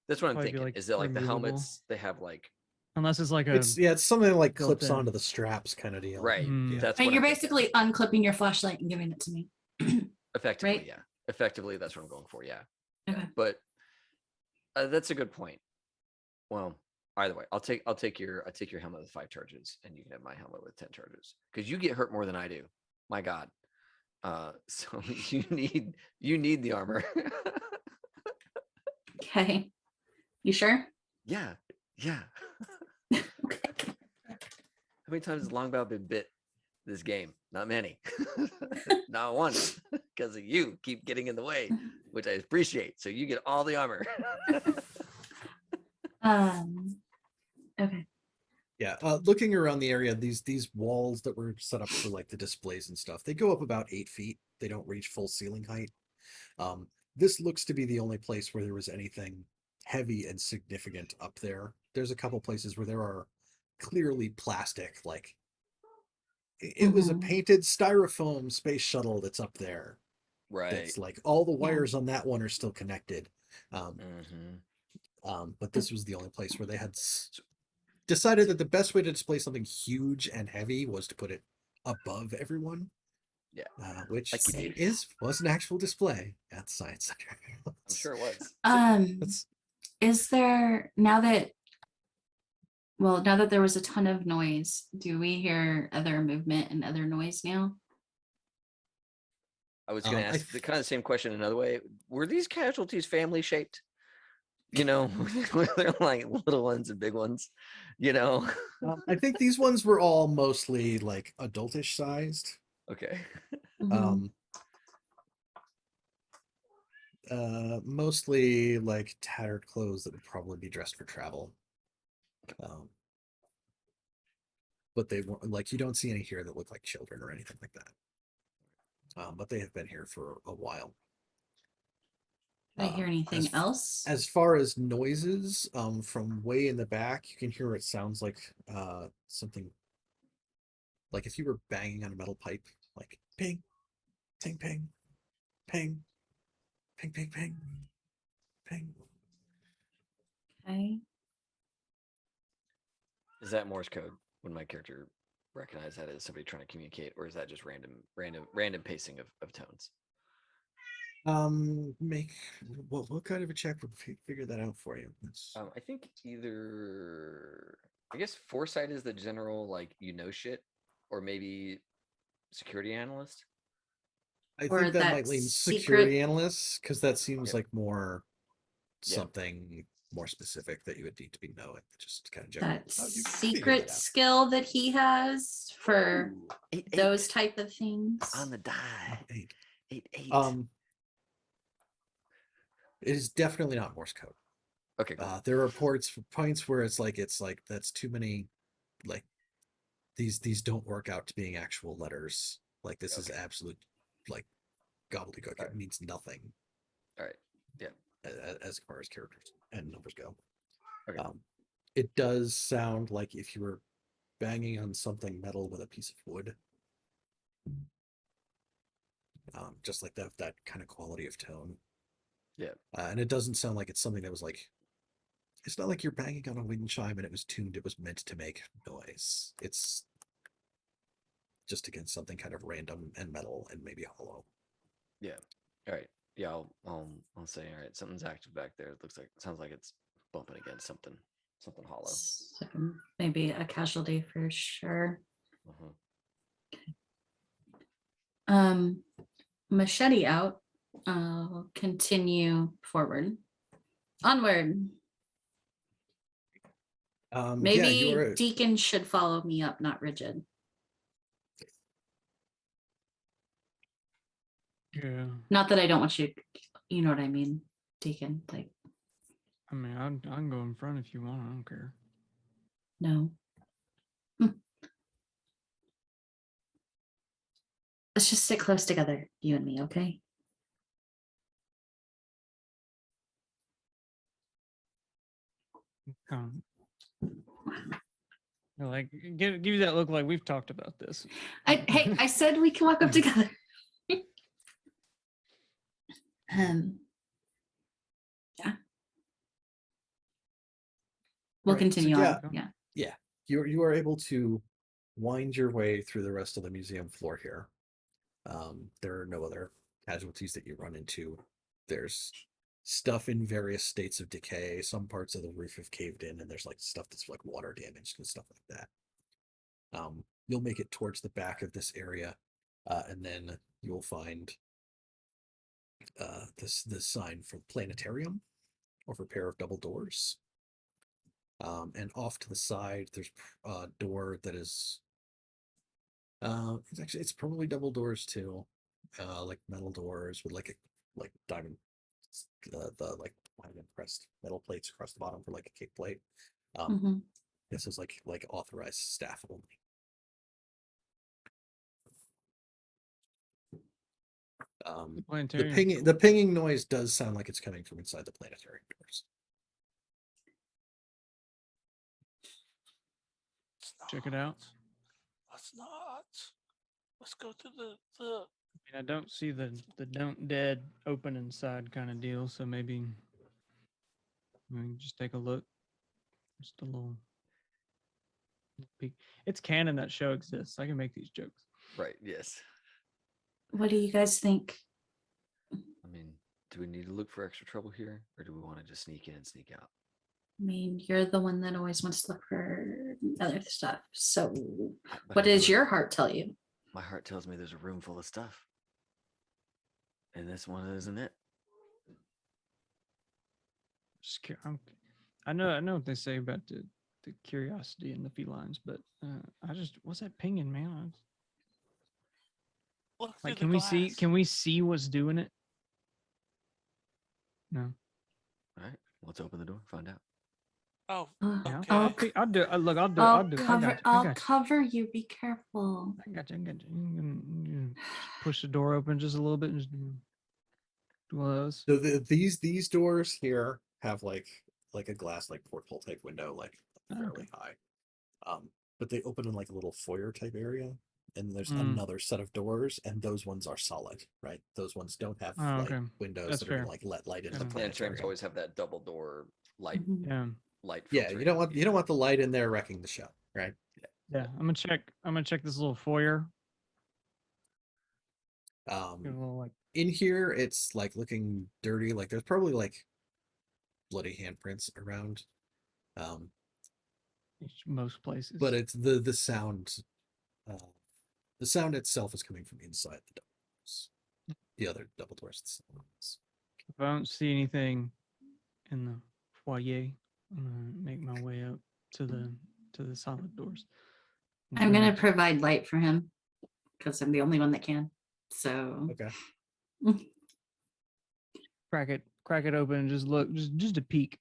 That's what I'm Probably be, thinking. like, Is that like the removable. helmets? They have like Unless it's like a It's something that like clips built-in. onto the straps kind of deal. right. Mm. That's But what you're I'm thinking. basically unclipping your flashlight and giving it to me. Effectively, right? yeah. Effectively, that's what I'm going for. Yeah. Okay. But that's a good point. Well, either way, I'll take your helmet with 5 charges, and you can have my helmet with 10 charges because you get hurt more than I do. My God. So you need the armor. Okay. You sure? Yeah. Okay. How many times has Longabaugh been bit this game? Not many. Not once. Because of you keep getting in the way, which I appreciate. So you get all the armor. Okay. Yeah, looking around the area, these walls that were set up for like the displays and stuff, they go up about 8 feet. They don't reach full ceiling height. This looks to be the only place where there was anything heavy and significant up there. There's a couple places where there are clearly plastic, like it was a Mhm. painted styrofoam space shuttle that's up there. Right. That's like all the Yeah. wires on that one are still connected. Mhm. But this was the only place where they had decided that the best way to display something huge and heavy was to put it above everyone. Yeah. Which Like you do. was an actual display at the Science Center. I'm sure it was. That's Is there now that there was a ton of noise, do we hear other movement and other noise now? I was going to I ask the kind of same question another way. Were these casualties family shaped? You know, they're like little ones and big ones, you know? I think these ones were all mostly like adultish sized. Okay. Mhm. Mostly like tattered clothes that would probably be dressed for travel. But they weren't like, you don't see any here that look like children or anything like that. But they have been here for a while. Do I hear anything else? As far as noises, from way in the back, you can hear what sounds like something like if you were banging on a metal pipe, like ping, ting, ping, ping, ping, ping, ping, ping. Okay. Is that Morse code when my character recognize that as somebody trying to communicate, or is that just random pacing of tones? Make what kind of a check would figure that out for you? I think I guess foresight is the general, like, shit, or maybe security analyst. I Or think that that might lean secret- security analysts because that seems Yep. like more Yeah. something more specific that you would need to be knowing. Just kind of That general. You can figure secret that out. skill that he has for Ooh, 8, those type of things. on the die. Oh, 8. 8. It is definitely not Morse code. Okay, cool. There are points where it's like that's too many, like these don't work out to being actual letters. Like this is absolute like gobbledygook. It means nothing. All right. Yeah. As far as characters and numbers go. Okay. It does sound like if you were banging on something metal with a piece of wood. Just like that kind of quality of tone. Yeah. And it doesn't sound like it's something that was like, it's not like you're banging on a wind chime and it was tuned, it was meant to make noise. It's just against something kind of random and metal and maybe hollow. Yeah. All right. Yeah, I'll say, all right, something's active back there. It sounds like it's bumping against something hollow. So maybe a casualty for sure. Machete out. I'll continue forward. Onward. Maybe Deacon should follow me up, not Rigid. Yeah. Not that I don't want you, you know what I mean, Deacon. Like, I mean, I can go in front if you want. I don't care. no. Let's just stick close together, you and me, okay? Like, give you that look like we've talked about this. Hey, I said we can walk up together. Yeah. We'll Right, so continue yeah. on. Yeah. Yeah, you are able to wind your way through the rest of the museum floor here. There are no other casualties that you run into. There's stuff in various states of decay. Some parts of the roof have caved in, and there's like stuff that's like water damaged and stuff like that. You'll make it towards the back of this area, and then you'll find this sign for planetarium over a pair of double doors. And off to the side, there's a door that is it's probably double doors too, like metal doors with like diamond, the like diamond pressed metal plates across the bottom for like a cake plate. Mhm. This is like authorized staff only. The Planetarium's the pinging noise does sound like it's coming from inside the planetarium doors. Check it out. Let's not. Let's go to the. I don't see the don't dead open inside kind of deal, so maybe we can just take a look. Just a little peek. It's canon that show exists. I can make these jokes. Right. Yes. What do you guys think? I mean, do we need to look for extra trouble here, or do we want to just sneak in, sneak out? I mean, you're the one that always wants to look for other stuff. So But what I does know your heart tell you? My heart tells me there's a room full of stuff, and this one isn't it. I know what they say about the curiosity and the felines, but I just what's that pinging, man? Look Like, through can the we see? glass. Can we see what's doing it? No. All right, let's open the door, find out. Oh, Yeah, okay. I'll do it. Look, I'll do it. I'll I'll do it. cover. I I'll got you. cover you. Be careful. I got you. You can just push the door open just a little bit and just do one of those. So these doors here have like a glass like porthole type window, like fairly high. But they open in like a little foyer type area, and there's another set of doors, and those ones are solid, right? Those ones don't have like windows That's that fair. are gonna, like let light into Yeah. the Planetariums planetarium. always have that double door light. Mhm. Yeah. Light. Yeah, you don't want the light in there wrecking the show, right? Yeah. I'm gonna check this little foyer. Get a little, like, In here, it's like looking dirty. Like there's probably like bloody handprints around. most places. But it's the sound. The sound itself is coming from inside the double doors. The other double doors. If I don't see anything in the foyer, I'm gonna make my way up to the solid doors. I'm gonna provide light for him because I'm the only one that can. So Okay. crack it open and just look, just a peek,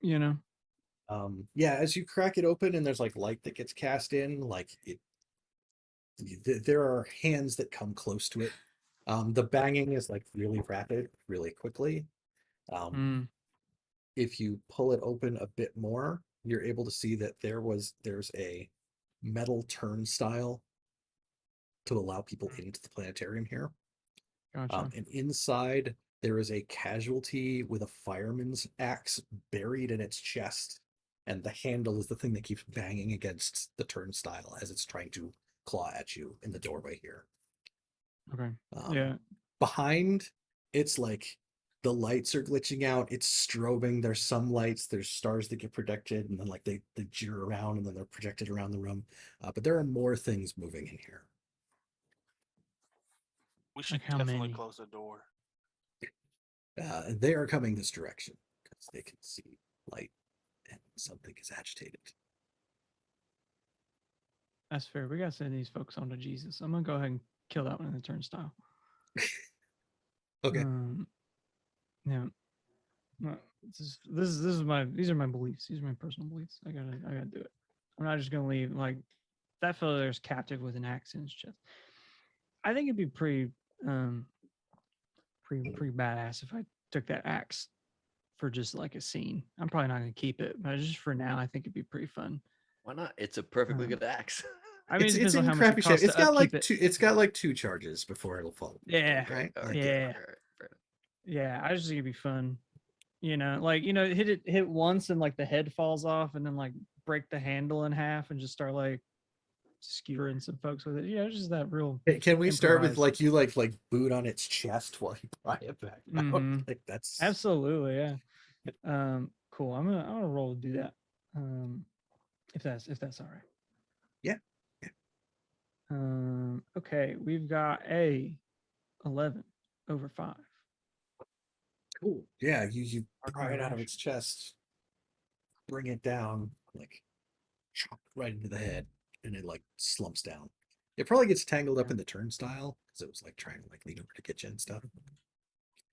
you know. Yeah, as you crack it open and there's like light that gets cast in, like there are hands that come close to it. The banging is like really rapid, really quickly. If you pull it open a bit more, you're able to see that there's a metal turnstile to allow people into the planetarium here. Gotcha. And inside there is a casualty with a fireman's axe buried in its chest, and the handle is the thing that keeps banging against the turnstile as it's trying to claw at you in the doorway here. Okay. Yeah. Behind, it's like the lights are glitching out. It's strobing. There's some lights. There's stars that get projected, and then like they jitter around, and then they're projected around the room. But there are more things moving in here. We should Like how definitely many? close the door. They are coming this direction because they can see light, and something is agitated. That's fair. We gotta send these folks on to Jesus. I'm gonna go ahead and kill that one in the turnstile. Okay. Yeah. These are my beliefs. These are my personal beliefs. I gotta do it. I'm not just gonna leave like that fellow there's captive with an axe in his chest. I think it'd be pretty badass if I took that axe for just like a scene. I'm probably not gonna keep it, but just for now, I think it'd be pretty fun. Why not? It's a perfectly good axe. I mean, it's it depends on in how much crappy it shape. costs It's to got like upkeep two. It's got like 2 charges before it'll fall. Yeah. Right. Okay, Like, Yeah. all right. Yeah, I just think it'd be fun. You know, like, you know, hit once and like the head falls off, and then like break the handle in half and just start like skewering some folks with it. You know, just that real. Can we start with improvised. like you like boot on its chest while you pry it back out? Mhm. Like that's Absolutely, yeah. Cool. I'm gonna roll to do that. If that's all right. Yeah. Okay, we've got a 11 over 5. cool. Yeah, you Hard pry it out of rash. its chest, bring it down, like chop right into the head, and it like slumps down. It probably gets tangled up Yeah. in the turnstile because it was like trying to like lean over to get you and stuff.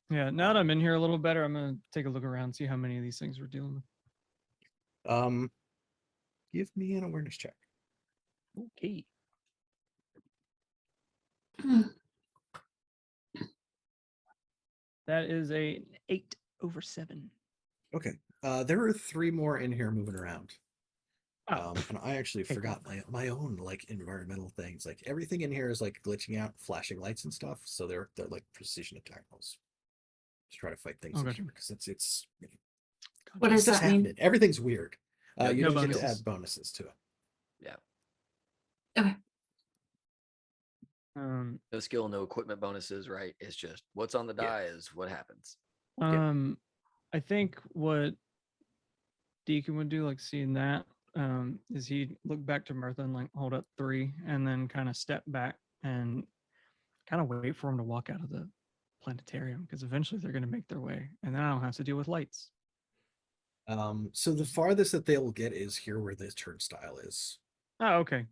Yeah, now that I'm in here a little better, I'm gonna take a look around, see how many of these things we're dealing with. Give me an awareness check. Okay. That is a 8 over 7. Okay. There are 3 more in here moving around. Oh, And I actually okay, forgot my own like environmental things. Like everything in here is like glitching out, flashing lights and stuff. So they're like precision attack rolls. Just try to fight things in Okay. here because it's you know, What does stuff's that mean? happening. Everything's weird. No- You no don't get to bonuses. add bonuses to it. Yeah. Okay. No skill, no equipment bonuses, right? It's just what's on the Yeah. die is what happens. I think what Deacon would do, like seeing that, is he'd look back to Mirtha and like hold up 3 and then kind of step back and kind of wait for him to walk out of the planetarium, because eventually they're going to make their way and then I don't have to deal with lights. So the farthest that they'll get is here where the turnstile is. Oh, okay.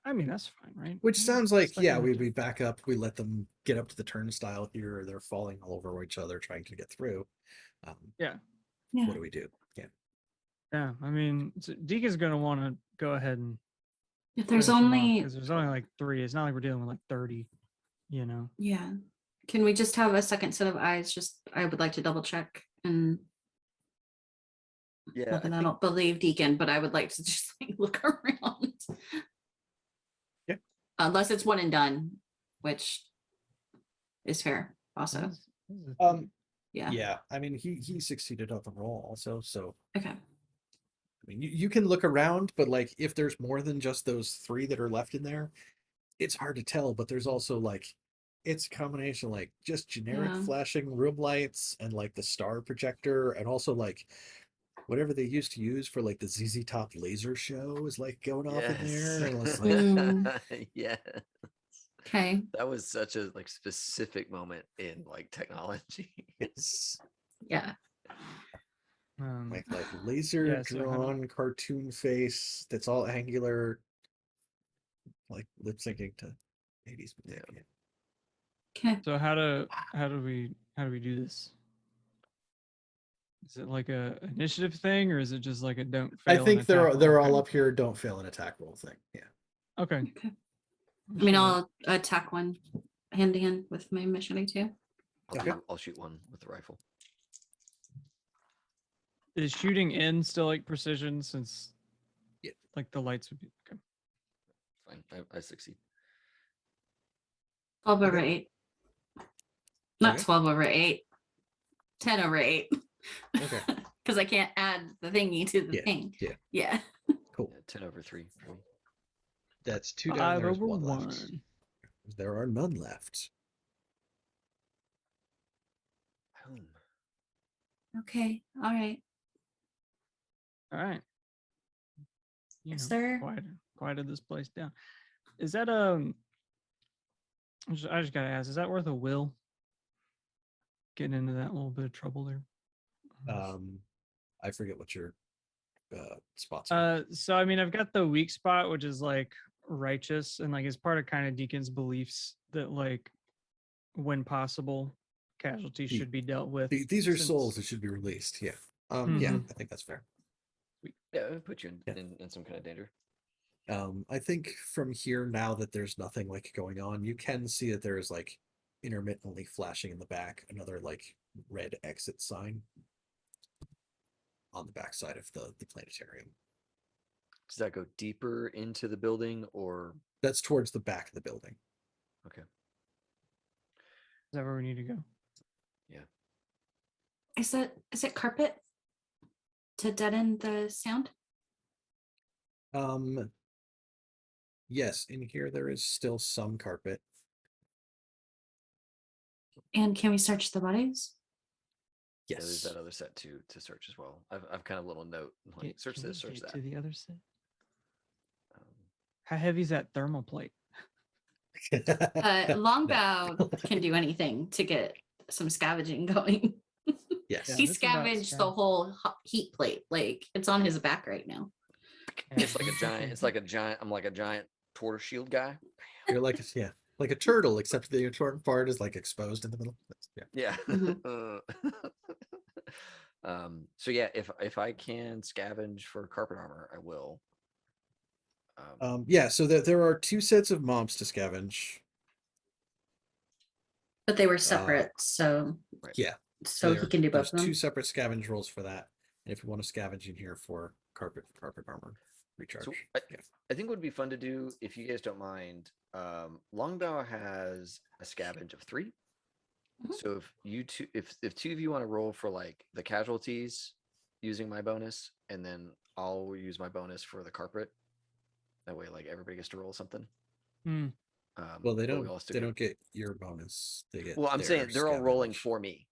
I mean, that's fine, right? Which sounds like, Stuck yeah, in we the back up, we let them get up to the turnstile here. They're falling all over each other trying to get through. Yeah. Yeah. What do we do? Yeah. Yeah, I mean, Deacon's going to want to go ahead and If there's finish them off, only, because there's only like 3. It's not like we're dealing with like 30, you know. yeah. Can we just have a second set of eyes? Just, I would like to double check, and Yeah. not that I don't believe Deacon, but I would like to just like look around. Yeah. Unless it's one and done, which is fair also. This is a thing. Yeah. Yeah. I mean, he succeeded on the roll also. So Okay. I mean, you can look around, but like if there's more than just those 3 that are left in there, it's hard to tell. But there's also like it's a combination like just generic Yeah. flashing room lights and like the star projector, and also like whatever they used to use for like the ZZ Top laser show is like going off in there. And it's like, Yeah. Okay. That was such a like specific moment in like technology. it's Yeah. like laser Yeah, so how do- drawn cartoon face that's all angular, like lip syncing to 80s music. Yeah. Okay. So how do we do this? Is it like a initiative thing, or is it just like a don't fail? I an think they're attack they're roll all kind up here. Don't fail an attack roll thing. Yeah. of- Okay. Okay. I mean, I'll attack one hand to hand with my machete too. Okay. I'll shoot one with the rifle. Is shooting in still like precision, since Yeah. like the lights would be okay. Fine. I succeed. 12 over Okay. 8. Not Okay. 12 over 8. 10 over 8. Okay. Because I can't add the thingy to the Yeah, thing. yeah. Yeah. Cool. Yeah, 10 over 3 for me. That's 2 down. 5 There's over 1 1. left. There are none left. Boom. Okay. All right. All right. You Yes, know, sir. quieted this place down. Is that I just gotta ask, is that worth a will? Getting into that little bit of trouble there. I forget what your spots are. So I mean, I've got the weak spot, which is like righteous, and like as part of kind of Deacon's beliefs that like when possible, casualties The- should be dealt with. These are since- souls that should be released. Yeah. Yeah, Mhm. I think that's fair. Yeah, it'll put you in, Yeah. in some kind of danger. I think from here, now that there's nothing like going on, you can see that there is like intermittently flashing in the back another like red exit sign on the back side of the planetarium. Does that go deeper into the building or That's towards the back of the building. okay? Is that where we need to go? Yeah. Is it carpet to deaden the sound? Yes, in here there is still some carpet. And can we search the bodies? Yeah, there's Yes. that other set to search as well. I've kind of a little note like search Can this, we search get that. to the other set. Um, How heavy is that thermal plate? Longabaugh can do anything to get some scavenging going. Yes. Yeah, He this is about scavenged the scav- whole heat plate. Like it's on his back right now. Yeah, it's like a giant. It's like a giant. I'm like a giant tortoise shield guy. You're like like a turtle, except the important part is like exposed in the middle. Yeah. Yeah. Mhm. So yeah, if I can scavenge for carpet armor, I will. Yeah, so there are 2 sets of mobs to scavenge. But they were separate, so Yeah. he can do both There's of them. 2 separate scavenge rolls for that. And if you want to scavenge in here for carpet armor recharge. So yeah. I think what would be fun to do, if you guys don't mind, Longabaugh has a scavenge of 3. Mhm. So if 2 of you want to roll for like the casualties using my bonus, and then I'll use my bonus for the carpet. That way, like everybody gets to roll something. Hmm. Well, they but we don't all still they get- don't get your bonus. They get Well, I'm saying they're all rolling scavenge. for me.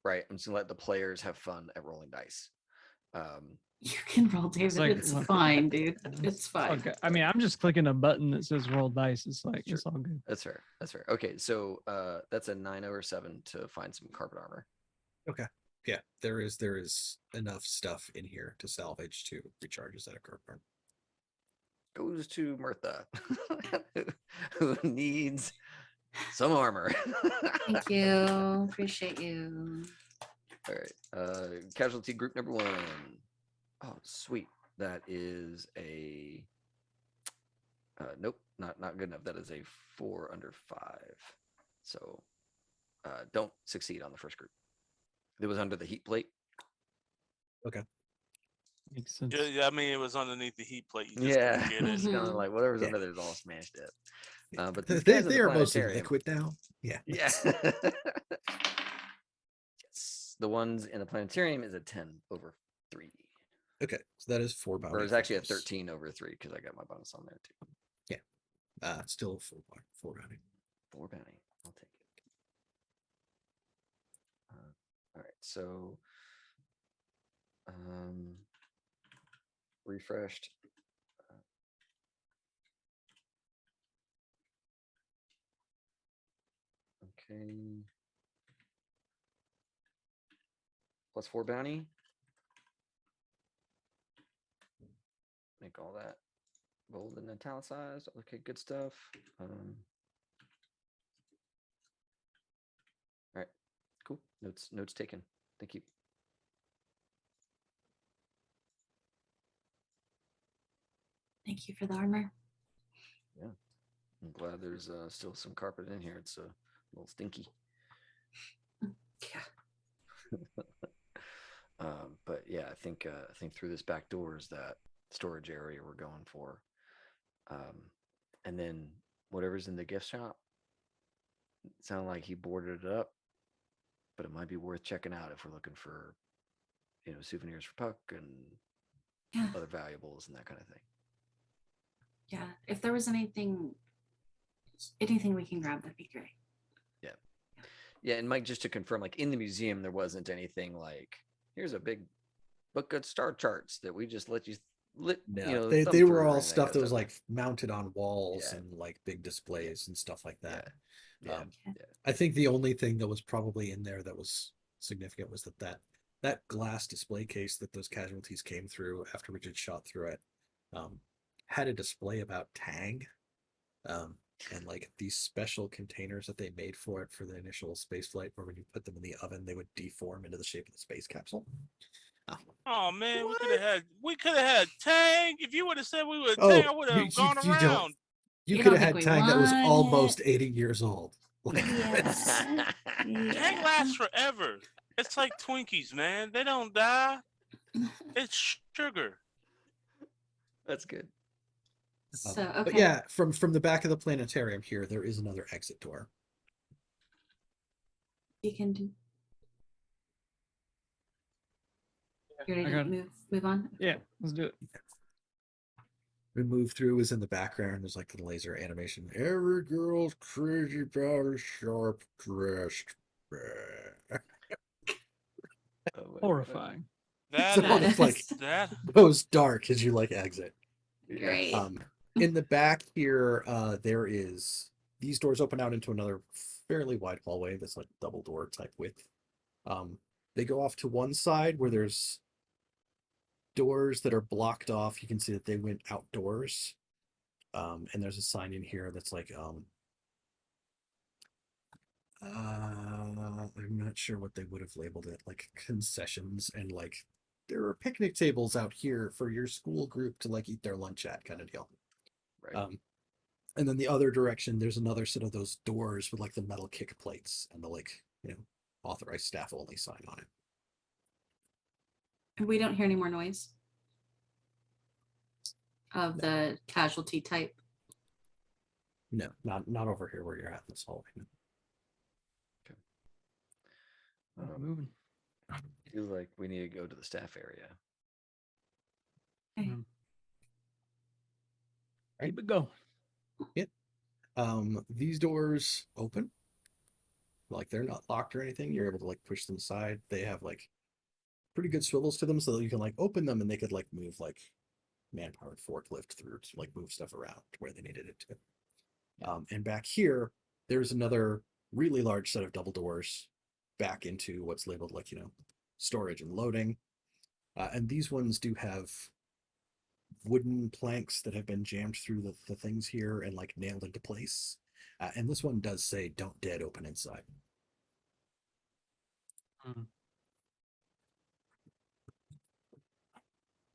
Right. I'm just gonna let the players have fun at rolling dice. You can roll, David. like, It's look, fine, dude. It's It's all fine. good. I mean, I'm just clicking a button that says roll dice. It's like Sure. it's all good. That's fair. That's fair. Okay, so that's a 9 over 7 to find some carpet armor. Yeah, there is enough stuff in here to salvage to recharges at a carpet armor. Goes to Mirtha, who needs some armor. Thank you. Appreciate you. All right. Casualty group number 1. Oh, sweet. That is a nope, not good enough. That is a 4 under 5. So don't succeed on the first group. It was under the heat plate. Makes sense. Yeah, I mean, it was underneath the heat plate. You just Yeah, couldn't get it. it's kind of Mhm. like whatever's Yeah. under there is all smashed up. But these They guys at the are mostly planetarium- liquid now. Yeah. Yeah. Yes, the ones in the planetarium is a 10 over 3, Okay, so that is 4 bounty. or it's actually a for those. 13 over 3 because I got my bonus on there too. Still 4 bounty. 4 bounty. I'll take it. All right, so refreshed. Okay. Plus 4 bounty. Make all that bold and italicized. Okay, good stuff. All right, cool. Notes taken. Thank you. Thank you for the armor. I'm glad there's still some carpet in here. It's a little stinky. Yeah. But yeah, I think through this back door is that storage area we're going for. And then whatever's in the gift shop, it sounded like he boarded it up, but it might be worth checking out if we're looking for, souvenirs for Puck and Yeah. other valuables and that kind of thing. Yeah. If there was anything we can grab, that'd be great. Yeah, and Mike, just to confirm, like in the museum, there wasn't anything like, here's a big book of star charts that we just let you No, thumb they were through or all anything stuff that was stuff. like mounted on walls Yeah. and like big displays and stuff like that. Yeah. I think the only thing that was probably in there that was significant was that glass display case that those casualties came through after Richard shot through it had a display about Tang and like these special containers that they made for it for the initial space flight, where when you put them in the oven they would deform into the shape of the space capsule. Oh man, What? we could have had Tang. If you would have said we would Oh, Tang, I would have gone you don't- around. You You could don't have had think we Tang that was want almost it? 80 years old. Like, Yeah. Tang lasts forever. It's like Twinkies, man. They don't die. It's sugar. That's good. So But okay. yeah, from the back of the planetarium here, there is another exit door. You can do. You ready I to got it. move on? Yeah, let's do it. We move through is in the background. There's like the laser animation. Every girl's crazy about a sharp dressed man. Oh my God. Horrifying. That So That it's like is that goes dark as you like exit. Yeah. great. In the back here, there is these doors open out into another fairly wide hallway that's like double door type width. They go off to one side where there's doors that are blocked off. You can see that they went outdoors. And there's a sign in here that's like I'm not sure what they would have labeled it, like concessions, and like there are picnic tables out here for your school group to like eat their lunch at, kind of deal. Right. And then the other direction, there's another set of those doors with like the metal kick plates and the like, authorized staff only sign on it. We don't hear any more noise of the casualty type. No, not over here where you're at in this hallway. No. Moving. Feels like we need to go to the staff area. Okay. Keep it going. These doors open. Like they're not locked or anything. You're able to like push them aside. They have like pretty good swivels to them so that you can like open them and they could like move like man-powered forklift through to like move stuff around to where they needed it to. And back here, there's another really large set of double doors back into what's labeled like, storage and loading. And these ones do have wooden planks that have been jammed through the things here and like nailed into place. And this one does say "Don't dead open inside."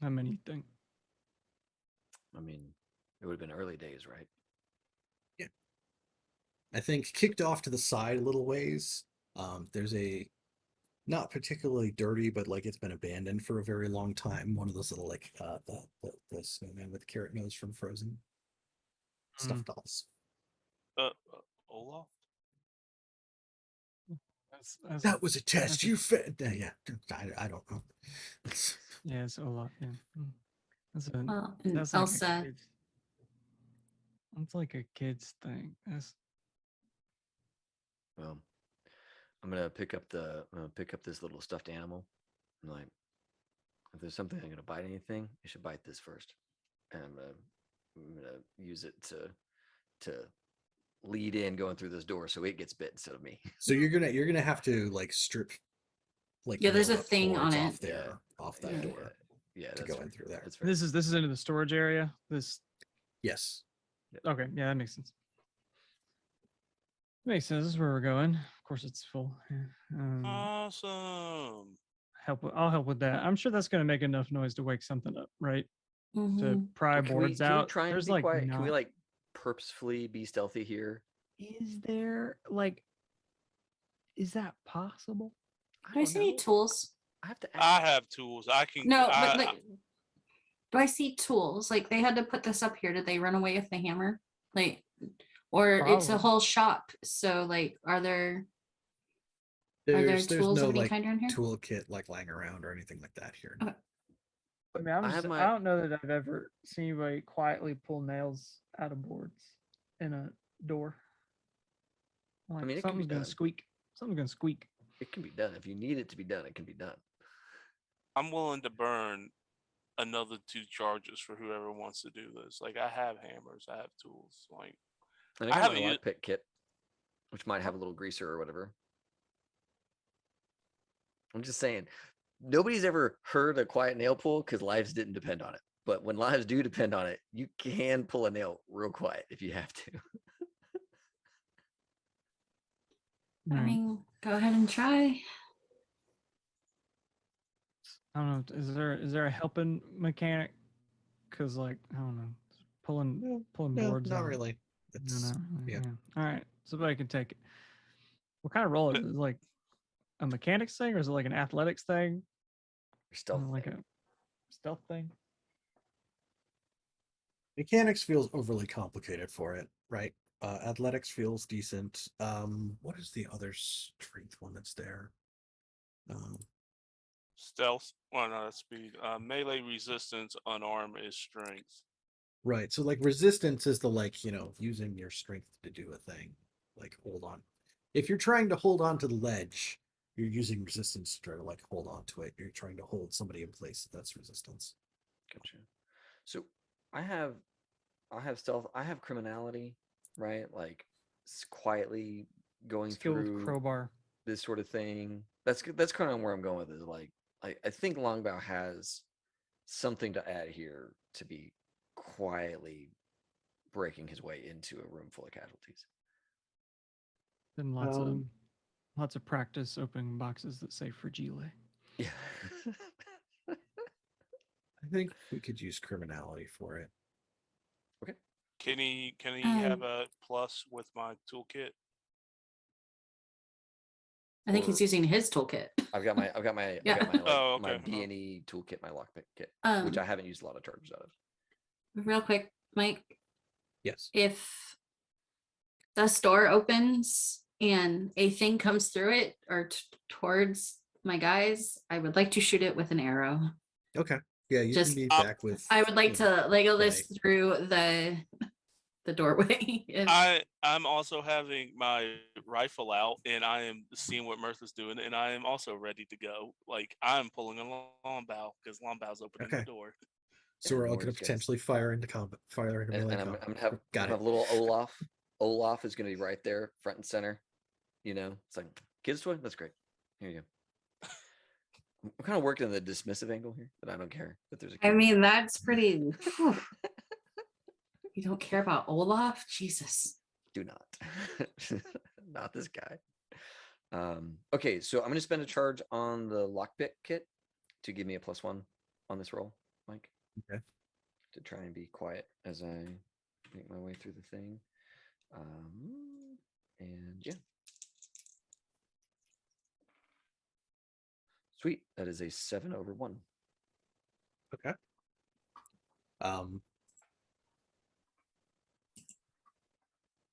How many you think? I mean, it would have been early days, right? Yeah. I think kicked off to the side a little ways. There's a not particularly dirty, but like it's been abandoned for a very long time. One of those little like the snowman with the carrot nose from Frozen stuffed dolls. Olaf. That was a test. You fed. Yeah, I don't know. Yeah, it's a lot. Yeah. That's a. Well, and That's like Elsa. That's like a kid's thing. That's. Well, I'm gonna pick up this little stuffed animal. I'm like, if there's something I'm gonna bite anything, you should bite this first. And I'm gonna use it to lead in going through this door so it gets bit instead of me. So you're gonna have to like strip like Yeah, there's a metal thing on cords it. off there, off that door Yeah, to that's go fair. in through there. That's fair. This is into the storage area. This. Yes. Okay. Yeah, that makes sense. Makes sense. This is where we're going. Of course, it's full. Yeah. Awesome. I'll help with that. I'm sure that's going to make enough noise to wake something up, right? To Mhm. pry Can we boards out. try and There's be like quiet? Can we not- like purposefully be stealthy here? Is there like? Is that possible? Do I see any tools? I have to I ask. have tools. I can. No, I, but like, do I see tools? Like they had to put this up here. Did they run away with the hammer? Like, or it's a Probably. whole shop. So like, are there tools no of any like kind around here? toolkit like lying around or anything like that here. Okay. I mean, I don't know that I've ever seen anybody quietly pull nails out of boards in a door. Like, mean, it can be something's gonna done. squeak. Something's gonna squeak. It can be done. If you need it to be done, it can be done. I'm willing to burn another 2 charges for whoever wants to do this. Like I have hammers, I have tools. Like And I I got haven't my used- lockpick kit, which might have a little greaser or whatever. I'm just saying, nobody's ever heard a quiet nail pull because lives didn't depend on it. But when lives do depend on it, you can pull a nail real quiet if you have to. I Right. mean, go ahead and try. I don't know. Is there a helping mechanic? Because like I don't know, pulling No, boards. not out. really. No, It's no. yeah. All right, somebody can take it. What kind of role is it? Is it like a mechanics thing, or is it like an athletics thing? Or stealth Like thing. a stealth thing? Mechanics feels overly complicated for it, right? Athletics feels decent. What is the other strength one that's there? Stealth. Well, no, that's speed. Melee resistance, unarmed is strength. Right. So like resistance is the like, using your strength to do a thing. Like hold on. If you're trying to hold on to the ledge, you're using resistance to try to like hold on to it. You're trying to hold somebody in place. That's resistance. Gotcha. So I have stealth. I have criminality, right? Like quietly going Skill with through crowbar. this sort of thing. That's kind of where I'm going with it. Like I think Longabaugh has something to add here to be quietly breaking his way into a room full of casualties. Then lots of practice opening boxes that say fragile. Yeah. I think we could use criminality for it. Can he have a plus with my toolkit? I think Or- he's using his toolkit. I've got my like, Oh, my okay. D&E toolkit, my lockpick kit, which I haven't used a lot of charges out of. Real quick, Mike, Yes. if this door opens and a thing comes through it or towards my guys, I would like to shoot it with an arrow. Okay. Yeah, you Just- can be back with. I would like to Lego this play. through the doorway. I'm also having my rifle out, and I am seeing what Mirtha's doing, and I am also ready to go. Like I'm pulling a Longabaugh because Longbaugh's opening Okay. the door. So we're all no going to worries, guys. potentially fire into combat. Fire into And, melee and I'm combat. gonna have, Got I'm it. have little Olaf. Olaf is gonna be right there, front and center. It's like kids' toy. That's great. Here you go. I'm kind of working in the dismissive angle here, but I don't care that there's a I kid. mean, that's pretty. Whew. You don't care about Olaf? Jesus. Do not. Not this guy. Okay, so I'm gonna spend a charge on the lockpick kit to give me a +1 on this roll, Mike. Okay. To try and be quiet as I make my way through the thing. And yeah. Sweet. That is a 7/1. Okay.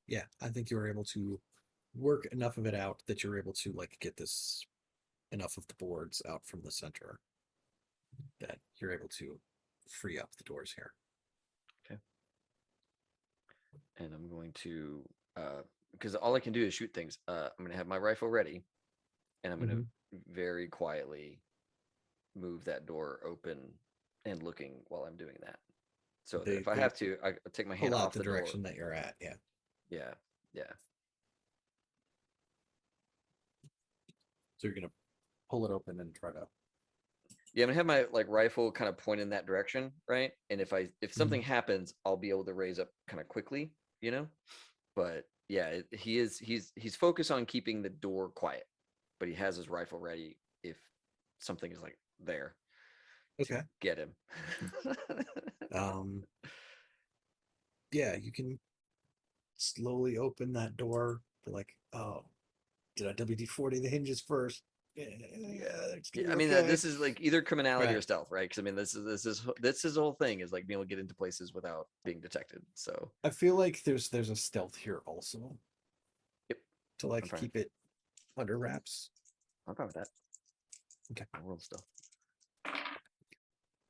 Yeah, I think you were able to work enough of it out that you're able to like get this enough of the boards out from the center that you're able to free up the doors here. And I'm going to because all I can do is shoot things. I'm gonna have my rifle ready, and I'm gonna very quietly move that door open and looking while I'm doing that. So that if I have to, I take my hand Pull out off the the direction door. that you're at. Yeah. Yeah. So you're gonna pull it open and try to. Yeah, I'm gonna have my like rifle kind of point in that direction, right? And if something happens, I'll be able to raise up kind of quickly, But yeah, he's focused on keeping the door quiet, but he has his rifle ready if something is like there. Okay. Get him. Yeah, you can slowly open that door. Like, oh, did I WD-40 the hinges first? Yeah, it's Yeah, gonna I be mean, okay. this is like either criminality or Right. stealth, right? Because I mean, this is the whole thing is like being able to get into places without being detected. So I feel like there's a stealth here also. Yep. To like fine. keep it under wraps. I'm fine with that. Okay. My world stealth.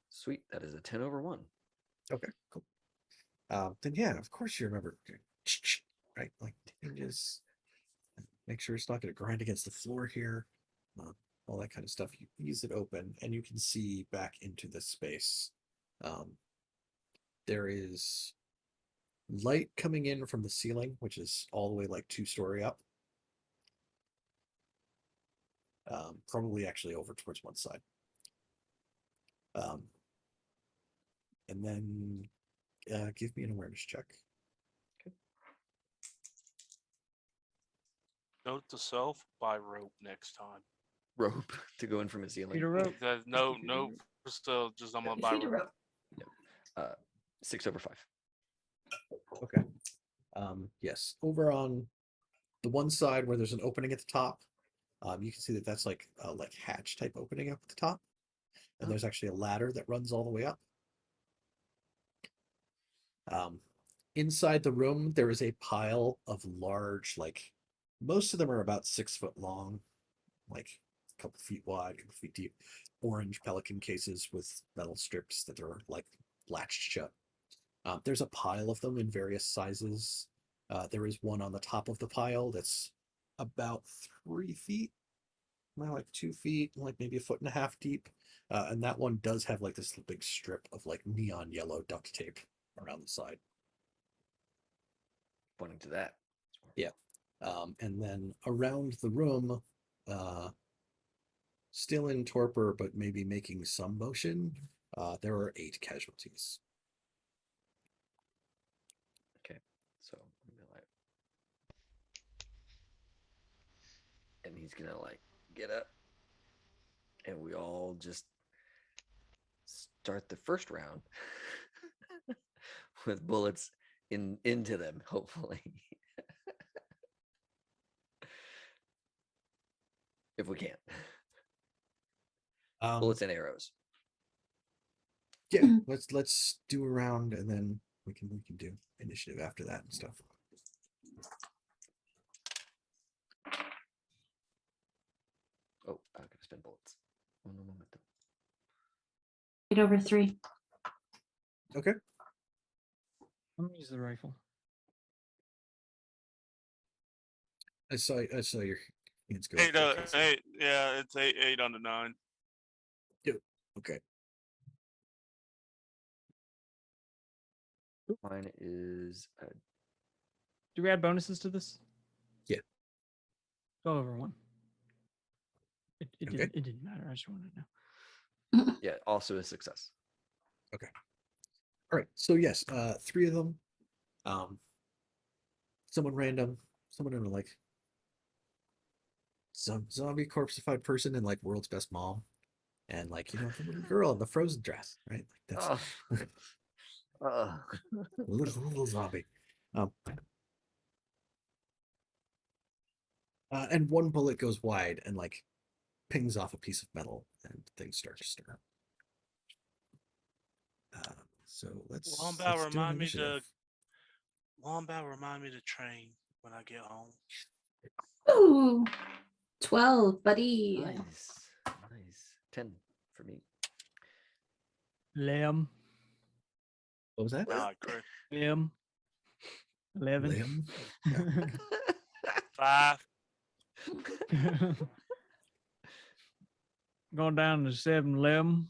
Sweet. That is a 10/1. Okay, cool. Then yeah, of course you remember, right? Like hinges. Make sure it's not going to grind against the floor here. All that kind of stuff. You ease it open, and you can see back into this space. There is light coming in from the ceiling, which is all the way like 2-story up. Probably actually over towards one side. And then give me an awareness check. Note to self: buy rope next time. Rope to go in from a ceiling. Peter rope. No, still just I'm gonna buy Feed a rope. rope. 6/5. Okay. Yes, over on the one side where there's an opening at the top, you can see that that's like a hatch type opening up at the top, and there's actually a ladder that runs all the way up. Inside the room, there is a pile of large, most of them are about 6 foot long, a couple feet wide, a couple feet deep, orange pelican cases with metal strips that are like latched shut. There's a pile of them in various sizes. There is one on the top of the pile that's about 3 feet, like 2 feet, like maybe 1.5 feet deep. And that one does have like this big strip of like neon yellow duct tape around the side. Pointing to that. Yeah. And then around the room, still in torpor, but maybe making some motion, there are 8 casualties. Okay, so I'm gonna like, and he's gonna like get up, and we all just start the first round with bullets into them, hopefully. If we can. Bullets and arrows. Yeah, let's do a round, and then we can do initiative after that and stuff. Oh, I'm gonna spend bullets. Un momento. 8/3. Okay. I'm gonna use the rifle. I saw your hands go. 8, up there, Casey. 8. Yeah, it's 8 under 9. Okay. Mine is Do we add bonuses to this? Yeah. Go over 1. It Okay. didn't matter. I just wanted to know. yeah, also a success. All right. So yes, 3 of them. Someone random, someone in a like zombie corpseified person and like world's best mom, and like the little girl in the frozen dress, right? Like that's little zombie. And one bullet goes wide and like pings off a piece of metal, and things start to stir. So let's do an initiative. Longabaugh remind me to train when I get home. Ooh, 12, buddy. Nice. 10 for me. Lamb. What was that? Nah, great. Lamb. 11. Liam? 5. Going down to 7-Eleven.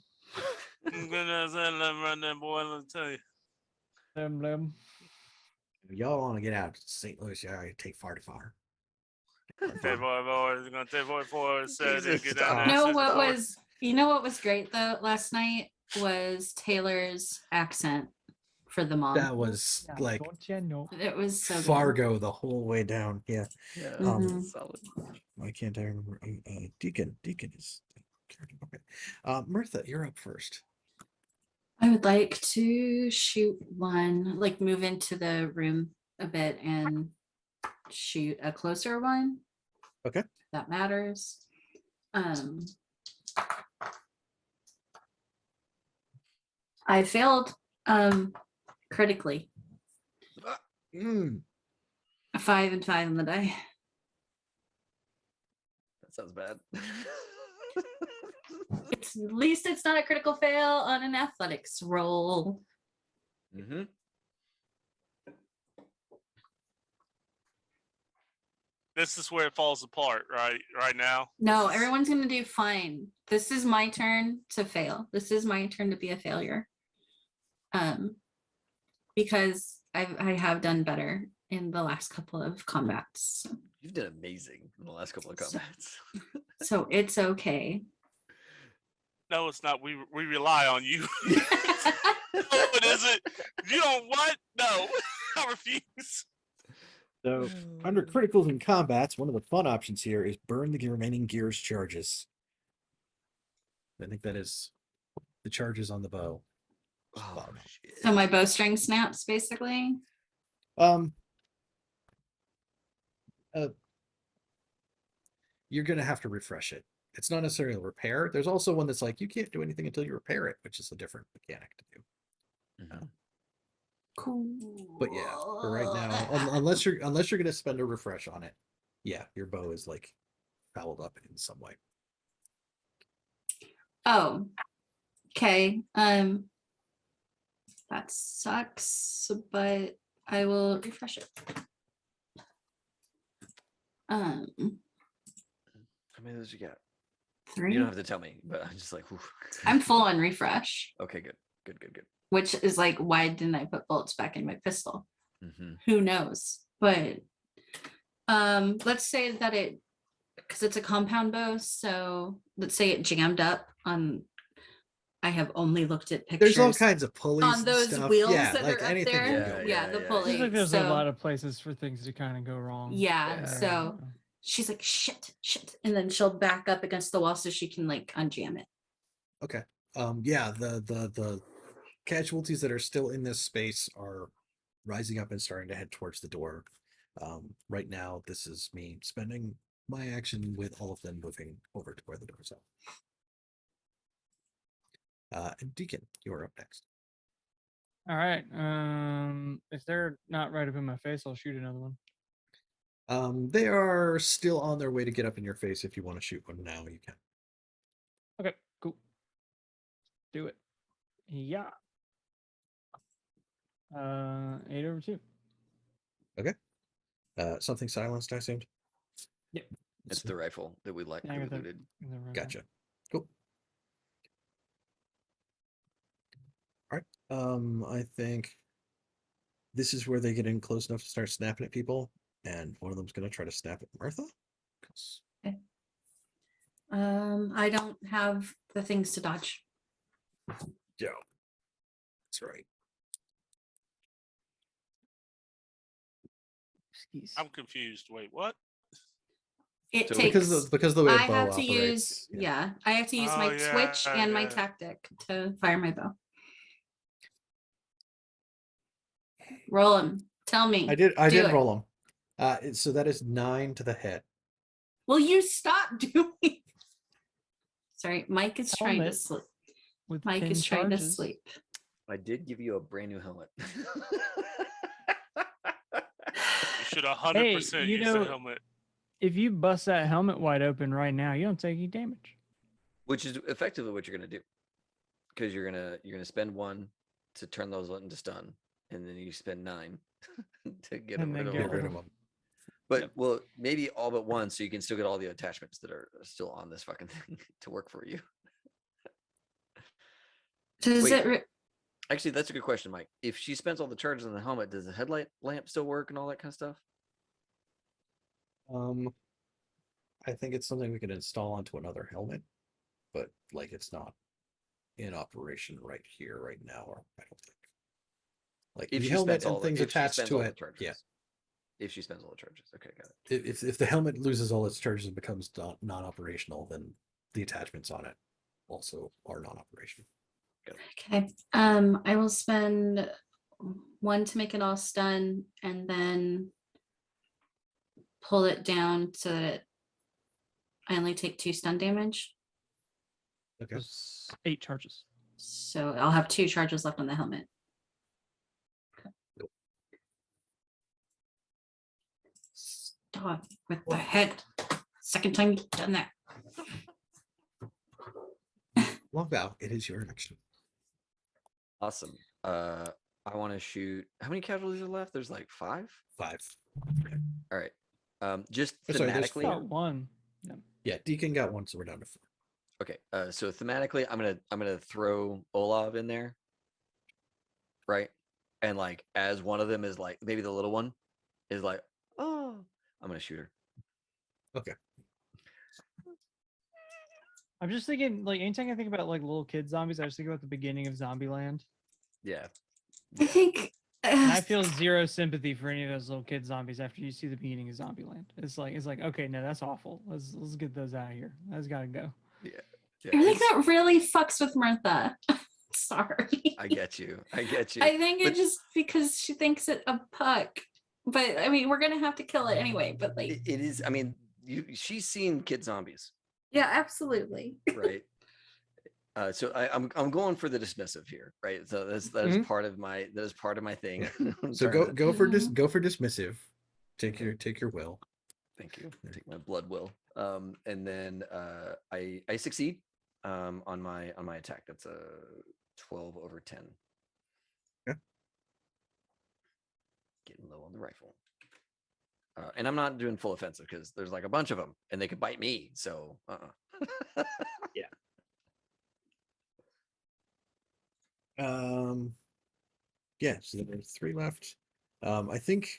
I'm gonna run that boy. Let me tell you. 7-Eleven. If y'all want to get out to St. Louis, you gotta take far to far. That boy is gonna take boy for Saturday. Jesus, Get down stop. there. You know what was great though last night was Taylor's accent for the mom. That was like Don't you know? It was so good. Fargo the whole way down. Yeah. Yeah, Mhm. solid. Why can't I remember? Deacon is. Okay. Mirtha, you're up first. I would like to shoot one, like move into the room a bit and shoot a closer one. Okay. If that matters. I failed critically. A 5 and 5 on the die. That sounds bad. At least it's not a critical fail on an athletics roll. Mm-hmm. This is where it falls apart, right? Right now. No, everyone's gonna do fine. This is my turn to fail. This is my turn to be a failure. Because I have done better in the last couple of combats. You've done amazing in the last couple of combats. So it's okay. No, it's not. We rely on you. No, it isn't. You don't what? No, I refuse. So under criticals and combats, one of the fun options here is burn the remaining gear's charges. I think that is the charges on the bow. Oh, shit. So my bowstring snaps basically. You're gonna have to refresh it. It's not necessarily a repair. There's also one that's like you can't do anything until you repair it, which is a different mechanic to do. Mhm. Cool. But yeah, for right now, unless you're gonna spend a refresh on it, yeah, your bow is like fouled up in some way. Oh, okay. That sucks, but I will refresh it. How many of those you got? 3. You don't have to tell me, but I'm just like, whew. I'm full on refresh, Okay, good. which is like, why didn't I put bullets back in my pistol? Mm-hmm. Who knows? But let's say that it, because it's a compound bow, so let's say it jammed up on. I have only looked at pictures. There's all kinds of pulleys on and those stuff. wheels Yeah, that like are up anything there. can go Yeah, wrong. The yeah. pulley. Seems like there's so, a lot of places for things to kind of go wrong. Yeah, Yeah. so she's like, shit, and then she'll back up against the wall so she can like unjam it. Okay. Yeah, the casualties that are still in this space are rising up and starting to head towards the door. Right now, this is me spending my action with all of them moving over to where the doors are. And Deacon, you're up next. All right. If they're not right up in my face, I'll shoot another one. They are still on their way to get up in your face. If you want to shoot one now, you can. Okay, cool. Do it. Yeah. 8/2. Something silenced, I assumed. Yep. It's the rifle that we like. Yeah, I got the- looted. Gotcha. Cool. All right. I think this is where they get in close enough to start snapping at people, and one of them's gonna try to snap at Martha. 'Cause I don't have the things to dodge. yeah, that's right. Excuse. I'm confused. Wait, what? It So takes Because of the way I a bow have to operates, use I have to use Oh, my yeah, switch and my yeah. tactic to fire my bow. Roll them. Tell me. I did Do it. roll them. So that is 9 to the head. Will you stop doing? Sorry, Mike is trying to Helmet sleep. With Mike pin is trying to charges. sleep. I did give you a brand new helmet. You should 100% you use know- the helmet. If you bust that helmet wide open right now, you don't take any damage. Which is effectively what you're gonna do, because you're gonna spend 1 to turn those into stun, and then you spend 9 to get And rid then of get Get them. rid of them. But Yep. well, maybe all but 1, so you can still get all the attachments that are still on this fucking thing to work for you. Does Wait. it? Actually, that's a good question, Mike. If she spends all the charges on the helmet, does the headlight lamp still work and all that kind of stuff? I think it's something we can install onto another helmet, but like it's not in operation right here, right now, or I don't think. Like If the she helmet spends and all things the, if she attached spends to all the it. charges. Yeah. If she spends all the charges. Okay, got it. If the helmet loses all its charges and becomes non-operational, then the attachments on it also are non-operational. Okay. I will spend 1 to make it all stun, and then pull it down so that I only take 2 stun damage. Okay. There's 8 charges. So I'll have 2 charges left on the helmet. Stop with the head. Second time you've done that. Longabaugh, it is your action. Awesome. I want to shoot. How many casualties are left? There's like 5. 5. All right. Just Oh, sorry, there's thematically. Got 1. Yeah, Deacon got 1, so we're down to 4. Okay. So thematically, I'm gonna throw Olav in there. Right. And like as one of them is like maybe the little one is like, oh, I'm gonna shoot her. Okay. I'm just thinking, like, anytime I think about like little kid zombies, I just think about the beginning of Zombieland. Yeah. I think And I feel zero sympathy for any of those little kid zombies after you see the beginning of Zombieland. It's like, okay, no, that's awful. Let's get those out of here. That's gotta go. Yeah. I think it's- that really fucks with Martha. Sorry. I get you. I get you. I think But it just because she thinks it a puck. But I mean, we're gonna have to kill it anyway. But like, it is. I mean, she's seen kid zombies, yeah, absolutely. right? So I'm going for the dismissive here, right? So that is part of my thing. I'm So trying to- go for dismissive. Take your will. Thank you. Take my blood will. And then I succeed. on my attack. That's a 12 over 10. Okay. Getting low on the rifle. And I'm not doing full offensive because there's like a bunch of them and they could bite me. So Yeah, so there are 3 left. I think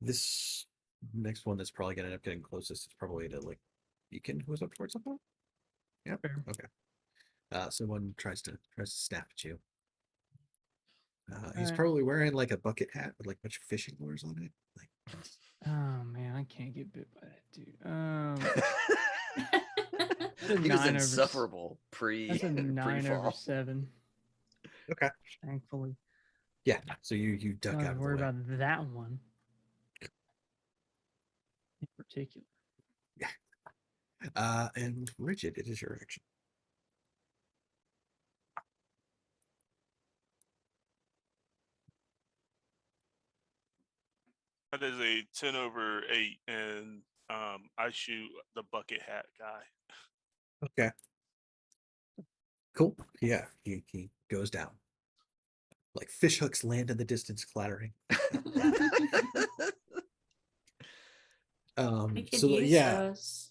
this next one that's probably gonna end up getting closest is probably to like Beacon, who was up towards something. Yep. Fair. Okay. Someone tries to snap at you. He's Alright. probably wearing like a bucket hat with like a bunch of fishing lures on it. Like, Oh man, I can't get bit by that dude. That's a he was 9 over insufferable pre That's a 9 over pre-fall. 7. okay. Thankfully, Yeah. So you duck don't out have of to the worry way. about that one in particular. And Rigid, it is your action. That is a 10 over 8, and I shoot the bucket hat guy. Okay. Cool. Yeah, he goes down. Like fish hooks land in the distance, clattering. We could So use yeah, those.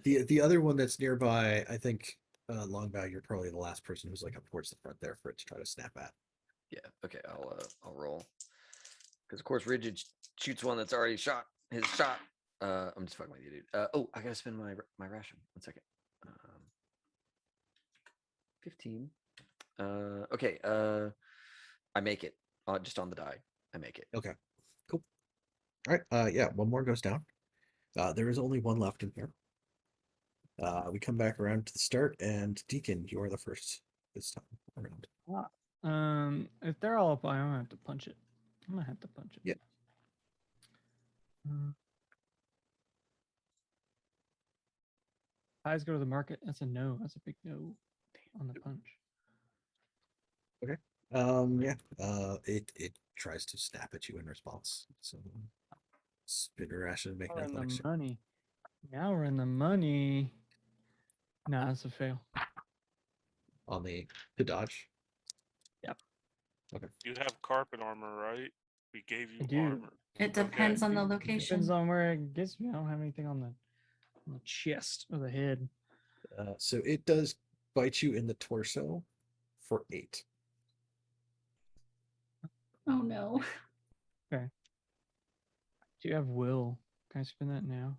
the other one that's nearby, I think, Longabaugh, you're probably the last person who's like up towards the front there for it to try to snap at. Yeah. Okay. I'll roll. Because of course Rigid shoots one that's already shot his shot. I'm just fucking with you, dude. Oh, I gotta spend my ration. 1 second. 15. Okay. I make it. Just on the die. I make it. Okay. Cool. All right. Yeah, one more goes down. There is only one left in here. We come back around to the start, and Deacon, you are the first this time around. If they're all up, I'm gonna have to punch it. I'm gonna have to punch it. Yep. Eyes go to the market. That's a no. That's a big no on the punch. Okay. Yeah. It tries to snap at you in response. So spinner ration make Now we're an in athletics the check. money. Now we're in the money. Nah, that's a fail. On the to dodge. You have carpet armor, right? We gave you I do. armor. It depends on the Depends location. on where it gets me. I don't have anything on the chest or the head. So it does bite you in the torso for 8. Oh no. Do you have will? Can I spin that now?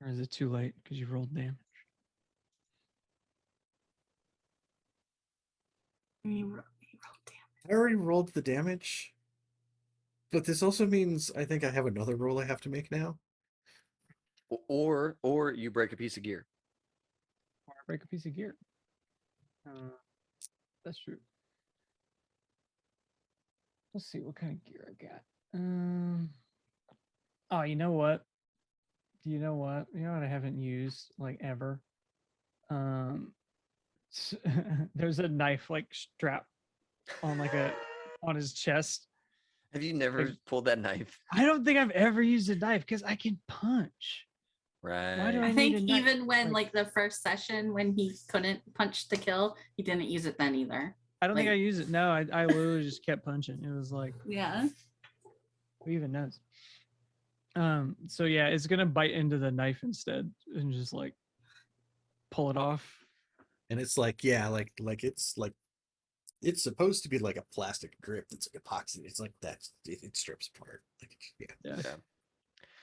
Or is it too late because you rolled damage? You rolled damage. I already rolled the damage, but this also means I think I have another roll I have to make now. Or you break a piece of gear. Or break a piece of gear. That's true. Let's see what kind of gear I got. Oh, you know what? Do you know what? You know what I haven't used like ever? There's a knife like strap on like on his chest. Have you never pulled that knife? I don't think I've ever used a knife because I can punch. Right. Why do I I think need a knife? even when Like- like the first session when he couldn't punch to kill, he didn't use it then either. I don't think I like- use it. No, I literally just kept punching. It was like, Yeah. who even knows? So yeah, it's gonna bite into the knife instead and just like pull it off. And it's like, yeah, like it's supposed to be like a plastic grip that's like epoxy. It's like that it strips apart. Like, yeah. Yeah.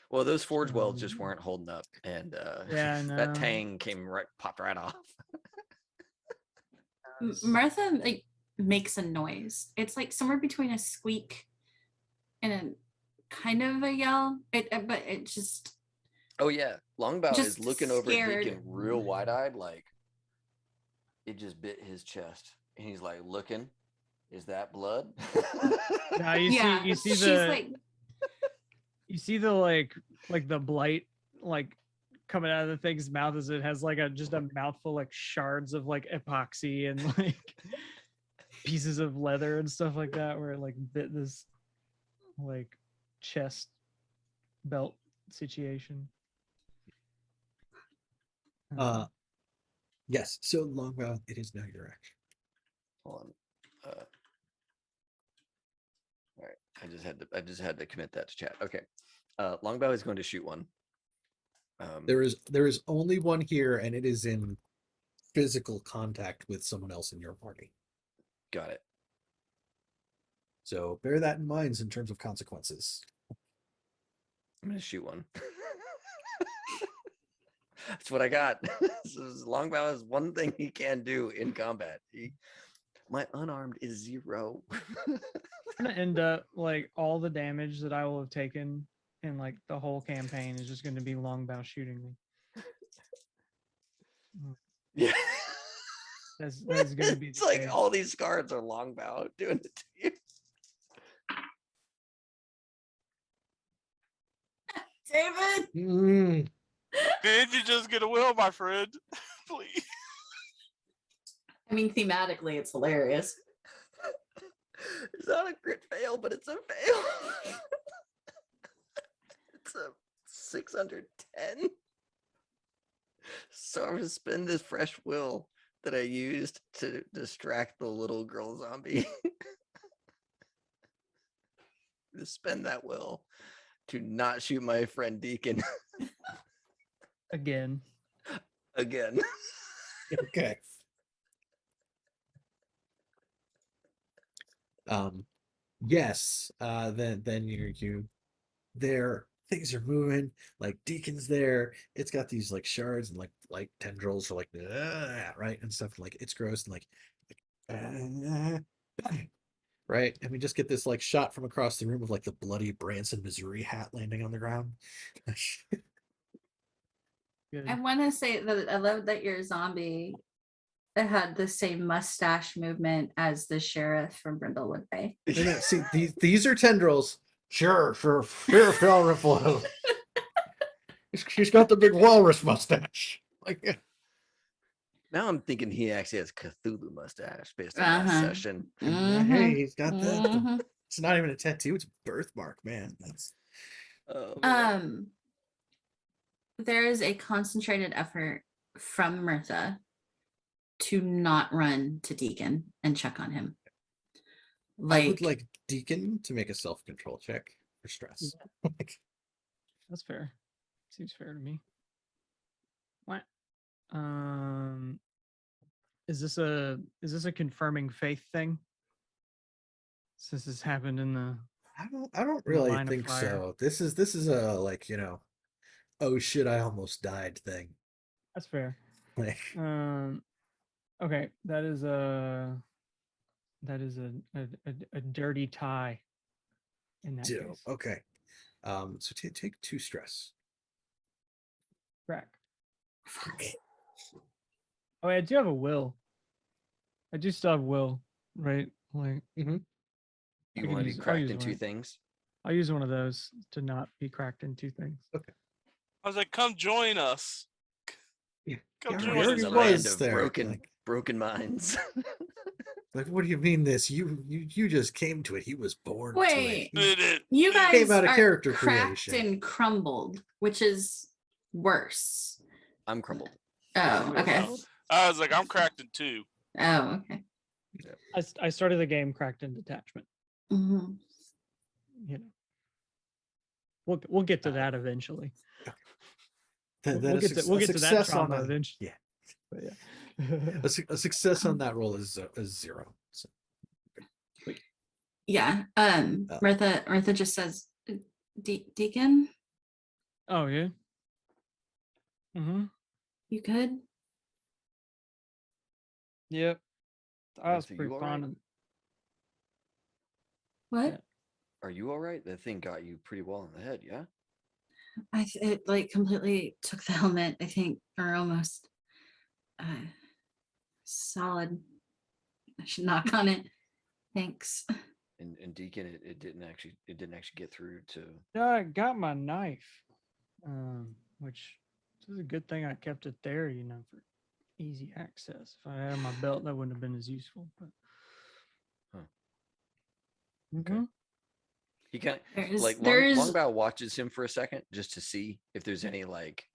Well, those forge welds just Um, weren't holding up, and Yeah, that no. tang popped right off. Martha like makes a noise. It's like somewhere between a squeak and a kind of a yell. But it just Oh yeah, Longbaugh is Just looking over at scared. Deacon real wide-eyed, like it just bit his chest, and he's like looking. Is that blood? Now you yeah. see she's the like you see the like the blight like coming out of the thing's mouth as it has like just a mouthful like shards of like epoxy and like pieces of leather and stuff like that where it like bit this like chest belt situation. Yes. So Longabaugh, it is now your action. Hold on. All right. I just had to commit that to chat. Okay. Longbow is going to shoot one. There is only one here, and it is in physical contact with someone else in your party. Got it. So bear that in mind in terms of consequences. I'm gonna shoot one. That's what I got. Longbow is one thing he can do in combat. My unarmed is 0. I'm gonna end up like all the damage that I will have taken in like the whole campaign is just going to be Longbow shooting me. Yeah. That's going to be. It's like all these cards are Longbow doing it to you. David. Did you just get a will, my friend? Please. I mean, thematically, it's hilarious. It's not a crit fail, but it's a fail. It's a 610. So I'm gonna spend this fresh will that I used to distract the little girl zombie. To spend that will to not shoot my friend Deacon Again. again. Okay. Yes. Then you there. Things are moving. Like Deacon's there. It's got these like shards and like tendrils are like right and stuff. Like it's gross and like right. And we just get this like shot from across the room of like the bloody Branson, Missouri hat landing on the ground. Good. I want to say that I love that your zombie had the same mustache movement as the sheriff from Brindlewood Bay. No, see, these are tendrils. Sure, Walrus. She's got the big walrus mustache. Like, Now I'm thinking he actually has Cthulhu mustache based on last session. hey, he's got that. Mhm. It's not even a tattoo; it's a birthmark, man. That's There is a concentrated effort from Mirtha to not run to Deacon and check on him. I would like Deacon to make a self-control check for stress. Like, That's fair. Seems fair to me. What? Is this a confirming faith thing? Since this happened in the I don't the really line of think fire. so. This is a like oh shit, I almost died thing. That's fair. Like, Okay, that is a dirty tie in that case. okay. So take 2 stress. Crack. Fuck. Oh, I do have a will. I do still have will, right? Like, You could want to be use- I'll cracked use in 2 one. things? I'll use one of those to not be cracked in 2 things. Okay. I was like, come join us. Yeah. Come Yeah, join we us. already This is a was land of there, broken minds. Like, what do you mean this? You just came to it. He was born Wait. to it. Did it? You Came guys out of are character cracked creation. and crumbled, which is worse. I'm crumbled. Oh, okay. I was like, I'm cracked in 2. Oh, okay. I started the game cracked in detachment. Mhm. You know, we'll get to that eventually. We'll get to that trauma eventually. Yeah. But yeah. A success on that roll is 0. So, Yeah. Martha just says, Deacon, Oh yeah. Mm-hmm. you good? Yep. I was So you pretty all fond right? of. What? Yeah. Are you all right? That thing got you pretty well in the head, yeah? It like completely took the helmet, I think, or almost. Solid. I should knock on it. Thanks. And Deacon, it didn't actually get through to. I got my knife, which is a good thing I kept it there, you know, for easy access. If I had it on my belt, that wouldn't have been as useful. But Okay. He kind of There's like there's Longbow watches him for a second just to see if there's any like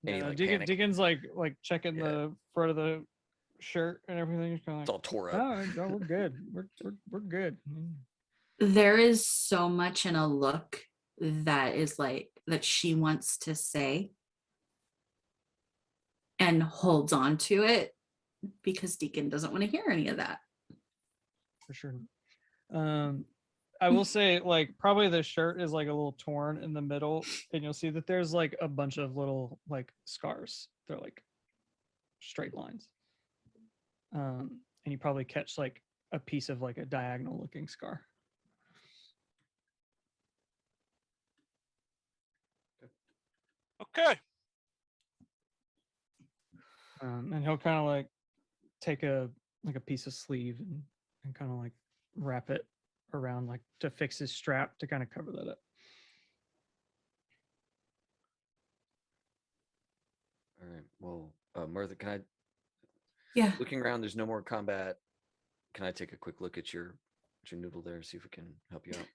Any, Yeah, like, Deacon, panic? Deacon's like checking Yeah. the front of the shirt and everything. He's kind It's of all tore like, up. oh, we're good. We're good. There is so much in a look that is like that she wants to say and holds on to it because Deacon doesn't want to hear any of that. For sure. I will say, like, probably the shirt is like a little torn in the middle, and you'll see that there's like a bunch of little like scars. They're like straight lines. And you probably catch like a piece of like a diagonal looking scar. Okay. And he'll kind of like take a piece of sleeve and kind of like wrap it around like to fix his strap to kind of cover that up. All right. Well, Martha, can I? Yeah. Looking around, there's no more combat. Can I take a quick look at your noodle there, see if we can help you out?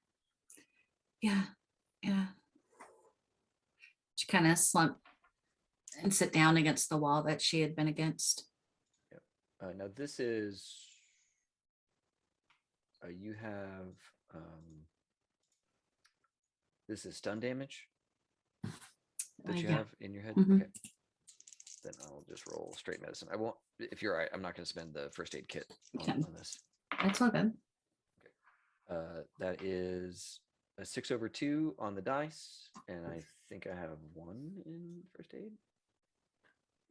Yeah. She kind of slump and sit down against the wall that she had been against. Now this is. You have. This is stun damage that you Yeah. have in your head. Mhm. Okay. Then I'll just roll straight medicine. I won't. If you're all right, I'm not going to spend the first aid kit on this. That's all good. That is a 6/2 on the dice, and I think I have 1 in first aid.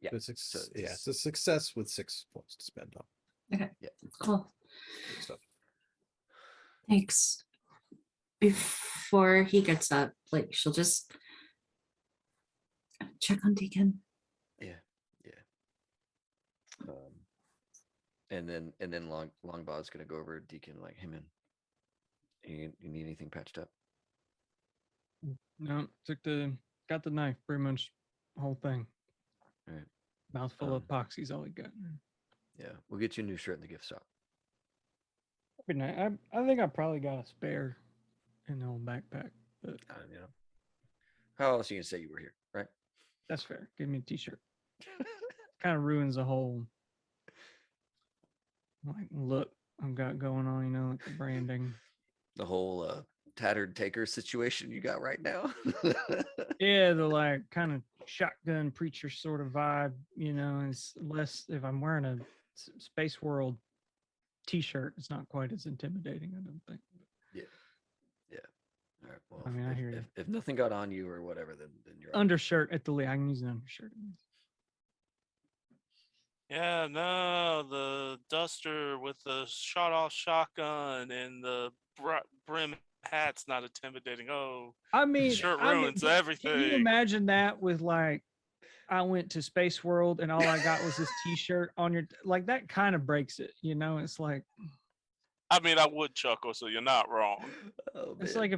Yeah. It's So it's a success with 6 points to spend on. Okay. Yeah. Cool. Good stuff. Thanks. Before he gets up, like she'll just check on Deacon. Yeah. And then Longabaugh is gonna go over to Deacon like, hey man, you need anything patched up? No, got the knife, pretty much whole thing. All right. Mouthful of epoxy's all he got. Yeah, we'll get you a new shirt in the gift shop. Good night. I think I probably got a spare in the old backpack, but You know, how else are you gonna say you were here, right? that's fair. Give me a t-shirt. Kind of ruins the whole like look I've got going on, like the branding. The whole tattered taker situation you got right now. Yeah, the like kind of shotgun preacher sort of vibe, it's less if I'm wearing a Space World t-shirt, it's not quite as intimidating, I don't think. Yeah. All right. Well, I mean, I hear you. If nothing got on you or whatever, then you're Undershirt at the least. I can use an undershirt. Yeah, no, the duster with the shot-off shotgun and the brim hat's not intimidating. Oh, I mean, shirt ruins everything. Can you imagine that with like, I went to Space World and all I got was this t-shirt on your, like that kind of breaks it, it's like. I mean, I would chuckle, so you're not wrong. Oh, it's man. like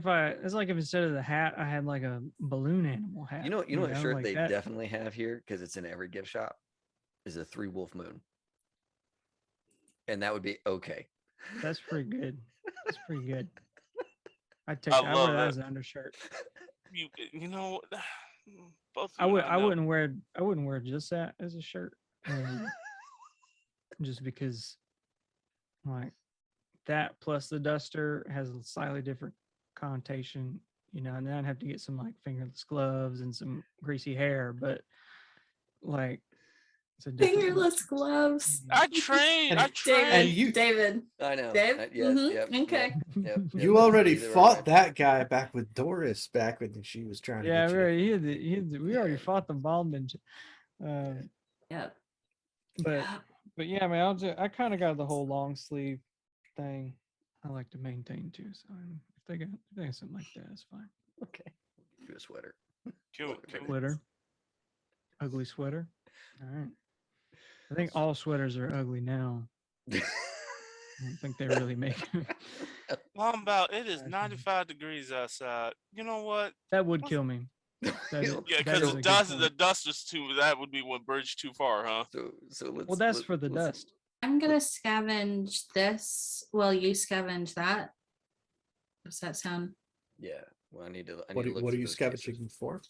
if instead of the hat, I had like a balloon animal hat. You know what shirt like they that. definitely have here, because it's in every gift shop, is a 3-wolf moon. And that would be okay. That's pretty good. That's pretty good. I'd I wear love that it. as an undershirt. You know, both I you and know. wouldn't wear just that as a shirt. Just because like that plus the duster has a slightly different connotation, and then I'd have to get some like fingerless gloves and some greasy hair, but like it's a different Fingerless gloves. I trained. And you- David. I know. Dave? Yes, Mhm, yep, okay. Yep, You already either fought way. that guy back with Doris back when she was trying to Yeah, get you. we already fought the bald ninja. Yep. But yeah, I mean, I kind of got the whole long sleeve thing. I like to maintain too. So if they got something like that, it's fine. Okay. We'll give you a sweater. Sweater, ugly sweater. All right. I think all sweaters are ugly now. I don't think they really make. Longabaugh, it is 95 degrees outside. You know what? That would kill me. Yeah, Yeah, that because is a good point. the dust is too. That would be one bridge too far, huh? So let's. Well, that's for the let's- dust. I'm gonna scavenge this while you scavenge that. Does that sound? Yeah. Well, I need to. What look are through you those scavenging cases. for?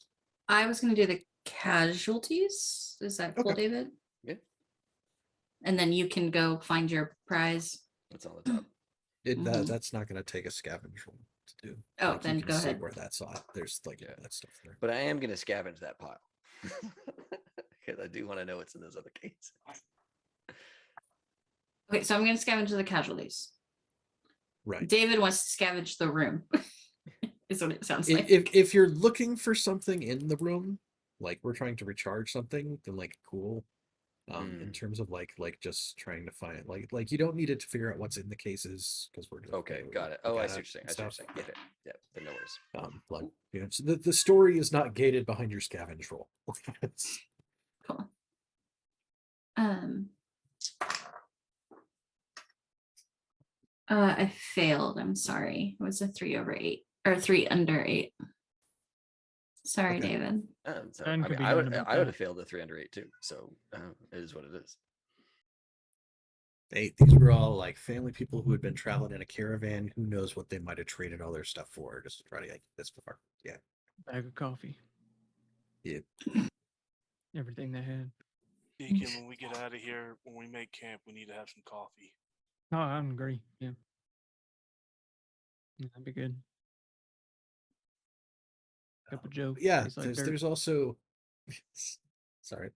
I was gonna do the casualties. Is that cool, Okay. David? Yeah. And then you can go find your prize. It's on the top. Mhm. That's not going to take a scavenge roll to do. Oh, Like, then you can go see ahead. where that's at. There's like Yeah. that stuff there. But I am going to scavenge that pile. Because I do want to know what's in those other cases. Okay, so I'm gonna scavenge the casualties. Right. David wants to scavenge the room. Is what it sounds like. If you're looking for something in the room, like we're trying to recharge something, then like cool. In terms of like just trying to find like you don't need it to figure out what's in the cases because we're Okay, got it. Oh, I see what you're saying. I see what you're saying. Okay, yeah, then no worries. Like you know, so the story is not gated behind your scavenge roll. Cool. I failed. I'm sorry. It was a 3/8 or 3 under 8. Sorry, Okay. David. So, Ben I could mean, be I done would about I would that. have failed the 3 under 8 too. So it is what it is. These were all like family people who had been traveling in a caravan. Who knows what they might have traded all their stuff for just to try to get this far. Yeah. Bag of coffee. Yeah. Everything they had. Deacon, when we get out of here, when we make camp, we need to have some coffee. Oh, I'm agree. Yeah. That'd be good. Cup of Joe. Yeah, tastes like dirt. there's also sorry.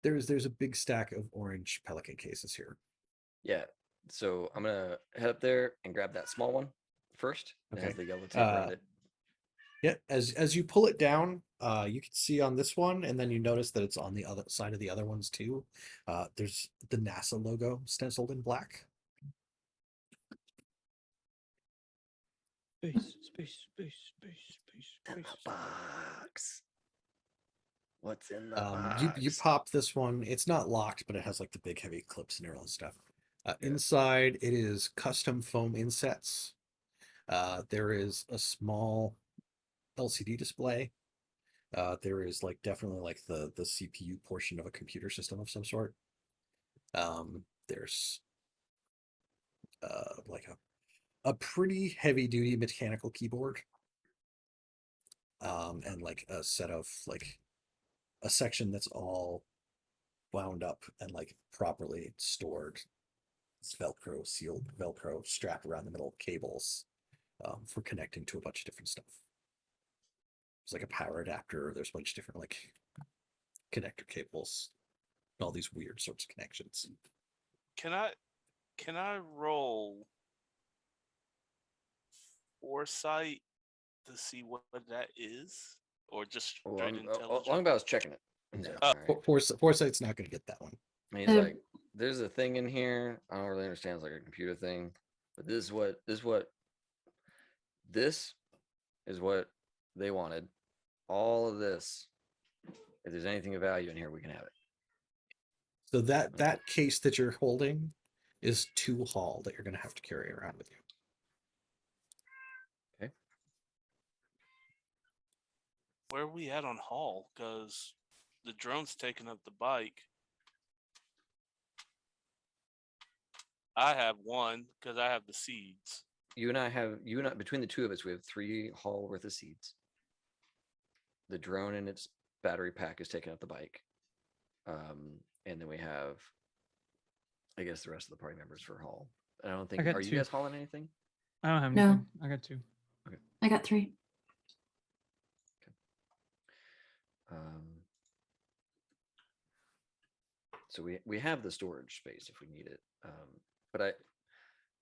There's a big stack of orange pelican cases here. Yeah. So I'm gonna head up there and grab that small one first. It has Okay. the yellow tape around it. Yeah, as you pull it down, you can see on this one, and then you notice that it's on the other side of the other ones too. There's the NASA logo stenciled in black. Space. In the box. What's in the You box? pop this one. It's not locked, but it has like the big heavy clips and all this stuff. Yeah. Inside, it is custom foam insets. There is a small LCD display. There is like definitely like the CPU portion of a computer system of some sort. There's like a pretty heavy duty mechanical keyboard. And like a set of like a section that's all wound up and like properly stored. It's Velcro sealed, Velcro strapped around the middle cables for connecting to a bunch of different stuff. There's like a power adapter. There's a bunch of different like connector cables, and all these weird sorts of connections. Can I roll foresight to see what that is, or just Oh, straight intelligence? Longabaugh's checking it. He's like, "All right." Foresight's not going to get that one. And he's like, "There's a thing in here. I don't really understand. It's like a computer thing, but this is what they wanted. All of this. If there's anything of value in here, we can have it." So that case that you're holding is 2 Hall that you're going to have to carry around with you. Okay. Where are we at on Hall? Because the drone's taking up the bike. I have 1 because I have the seeds. You and I between the two of us, we have 3 Hall worth of seeds. The drone and its battery pack is taking up the bike. And then we have, I guess, the rest of the party members for Hall. I don't think. got Are you 2. guys hauling anything? I don't have No. anything. I got 2. I got 3. So we have the storage space if we need it. But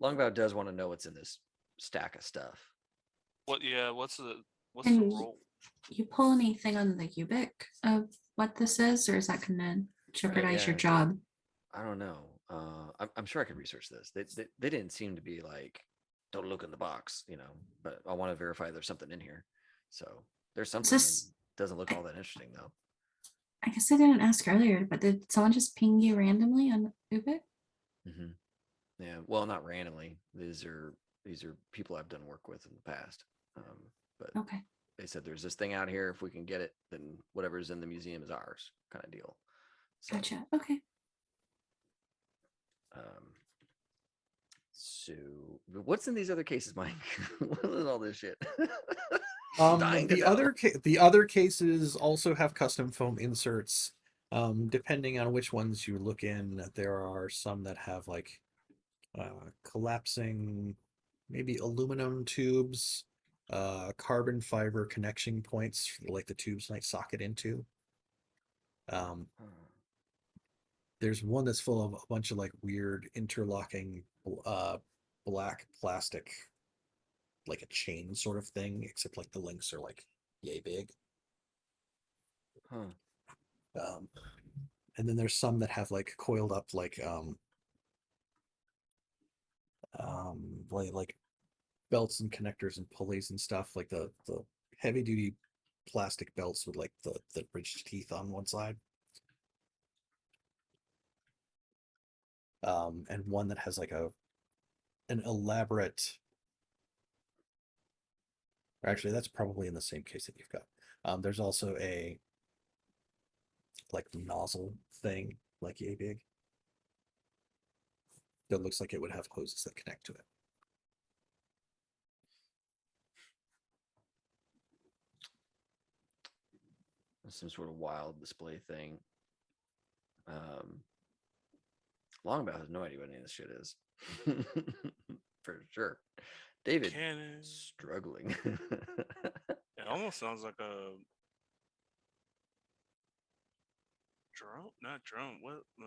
Longabaugh does want to know what's in this stack of stuff. What's the And roll? you pull anything on the Ubik of what this is, or is that gonna jeopardize your yeah. job? I don't know. I'm sure I could research this. They didn't seem to be like, don't look in the box, but I want to verify there's something in here. So there's something this- that doesn't look all that interesting though. I guess I didn't ask earlier, but did someone just ping you randomly on Ubik? Mm-hmm. Yeah, well, not randomly. These are people I've done work with in the past. But Okay. they said there's this thing out here. If we can get it, then whatever's in the museum is ours, kind of deal. So, Gotcha. Okay. So what's in these other cases, Mike? What is all this shit? Dying to The know. other cases also have custom foam inserts. Depending on which ones you look in, there are some that have like collapsing, maybe aluminum tubes, carbon fiber connection points, like the tubes might socket into. There's one that's full of a bunch of like weird interlocking black plastic, like a chain sort of thing, except like the links are like yay big. And then there's some that have like coiled up like belts and connectors and pulleys and stuff, like the heavy duty plastic belts with like the bridged teeth on one side. And one that has like an elaborate, or actually that's probably in the same case that you've got. There's also a like nozzle thing, like yay big, that looks like it would have hoses that connect to it. Some sort of wild display thing. Longabaugh has no idea what any of this shit is. For sure. David, Cannon. struggling. It almost sounds like a drone, not drone. What the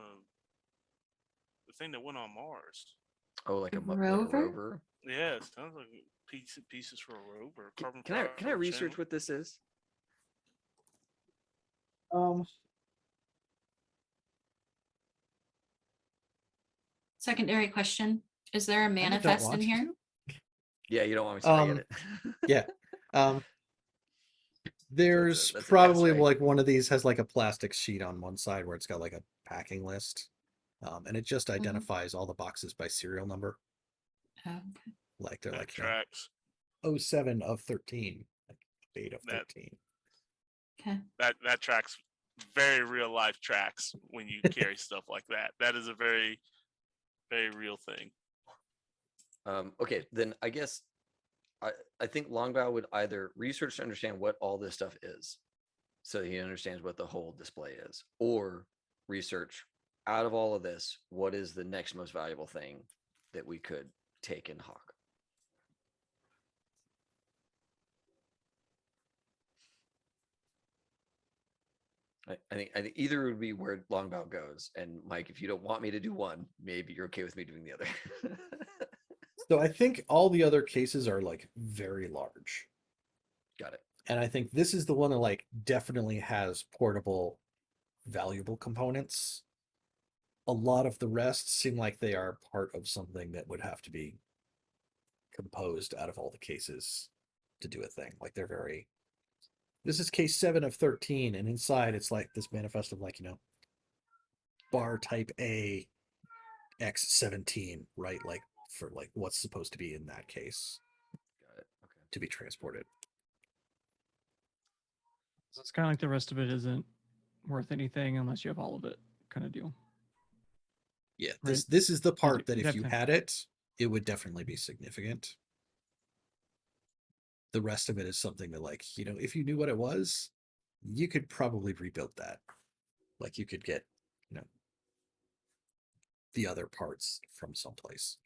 thing that went on Mars? Oh, like a Rover? rover. Yeah, it sounds like pieces for a rover. Carbon Can I fiber research channel. what this is? Secondary question. Is there a I don't manifest in want here? to. Yeah, you don't want me to say I get it. Yeah. There's that's a yes, probably right? like one of these has like a plastic sheet on one side where it's got like a packing list. And it just identifies all the boxes by serial number. Oh, okay. Like they're That like, tracks. 07 of 13, like 8 of 13. Okay. That tracks very real life tracks when you carry stuff like that. That is a very, very real thing. Okay, then I guess I think Longabaugh would either research to understand what all this stuff is, so he understands what the whole display is, or research out of all of this, what is the next most valuable thing that we could take in Hawk. I think either would be where Longabaugh goes. And Mike, if you don't want me to do one, maybe you're okay with me doing the other. So I think all the other cases are like very large. Got it. And I think this is the one that like definitely has portable, valuable components. A lot of the rest seem like they are part of something that would have to be composed out of all the cases to do a thing. Like they're very, this is case 7 of 13, and inside it's like this manifest of like, bar type A X17, right? Like for like what's supposed to be in that case. Got it. Okay. To be transported. So it's kind of like the rest of it isn't worth anything unless you have all of it, kind of deal. Yeah, Right. this is the part that you'd if have you to- had it, it would definitely be significant. The rest of it is something that, like, if you knew what it was, you could probably rebuild that. Like you could get, the other parts from someplace.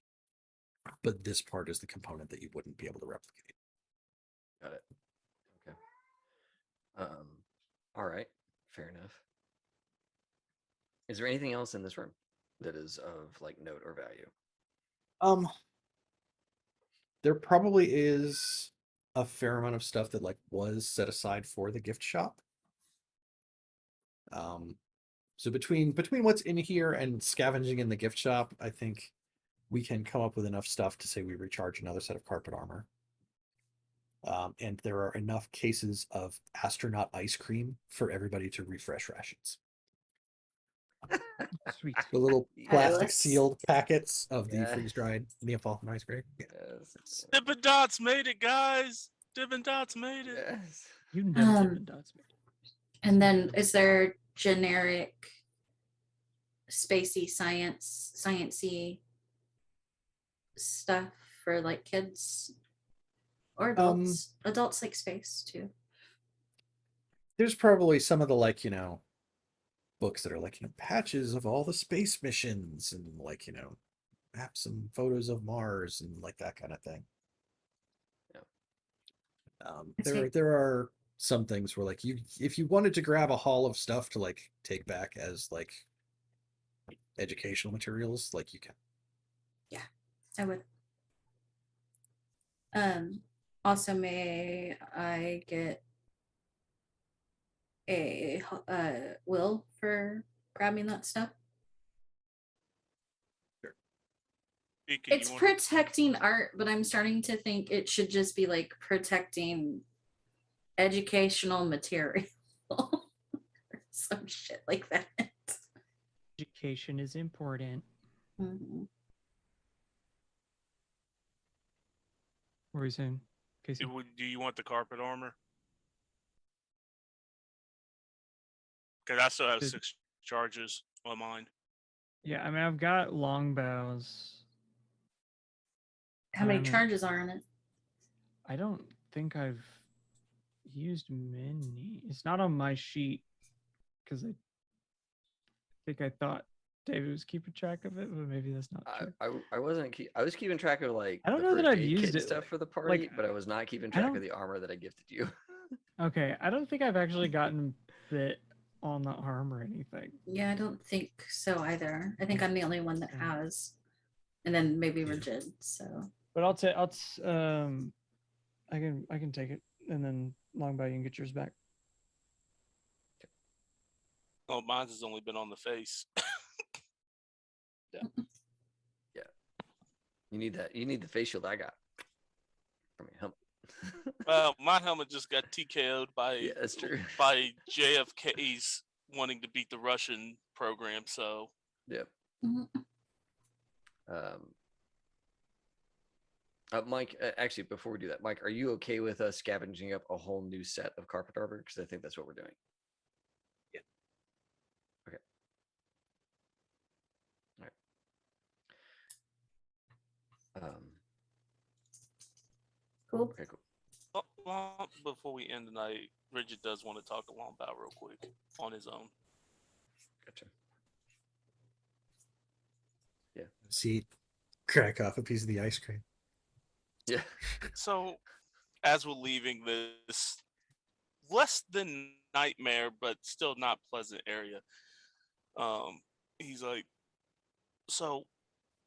But this part is the component that you wouldn't be able to replicate. Got it. Okay. All right. Fair enough. Is there anything else in this room that is of like note or value? There probably is a fair amount of stuff that like was set aside for the gift shop. So between what's in here and scavenging in the gift shop, I think we can come up with enough stuff to say we recharge another set of carpet armor. And there are enough cases of astronaut ice cream for everybody to refresh rations. Sweet. The little plastic Fabulous. sealed packets of the Yeah. freeze-dried Neapolitan ice cream. Yeah. Yes. Dippin' Dots made it, guys. Dippin' Dots made it. Yes. You never Um, Dippin' Dots, man. And then is there generic spacey sciencey stuff for like kids? Or adults. Adults like space too. There's probably some of the books that are patches of all the space missions and maps and photos of Mars and that kind of thing. There are some things where if you wanted to grab a haul of stuff to take back as educational materials, you can. Yeah, I would. Also, may I get a will for grabbing that stuff? Vicky, It's protecting art, but I'm starting to think it should just be protecting educational material. Some shit like that. Education is important. Mhm. What were you saying, Casey? Do you want the carpet armor? Because I still have 6 charges on mine. Yeah, I mean, I've got Longbaugh's. How many charges are on it? I don't think I've used many. It's not on my sheet because I think I thought David was keeping track of it, but maybe that's not true. I wasn't. I was keeping track of I don't know that I've used it stuff for the party, but I was not keeping track of the armor that I gifted you. Okay, I don't think I've actually gotten bit on the arm or anything. Yeah, I don't think so either. I think I'm the only one that has, and then maybe Rigid. So, but I can take it, and then Longbow, you can get yours back. Oh, mine's has only been on the face. Yeah. You need that. You need the face shield I got from your helmet. Well, my helmet just got TKO'd by that's true. by JFK's wanting to beat the Russian program. So yep. Mike, actually, before we do that, Mike, are you okay with us scavenging up a whole new set of carpet armor? Because I think that's what we're doing. Yeah. Okay. All right. Cool. Okay, cool. Well, before we end tonight, Bridget does want to talk to Longabaugh real quick on his own. Gotcha. Yeah. See, crack off a piece of the ice cream. Yeah. So, as we're leaving this less than nightmare, but still not pleasant area, he's like, so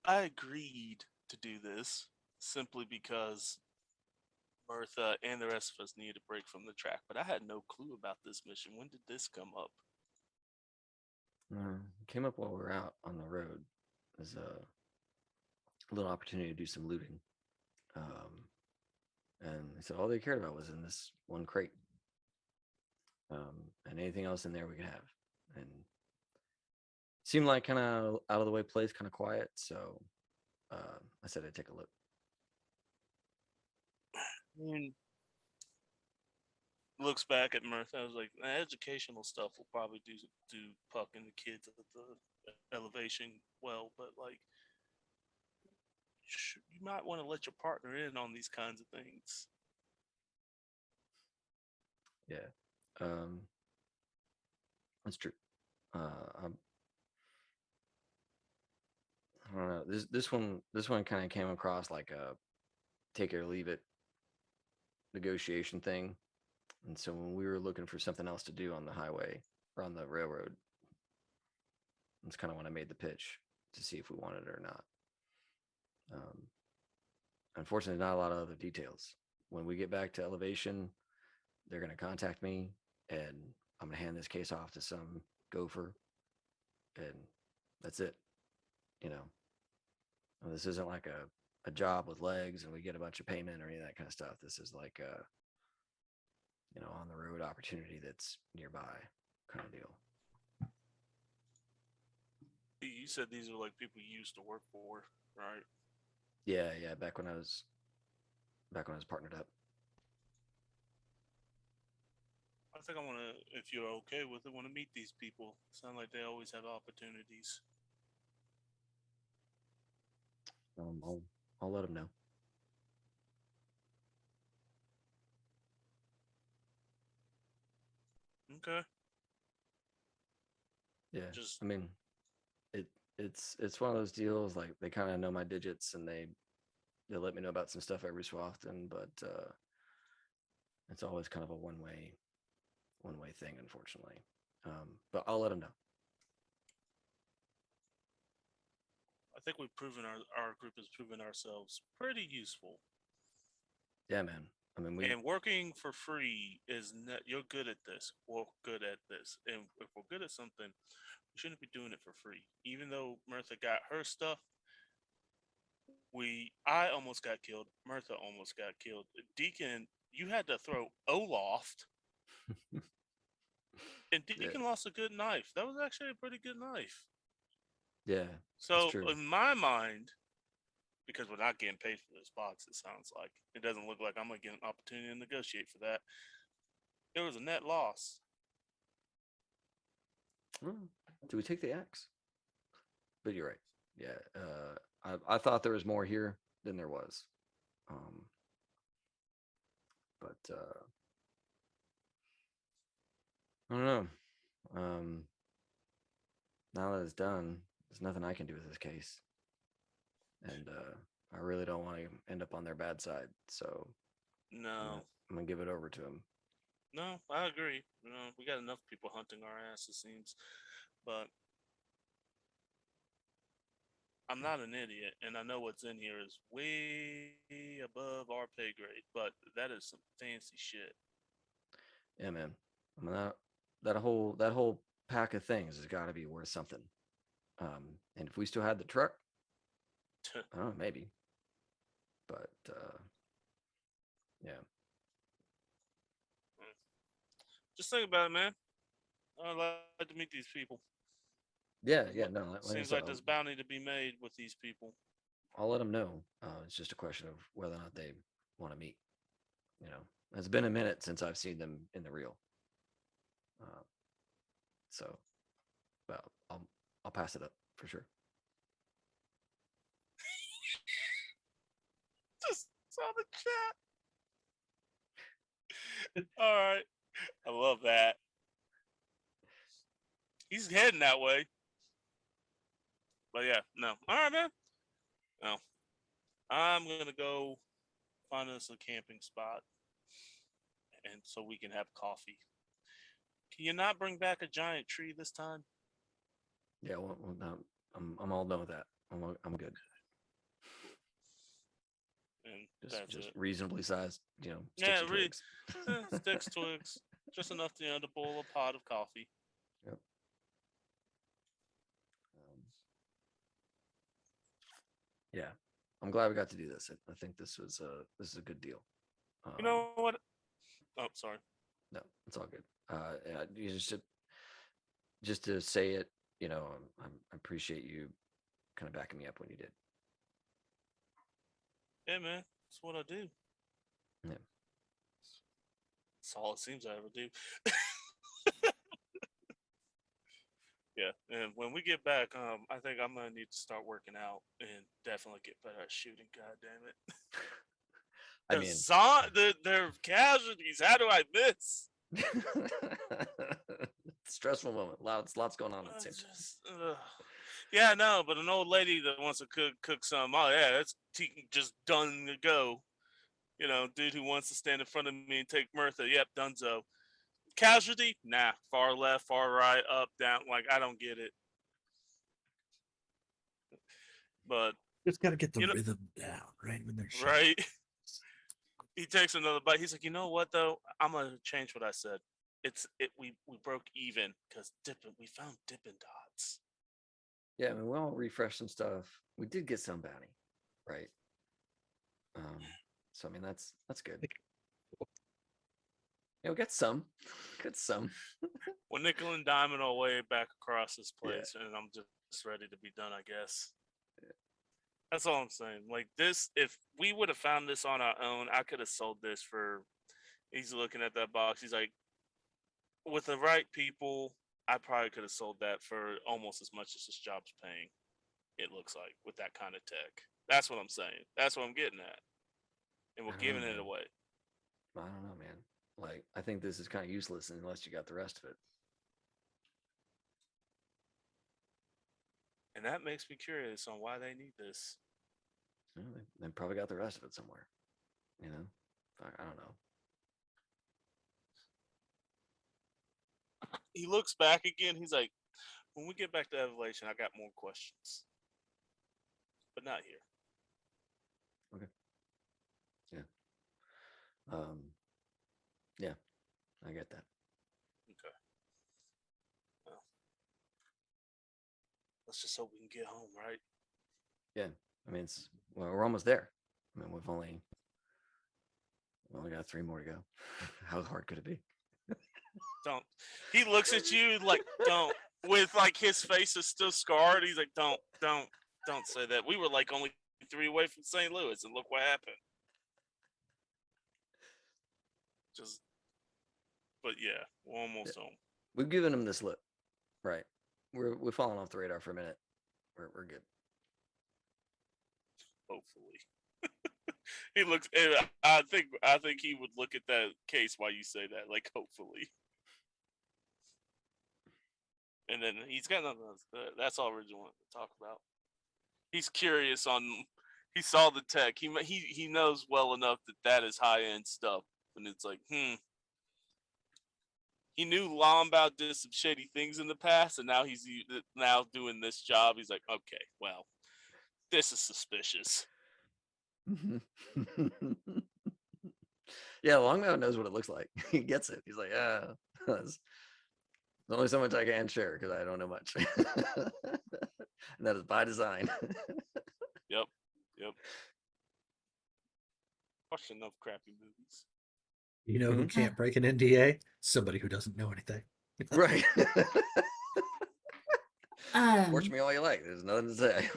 I agreed to do this simply because Bertha and the rest of us needed a break from the track, but I had no clue about this mission. When did this come up? It came up while we were out on the road as a little opportunity to do some looting. And they said all they cared about was in this one crate. And anything else in there we could have. And it seemed like kind of out of the way place, kind of quiet. So I said I'd take a look. Looks back at Mirth. I was like, educational stuff will probably do Puck and the kids at the elevation well, but you might want to let your partner in on these kinds of things. Yeah, that's true. I don't know. This one kind of came across like a take it or leave it negotiation thing. And so when we were looking for something else to do on the highway or on the railroad, that's kind of when I made the pitch to see if we wanted it or not. Unfortunately, not a lot of other details. When we get back to elevation, they're going to contact me and I'm going to hand this case off to some gopher and that's it. This isn't like a job with legs and we get a bunch of payment or any of that kind of stuff. This is like a on the road opportunity that's nearby kind of deal. You said these are like people you used to work for, right? Yeah, back when I was partnered up. I think I want to, if you're okay with it, want to meet these people. Sound like they always have opportunities. I'll let them know. Okay. Yeah. Just I mean, it's one of those deals like they kind of know my digits and they let me know about some stuff every so often, but it's always kind of a one way thing, unfortunately. But I'll let them know. I think we've proven our group has proven ourselves pretty useful. Yeah, man. I mean, And working for free is not, you're good at this. We're good at this. And if we're good at something, we shouldn't be doing it for free. Even though Mirtha got her stuff, I almost got killed. Mirtha almost got killed. Deacon, you had to throw Oloft, and yeah, Deacon lost a good knife. That was actually a pretty good knife. yeah, that's So true. in my mind, because we're not getting paid for this box, it sounds like it doesn't look like I'm gonna get an opportunity to negotiate for that. It was a net loss. Do we take the axe? But you're right. Yeah, I thought there was more here than there was. But I don't know. Now that it's done, there's nothing I can do with this case, and I really don't want to end up on their bad side. So No, I'm gonna give it over to them. no, I agree. We got enough people hunting our ass, it seems. But I'm not an idiot, and I know what's in here is way above our pay grade. But that is some fancy shit. Yeah, man. I mean that whole pack of things has got to be worth something. And if we still had the truck, I don't know, maybe. But yeah. Just think about it, man. I'd like to meet these people. Yeah, no. Like I Seems said, like there's bounty to be made with these people. I'll let them know. It's just a question of whether or not they want to meet. It's been a minute since I've seen them in the real. So, well, I'll pass it up for sure. Just saw the chat. All right. I love that. He's heading that way. But yeah, no. All right, man. No. I'm going to go find us a camping spot and so we can have coffee. Can you not bring back a giant tree this time? Yeah, well no, I'm all done with that. I'm good. And Just that's it. reasonably sized, sticks Yeah, and twigs. sticks, twigs. Just enough to boil a pot of coffee. Yep. Yeah, I'm glad we got to do this. I think this is a good deal. You know what? Oh, sorry. No, it's all good. Yeah, you just to say it, I appreciate you kind of backing me up when you did. Yeah, man. That's what I do. Yeah. That's all it seems I ever do. Yeah, and when we get back, I think I'm gonna need to start working out and definitely get better at shooting. God damn it! I mean, They're casualties. How do I miss? stressful moment. Lots going on at the same time. Just, yeah, no, but an old lady that wants to cook some. Oh yeah, that's just done to go. Dude who wants to stand in front of me and take Mirtha. Yep, donezo. Casualty? Nah. Far left, far right, up, down. Like I don't get it. But Just got to get the rhythm down, right when they're shot. right. He takes another bite. He's like, you know what though? I'm gonna change what I said. We broke even because we found Dippin' Dots. Yeah, I mean, we all refreshed some stuff. We did get some bounty, right? So I mean, that's good. We got some. Got some. We're nickel and diming our way back across this place, and I'm just ready to be done, I guess. Yeah. That's all I'm saying. Like this, if we would have found this on our own, I could have sold this for. He's looking at that box. He's like, with the right people, I probably could have sold that for almost as much as this job's paying. It looks like with that kind of tech. That's what I'm saying. That's what I'm getting at. And we're giving it away. I don't know, man. Like, I think this is kind of useless unless you got the rest of it. And that makes me curious on why they need this. You know, they probably got the rest of it somewhere. You know, I don't know. He looks back again. He's like, when we get back to Evolution, I got more questions. But not here. Yeah, I get that. Okay. Well, let's just hope we can get home, right? Yeah, I mean, we're almost there. I mean, we've only got 3 more to go. How hard could it be? Don't. He looks at you like, don't. With like his face is still scarred. He's like, don't say that. We were like only 3 away from St. Louis, and look what happened. But yeah, we're almost home. We've given him the slip, right? We're falling off the radar for a minute. We're good. Hopefully. He looks. I think he would look at that case while you say that, like, hopefully. And then he's got nothing else. That's all Ridge wanted to talk about. He's curious on. He saw the tech. He knows well enough that is high end stuff, and it's like, He knew Longabaugh did some shady things in the past, and now he's now doing this job. He's like, okay, well, this is suspicious. Yeah, Longabaugh knows what it looks like. He gets it. He's like, there's only so much I can share because I don't know much. And that is by design. Yep. Watch enough crappy movies. You know who can't break an NDA? Somebody who doesn't know anything. Right. Watch me all you like. There's nothing to say.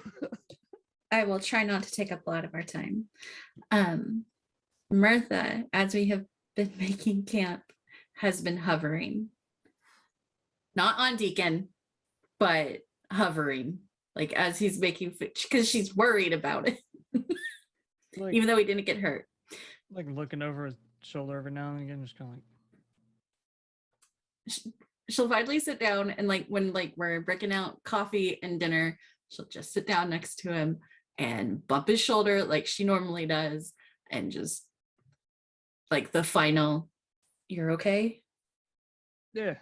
I will try not to take up a lot of our time. Mirtha, as we have been making camp, has been hovering. Not on Deacon, but hovering. Like as he's making food, because she's worried about it. Like, Even though he didn't get hurt. like looking over his shoulder every now and again, just kind of like. She'll finally sit down, and like when we're breaking out coffee and dinner, she'll just sit down next to him and bump his shoulder like she normally does, and just like the final, "You're okay?" Yeah.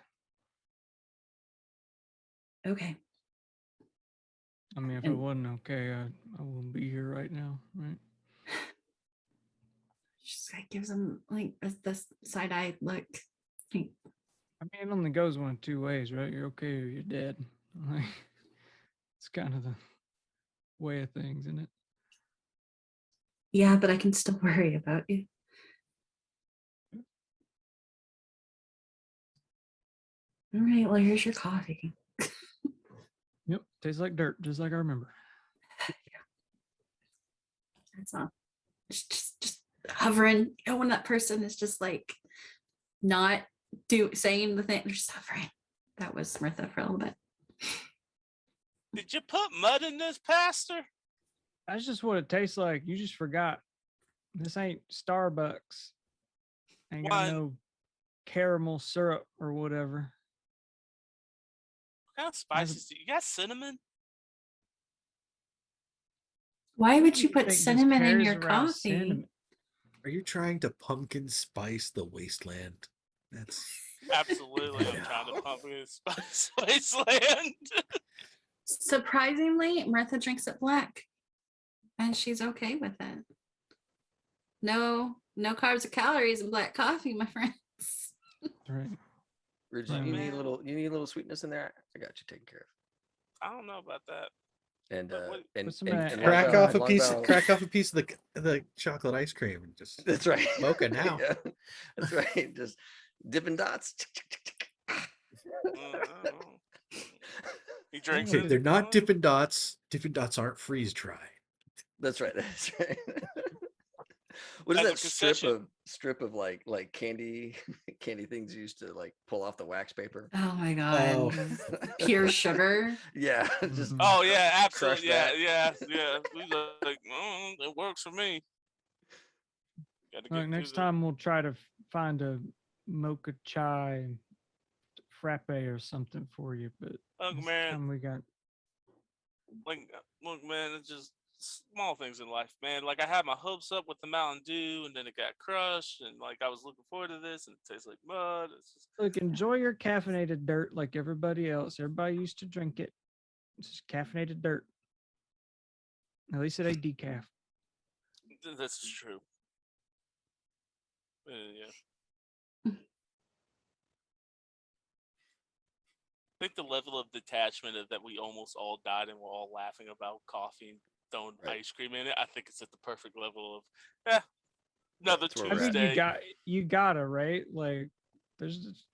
Okay. I mean, if it wasn't okay, I wouldn't be here right now, right? She like gives him like this side eye look. I mean, it only goes one of 2 ways, right? You're okay or you're dead. Like, it's kind of the way of things, isn't it? Yeah, but I can still worry about you. All right, well, here's your coffee. Yep, tastes like dirt, just like I remember. Yeah. That's not just hovering. You know, when that person is just like not saying the thing, they're just hovering. That was Mirtha for a little bit. Did you put mud in this, Pastor? That's just what it tastes like. You just forgot. This ain't Starbucks. Ain't got no caramel syrup or whatever. What kind of spices do you got? Cinnamon? Why would you Think put just cinnamon in carries your around coffee? cinnamon. Are you trying to pumpkin spice the wasteland? That's Absolutely. I'm trying to pump in spice wasteland. Surprisingly, Mirtha drinks it black, and she's okay with it. No carbs or calories in black coffee, my friends. Right. Ridge, Right. you need a little sweetness in there. I got you taken care of. I don't know about that. And But what- Put some crack off a piece Longabaugh- of the chocolate ice cream and just That's right. smoke it now. Yeah, that's right. Just Dippin' Dots. He drinks Okay, it. they're not Dippin' Dots. Dippin' Dots aren't freeze dry. That's right. That's right. What is As a that concession. strip of like candy things used to like pull off the wax paper? Oh my god. Oh. Pure sugar. Yeah, just Mhm. Oh yeah, Crush absolutely. Yeah, that. yeah. We like, it works for me. Gotta Like get next through time we'll try to find a mocha chai frappe or something for you, but Look, this man. time we got Look, man, it's just small things in life, man. Like I had my hopes up with the Mountain Dew, and then it got crushed, and like I was looking forward to this, and it tastes like mud. It's just, look, enjoy your caffeinated dirt like everybody else. Everybody used to drink it. It's just caffeinated dirt. At least it ain't decaf. this is true. Yeah. I think the level of detachment of that we almost all died and we're all laughing about coffee and throwing Right. ice cream in it. I think it's at the perfect level of, another that's where I we're at. mean, Tuesday. you gotta, right? Like, there's just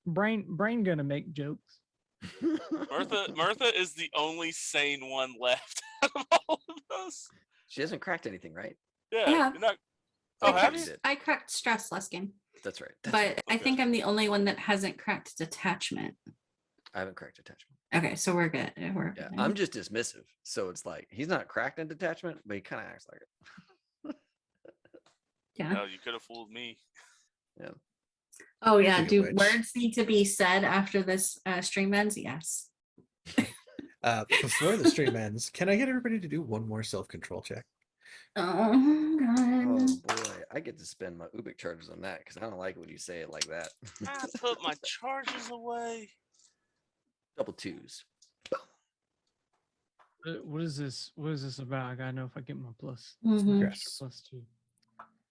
brain gonna make jokes. Mirtha is the only sane one left out of all of us. She hasn't cracked anything, right? Yeah, Yeah. you're not. Oh, Oh, have have you? you? Did. I cracked stress last game, That's right. but I Okay. think I'm the only one that hasn't cracked detachment. I haven't cracked attachment. Okay, so we're good. We're Yeah, good. I'm just dismissive. So it's like he's not cracked in detachment, but he kind of acts like it. Yeah. No, you could have fooled me. Oh yeah. Speaking Do of which- words need to be said after this stream ends? Yes. Before the stream ends, can I get everybody to do one more self-control check? Oh Oh god. boy, I get to spend my Ubik charges on that because I don't like it when you say it like that. I put my charges away. Double twos. What is this? What is this about? I gotta know if I get my plus. Mhm. Yes. Plus 2.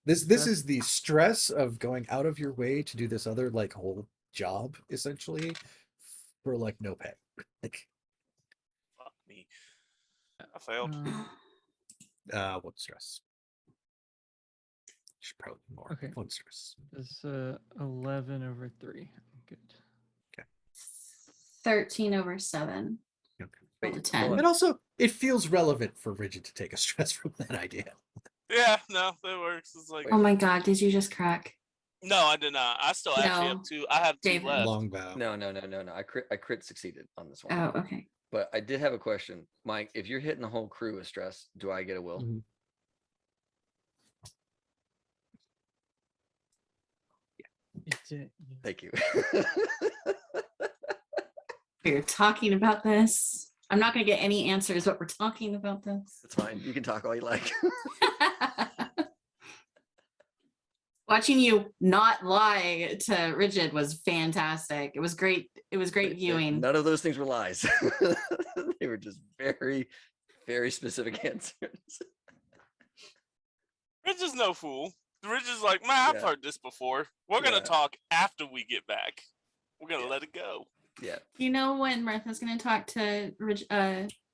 This Stress. is the stress of going out of your way to do this other like whole job essentially for like no pay. Like Fuck me. I failed. one stress. Should probably be more. Okay. One stress. It's 11 over 3. Good. 13 over 7. Okay. Rolled a Wait, 10. hold on. And also, it feels relevant for Rigid to take a stress from that idea. Yeah, no, that works. It's like, Oh my god, did you just crack? no, I did not. I still actually have No. two. I have two David. left. Longbow. No. I crit succeeded on this one. Oh, okay. But I did have a question, Mike. If you're hitting the whole crew with stress, do I get a will? Mhm. It's it. Thank you. We're talking about this. I'm not gonna get any answers, but we're talking about this. That's fine. You can talk all you like. Watching you not lie to Rigid was fantastic. It was great. It was great viewing. None of those things were lies. They were just very, very specific answers. Rich is no fool. Rich is like, man, I've Yeah. heard this before. We're gonna Yeah. talk after we get back. We're gonna Yeah. let it go. Yeah. You know when Martha's gonna talk to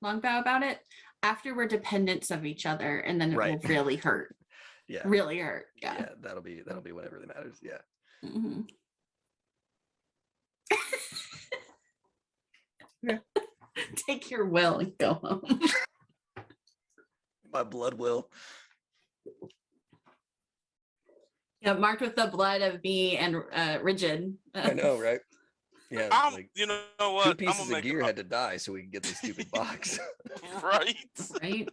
Longbow about it? After we're dependents of each other, and then it Right. will really hurt. Yeah. Really hurt. Yeah. Yeah. That'll be when it really matters. Yeah. Mhm. Yeah. Take your will and go home. My blood will. Yeah, marked with the blood of me and Rigid. I know, right? Yeah. I'm, Like you know two what? I'm pieces gonna of make gear had to die so we could get this stupid box. right. Right?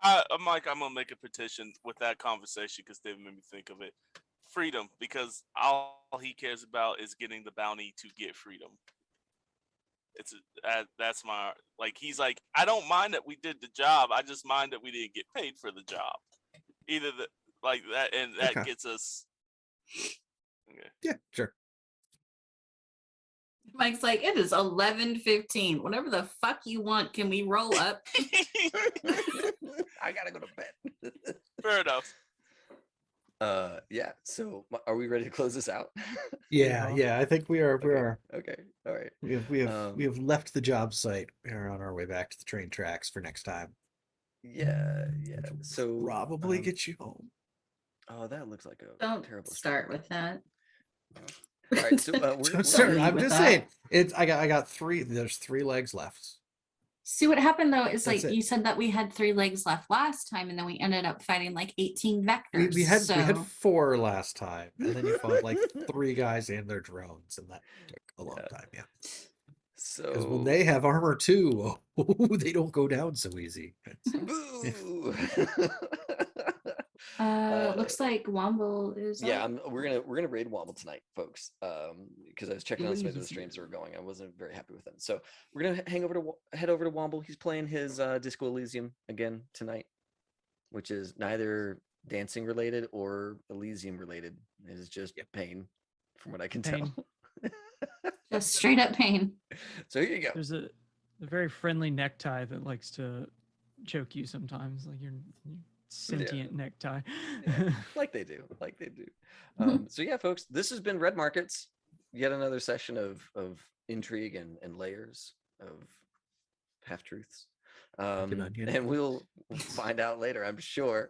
I'm like, I'm gonna make a petition with that conversation because David made me think of it. Freedom, because all he cares about is getting the bounty to get freedom. That's my, like, he's like, I don't mind that we did the job. I just mind that we didn't get paid for the job. Either the like that, and that Okay. gets us. Okay. Yeah, sure. Mike's like, it is 11:15. Whatever the fuck you want, can we roll up? I gotta go to bed. Fair enough. Yeah. So are we ready to close this out? Yeah, Well, yeah. I think we are. We Okay. are. Okay. All right. We have left the job site. We are on our way back to the train tracks for next time. Yeah. Yeah. Which will So probably get you home. Oh, that looks like a Don't terrible start story. with that. All right. So we're Sir, lead I'm with just that. saying. It's. I got three. There's 3 legs left. See what happened though is like That's it. you said that we had 3 legs left last time, and then we ended up fighting like 18 vectors. We had so 4 last time, and then you fought like 3 guys and their drones, and that took a long Yeah. time. Yeah, So because when they have armor too, they don't go down so easy. Boo! Looks like Womble is Yeah, up. we're gonna raid Womble tonight, folks. Because I was checking on some of the Lazy streams that were fear. going. I wasn't very happy with them. So we're gonna head over to Womble. He's playing his Disco Elysium again tonight, which is neither dancing related or Elysium related. It is just pain, from what I can Pain. tell. Just straight up pain. So here you go. There's a very friendly necktie that likes to choke you sometimes, like your sentient necktie. Yeah, like they do. So yeah, folks, this has been Red Markets. Yet another session of intrigue and layers of half truths. And we'll find out later, I'm sure.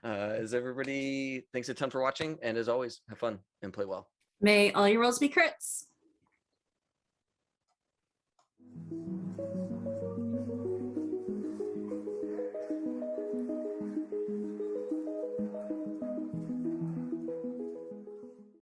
As everybody, thanks a ton for watching, and as always, have fun and play well. May all your rolls be crits.